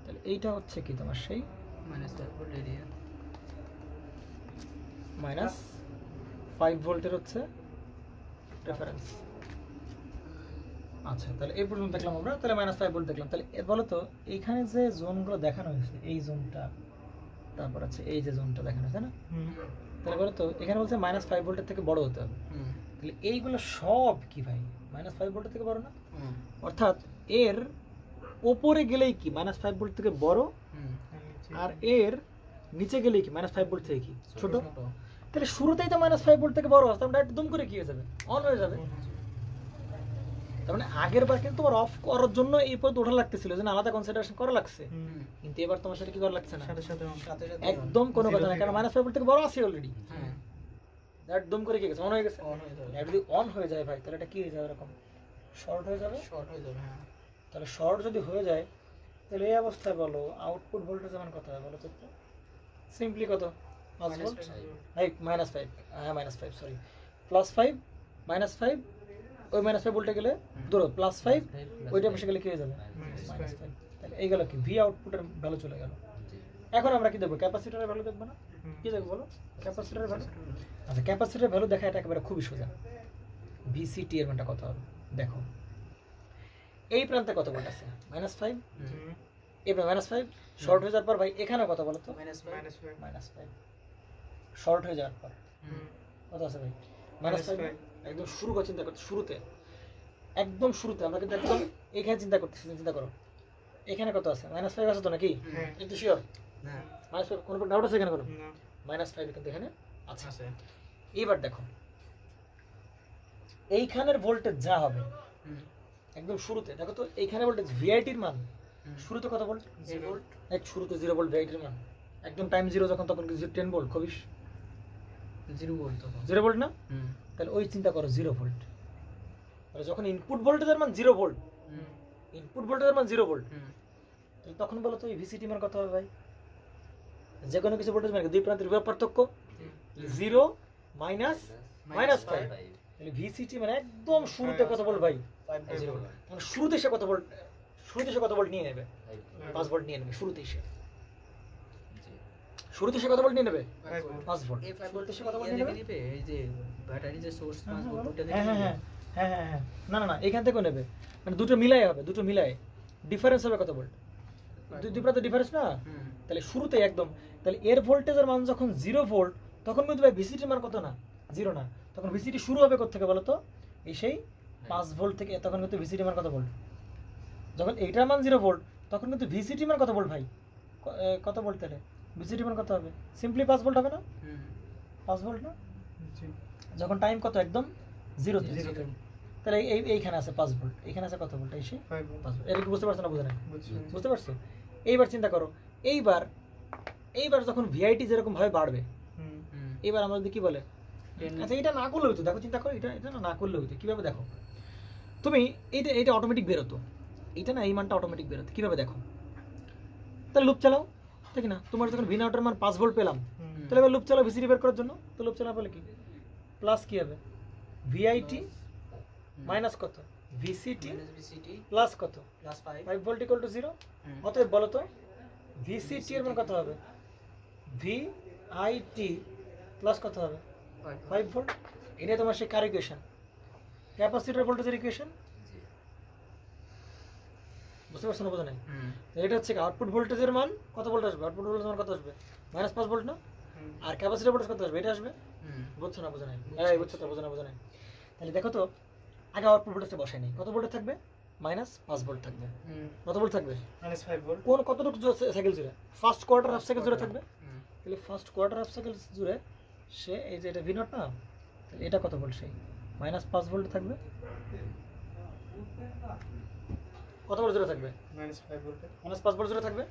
তাহলে এইটা হচ্ছে কি তোমার সেই মাইনাস 5 ভোল্ট এরিয়া, মাইনাস 5 ভোল্টের হচ্ছে রেফারেন্স, আচ্ছা, তাহলে এই পর্যন্ত দেখলাম আমরা, তাহলে -5 ভোল্ট দেখলাম। তাহলে বলো তো এইখানে যে জোনগুলো দেখানো হয়েছে, এই জোনটা, তারপর আছে এই যে জোনটা দেখানো হয়েছে না, তাহলে বলো তো এখানে বলছে -5 ভোল্টের থেকে বড় হতে হবে। তাহলে এইগুলো সব কি ভাই -5 ভোল্টের থেকে বড় না? অর্থাৎ এর ওপরে গেলেই কি -5 ভোল্ট থেকে বড়, আর এর নিচে গেলেই কি -5 ভোল্ট থেকে কি ছোট। তাহলে শুরুতেই তো -5 ভোল্ট থেকে বড় আসতে আমরা একদম করে কি হয়ে যাবে, অন হয়ে যাবে। তার মানে আগের বার কিন্তু তোমার অফ করার জন্য এই পর্যন্ত ওঠা লাগতেছিল, যে আলাদা কনসিডারেশন করা লাগছে, কিন্তু এবার তোমার সাথে কি করা লাগছে না, একদম কোনো কথা না, কারণ -5 ভোল্ট থেকে বড় আছে অলরেডি। একদম করে কি গেছে, অন হয়ে গেছে। আর যদি অন হয়ে যায় ভাই, তাহলে এটা কি হয়ে যাবে, এরকম শর্ট হয়ে যাবে। তাহলে শর্ট যদি হয়ে যায়, তাহলে এই অবস্থায় বলো আউটপুট ভোল্টেজ মান কত হবে বলো তো? সিম্পলি কত, 5 ভোল্ট, এই -5, হ্যাঁ -5 সরি, +5 -5, ওই -5 ভোল্টে গেলে ধরো +5, ওইটা পাশে গেলে কি হয়ে যাবে, -5। তাহলে এই গেল কি ভি আউটপুটের ভ্যালু চলে গেল। এখন আমরা কি দেখবো, ক্যাপাসিটরের ভ্যালু দেখবো না? কি দেখবো বলো, ক্যাপাসিটরের ভ্যালু। আচ্ছা, ক্যাপাসিটরের ভ্যালু দেখা এটা একেবারে খুবই সোজা। ভিসিটি এর মানটা কত হবে দেখো, এই প্রান্তে কত ভোল্ট আছে, -5, এবার -5 শর্ট হয়ে যাওয়ার পর ভাই এখানে কত বলো তো, -5 শর্ট হয়ে যাওয়ার পর কত আছে ভাই, -5। একদম শুরু করে চিন্তা করতে, শুরুতে একদম শুরুতে আমরা কিন্তু একদম এখানে চিন্তা করতেছি, চিন্তা করো এখানে কত আছে, -5 আছে তো নাকি, কিন্তু শিওর -5 কোনো ডাউট আছে এখানে, কোনো -5 কিন্তু এখানে আছে। এইবার দেখো এইখানের ভোল্টেজ যা হবে একদম শুরুতে, দেখো তো এইখানে ভোল্টেজ ভিআইটির মান শুরুতে কত ভোল্ট, 0 ভোল্ট, এক শুরুতে 0 ভোল্ট ভিআইটির মান, একদম টাইম 0 যখন, তখন কি 10 ভোল্ট, কবিস 0 ভোল্ট তখন 0 ভোল্ট না? তাহলে ওই চিন্তা করো 0 ভোল্ট, তাহলে যখন ইনপুট ভোল্টেজের মান 0 ভোল্ট, ইনপুট ভোল্টেজের মান 0 ভোল্ট, তাহলে তখন বলো তো এই ভিসিটি মান কত হবে ভাই, যে কোনো কিছু ভোল্টেজ মানে দুই প্রান্তের বিভব পার্থক্য 0 -5, তাহলে ভিসিটি মানে একদম শুরুতে কত ভোল্ট ভাই, 0 ভোল্ট, মানে শুরুতে সে কত ভোল্ট, শুরুতে সে কত ভোল্ট নিয়ে নেবে, 5 ভোল্ট নিয়ে নেবে শুরুতেই সে, শুরুতে সে কত ভোল্ট নিয়ে নেবে, 5 ভোল্ট। এই 5 ভোল্ট সে কত ভোল্ট নেবে, এই যে ব্যাটারি যে সোর্স 5 ভোল্ট ওটা থেকে হ্যাঁ, না না না, এখান থেকেও নেবে, মানে দুটো মিলাই হবে, দুটো মিলাই ডিফারেন্স হবে কত ভোল্ট, দুই প্রান্তে ডিফারেন্স না, তাহলে শুরুতে একদম, তাহলে এর ভোল্টেজের মান যখন 0 ভোল্ট, তখন কিন্তু ভাই ভিসিটির মান কত না, 0 না, তখন ভিসিটি শুরু হবে কোথা থেকে বলো তো, এই সেই 5 ভোল্ট থেকে। তখন কিন্তু ভিসিটি মান কত ভোল্ট, যখন এইটার মান 0 ভোল্ট, তখন কিন্তু ভিসিটি মান কত ভোল্ট ভাই, কত ভোল্ট, তাহলে ভিসিটি মান কত হবে, সিম্পলি 5 ভোল্ট হবে না, 5 ভোল্ট না, যখন টাইম কত একদম 0 তে, তাহলে এইখানে আছে 5 ভোল্ট, এখানে আছে কত ভোল্ট, এই সেই 5 ভোল্ট। এটা কি বুঝতে পারছো না, বুঝে না, বুঝতে পারছো? এইবার চিন্তা করো, এইবার যখন ভিআইটি যেরকম ভাবে বাড়বে, এইবার আমরা যদি কি বলে, আচ্ছা এটা না করলে হইতো, দেখো চিন্তা করো, এটা না করলে হইতো কিভাবে, দেখো তুমি এইটা অটোমেটিক বেরোতো, এইটা না, এই মানটা অটোমেটিক বেরোতো কিভাবে দেখো, তাহলে লুপ চালাও, ঠিক না, তোমার যখন ভি নাউটের মান 5 ভোল্ট পেলাম, তাহলে এবার লুপ চালাও ভিসিটি বের করার জন্য, তো লুপ চালাও বলে কি প্লাস কি হবে, ভিআইটি মাইনাস কত, ভিসিটি প্লাস কত, +5 ভোল্ট ইকুয়াল টু 0। অতএব বলো তো ভিসিটি এর মান কত হবে, ভিআইটি প্লাস কত হবে, 5 ভোল্ট। এটা তোমার সেই কার ইকুয়েশন, ক্যাপাসিটর ভোল্টেজের ইকুয়েশন, বুঝতে পারছো না, বোঝা নাই? এটা হচ্ছে আউটপুট ভোল্টেজের মান কত ভোল্ট আসবে, আউটপুট ভোল্টেজের মান কত আসবে, -5 ভোল্ট না, আর ক্যাপাসিটর ভোল্টেজ কত আসবে, এটা আসবে, বুঝছো না, বোঝা নাই? এই বুঝছো তো, বোঝা নাই? তাহলে দেখো তো আগে আউটপুট ভোল্টেজটা বসাই নেই, কত ভোল্ট থাকবে, -5 ভোল্ট থাকবে, কত ভোল্ট থাকবে, -5 ভোল্ট, কোন কতটুকু সাইকেল জুড়ে, ফার্স্ট কোয়ার্টার হাফ সাইকেল জুড়ে থাকবে, তাহলে ফার্স্ট কোয়ার্টার হাফ সাইকেল জুড়ে সে এই যে এটা ভি নট না, তাহলে এটা কত ভোল্ট, সেই -5 ভোল্ট থাকবে, কত ভোল্ট জুড়ে থাকবে, -5 ভোল্ট, -5 ভোল্ট জুড়ে থাকবে,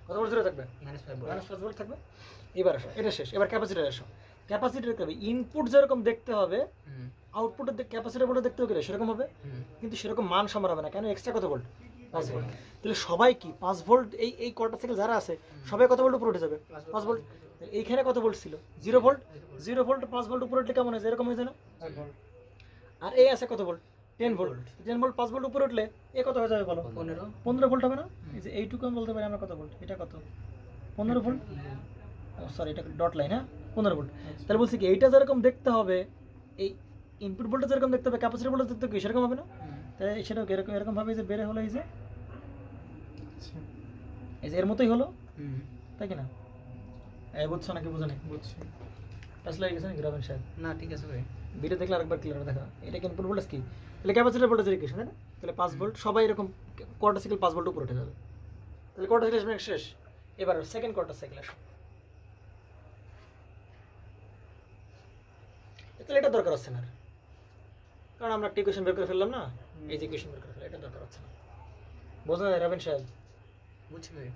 কত ভোল্ট জুড়ে থাকবে, -5 ভোল্ট থাকবে। এবার আসো, এটা শেষ, এবার ক্যাপাসিটর আসো, ক্যাপাসিটর কি হবে, ইনপুট যেরকম দেখতে হবে আউটপুটের ক্যাপাসিটর ভোল্টেজ দেখতে হবে সেরকম হবে, কিন্তু সেরকম মান সমান হবে না, কেন, এক্সট্রা কত ভোল্ট, 5 ভোল্ট। তাহলে সবাই কি 5 ভোল্ট, এই কোয়ার্টার সাইকেল যারা আছে সবাই কত ভোল্ট উপরে উঠে যাবে, 5 ভোল্ট। এইখানে কত ভোল্ট ছিল, 0 ভোল্ট, 0 ভোল্ট 5 ভোল্ট উপরে উঠলে কেমন হয়, এরকম হয়েছে না, আর এই আছে কত ভোল্ট, 10 ভোল্ট, 10 ভোল্ট 5 ভোল্ট উপরে উঠলে এ কত হয়ে যাবে বলো, 15 ভোল্ট হবে না, এই যে এইটুকু আমি বলতে পারি আমরা কত ভোল্ট, এটা কত 15 ভোল্ট, সরি এটা ডট লাইন, হ্যাঁ 15 ভোল্ট। তাহলে বলছি কি এইটা যেরকম দেখতে হবে, এই ইনপুট ভোল্টেজ যেরকম দেখতে হবে, ক্যাপাসিটর ভোল্টেজ দেখতে হবে সেরকম হবে না, তাই সেটাও এরকম এরকম ভাবে যে বেড়ে হলো আচ্ছা এই যে এর মতোই হলো, হুম তাই কি না? এই বুঝছো নাকি বুঝো না? বুঝছি। আসলে গেছে নাকি রবেন সাহেব? না ঠিক আছে ভাই ভিডিও দেখলে আরেকবার ক্লিয়ার দেখা। এটা কি ইনপুট ভোল্টেজ কি? তাহলে ক্যাপাসিটর ভোল্টেজের ইকুয়েশন, তাই না? তাহলে 5 ভোল্ট সবাই এরকম কোয়ার্টার সাইকেল 5 ভোল্ট উপরে উঠে যাবে। তাহলে কোয়ার্টার সাইকেল শেষ। এবার সেকেন্ড কোয়ার্টার সাইকেল আসো। তাহলে এটা দরকার হচ্ছে না আর। কারণ আমরা একটা ইকুয়েশন বের করে ফেললাম না, এই যে ইকুয়েশন বের করে ফেললাম, এটা দরকার হচ্ছে না। বোঝা যায় রবেন সাহেব? বুঝছি ভাই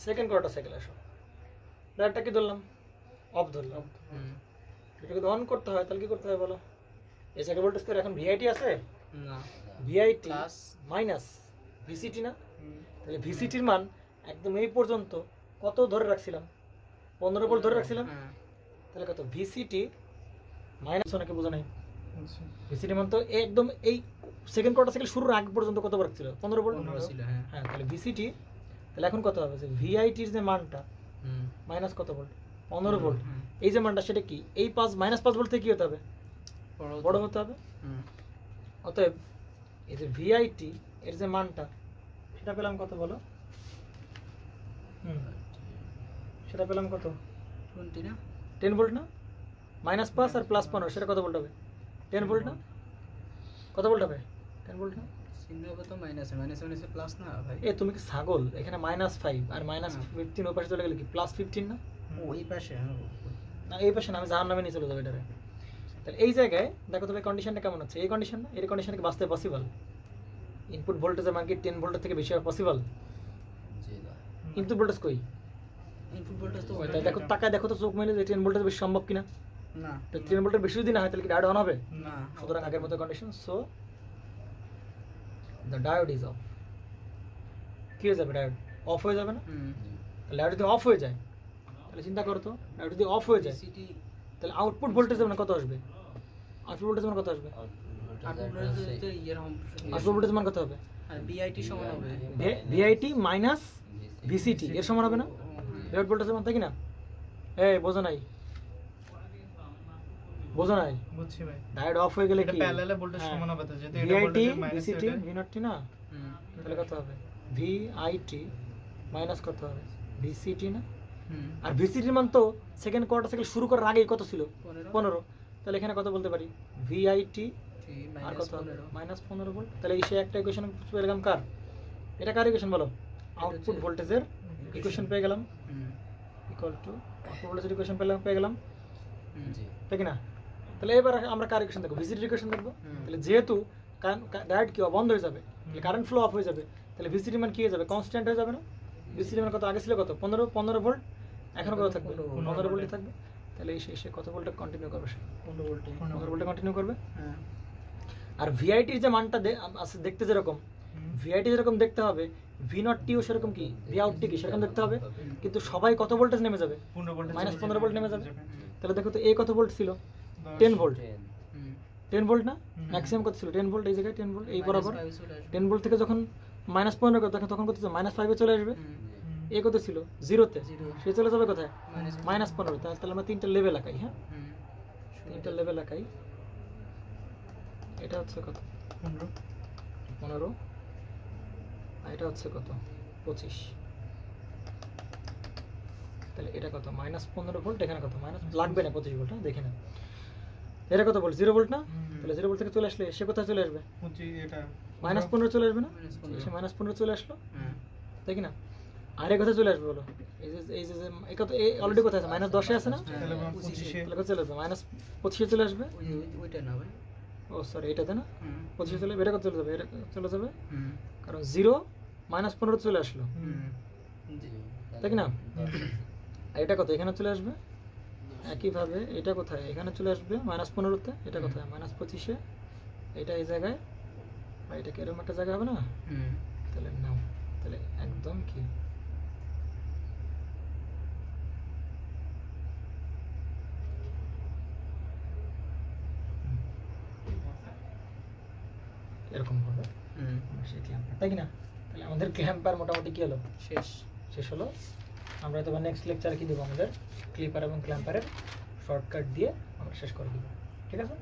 সেকেন্ড কোয়ার্টার সাইকেল আসো। ডায়ারটা কি ধরলাম? অফ ধরলাম। হুম এটা যদি অন করতে হয় তাহলে কি করতে হবে বলো? এই সাইকেল ভোল্টেজ করে এখন ভিআইটি আছে, না ভিআইটি প্লাস মাইনাস ভিসিটি না? হুম। তাহলে ভিসিটির মান একদম এই পর্যন্ত কত ধরে রাখছিলাম? 15 ভোল্ট ধরে রাখছিলাম। হ্যাঁ তাহলে কত? ভিসিটি মাইনাস অনেকে বোঝা নাই। আচ্ছা ভিসিটি মান তো একদম এই সেকেন্ড কোয়ার্টার সাইকেল শুরুর আগ পর্যন্ত কত ভোল্ট ছিল? 15 ভোল্ট 15 ছিল হ্যাঁ হ্যাঁ। তাহলে ভিসিটি তাহলে এখন কত হবে? যে ভিআইটির যে মানটা হুম মাইনাস কত ভোল্ট? 15 ভোল্ট। হুম। এই যে মানটা সেটা কি? এই 5 মাইনাস 5 ভোল্ট থেকে কি হতে হবে? বড় হতে হবে। হুম অতএব এই যে ভিআইটি এর যে মানটা সেটা পেলাম কত বলো? সেটা পেলাম কত? 20 না 10 ভোল্ট না? মাইনাস 5 আর প্লাস 15 সেটা কত ভোল্ট হবে? 10 ভোল্ট না? কত ভোল্ট হবে? 10 ভোল্ট না? চিহ্ন হবে তো মাইনাসে মাইনাসে প্লাস না ভাই এ তুমি কি ছাগল? এখানে -5 আর -15 ওই পাশে চলে গেলে কি +15 না? ওই পাশে হ্যাঁ না এই পাশে না, আমি জাহান্নামে নিয়ে চলে যাবো এটারে। তাহলে এই জায়গায় দেখো তবে কন্ডিশনটা কেমন হচ্ছে? এই কন্ডিশন না? এর কন্ডিশন কি বাস্তবে পসিবল? ইনপুট ভোল্টেজের মান কি 10 ভোল্টের থেকে বেশি হওয়া পসিবল? জি না। ইনপুট ভোল্টেজ কই? ইনপুট ভোল্টেজ তো তাই দেখো তাকায় দেখো তো চোখ মেলে যে 10 ভোল্টেজ বেশি সম্ভব কিনা? না তো 10 ভোল্টের বেশি যদি না হয় তাহলে কি ডায়োড অন হবে? না সুতরাং আগের মতো condition, so the diode is of. কি হয়ে যাবে? ডায়োড অফ হয়ে যাবে না? হুম ডায়োড যদি অফ হয়ে যায় তাহলে চিন্তা করো তো, ডায়োড যদি অফ হয়ে যায় সিটি তাহলে আউটপুট ভোল্টেজ মান কত আসবে? আউটপুট ভোল্টেজ মান কত আসবে? আউটপুট ভোল্টেজ মান কত হবে? আর বিআইটি সমান হবে ভিআইটি মাইনাস ভিসিটি এর সমান হবে না? ডায়োড ভোল্টেজ মান, তাই কি না? এই বোঝো নাই? বোঝো নাই? বুঝছি ভাই। ডায়োড অফ হয়ে গেলে এটা কি? প্যারালালে ভোল্টেজ সমান হবে তো, যেহেতু এটা ভিআইটি ভোল্টেজের মাইনাস ভিসিটি এটা। ভি0টি না? হুম তাহলে কত হবে? ভিআইটি মাইনাস কত হবে? ভিসিটি না? হুম আর ভিসিটির মান তো সেকেন্ড কোয়ার্টার সাইকেল শুরু করার আগেই কত ছিল? 15 15। তাহলে এখানে কত বলতে পারি? ভিআইটি আর মাইনাস কত? 15 -15 ভোল্ট। তাহলে এই সে একটা ইকুয়েশন পেয়ে গেলাম কার? এটা কার ইকুয়েশন বলো? আউটপুট ভোল্টেজের ইকুয়েশন পেয়ে গেলাম, হুম ইকুয়াল টু আউটপুট ভোল্টেজের ইকুয়েশন পেয়ে গেলাম, হুম জি। তাই কি না? তাহলে এবার আমরা কার ইকুয়েশন দেখবো? ভিসিটির ইকুয়েশন দেখবো। হুম। তাহলে যেহেতু ডায়োড কি বন্ধ হয়ে যাবে, তাহলে কারেন্ট ফ্লো অফ হয়ে যাবে, তাহলে ভিসিটি মান কি হয়ে যাবে? কনস্ট্যান্ট হয়ে যাবে না? ভিসিটি মান কত আগে ছিল? কত? 15 ভোল্ট। এখন কত থাকবে? 15 ভোল্টই থাকবে। তাহলে এই সে কত ভোল্টে কন্টিনিউ করবে? সে 15 ভোল্টে 15 ভোল্টে কন্টিনিউ করবে। হ্যাঁ আর ভিআইটির যে মানটা আছে দেখতে যেরকম, ভিআইটি যেরকম দেখতে হবে, ভি0টিও সেরকম কি, ভিআউটটি কি সেরকম দেখতে হবে। কিন্তু সবাই কত ভোল্টেজ নেমে যাবে? 15 ভোল্টেজ -15 ভোল্ট নেমে যাবে। তাহলে দেখো তো এই কত ভোল্ট ছিল? 10 ভোল্ট। 10 হুম 10 ভোল্ট না? হুম। ম্যাক্সিমাম কত ছিল? 10 ভোল্ট। এই জায়গায় 10 ভোল্ট এই বরাবর। -5 চলে আসবে 10 ভোল্ট থেকে যখন -15 করতে তখন কত ছিল? -5 এ চলে আসবে। হুম এ কত ছিল? 0-তে। জিরো সে চলে যাবে কোথায়? মাইনাস -15। তাহলে আমরা তিনটা লেভেল আঁকাই। হ্যাঁ, হুম তিনটা লেভেল আঁকাই। এটা হচ্ছে কত? 15। আর এটা হচ্ছে কত? 25। তাহলে এটা কত? -15 ভোল্ট। এখানে কত? মাইনাস লাগবে না 25 ভোল্ট। দেখে না এটা কত ভোল্ট? 0 ভোল্ট না? তাহলে 0 ভোল্ট থেকে চলে আসলে সে কোথায় চলে আসবে? এটা -15 চলে আসবে না? -15 সে -15 চলে আসলো, হ্যাঁ তাই কি না? আর এই কোথায় চলে আসবে বলো? এই যে এই কত অলরেডি কোথায় আছে? -10 এ আছে না? তাহলে 25 তাহলে কত চলে আসবে? -25 এ চলে আসবে। ওইটা না ভাই ও সরি, এটাতে না? হুম 25 এ চলে এটা কত চলে যাবে? এটা চলে যাবে, হুম কারণ 0 -15 চলে আসলো, হুম জি। তাই কি না? আর এটা কত? এখানে চলে আসবে। একইভাবে এটা কোথায়? এখানে চলে আসবে -15-তে। এটা কোথায়? -25 এ। এটা এই জায়গায়, বা এটা কি এরকম একটা জায়গা হবে না? হুম তাহলে নাও, তাহলে একদম কি এরকম হবে হুম সেই ক্ল্যাম্পার, তাই কি না? তাহলে আমাদের ক্ল্যাম্পার মোটামুটি কি হলো? শেষ শেষ হলো। আমরা তো নেক্সট লেকচারে কি দেবো? আমাদের ক্লিপার এবং ক্ল্যাম্পারের শর্টকাট দিয়ে আমরা শেষ করে দিব। ঠিক আছে?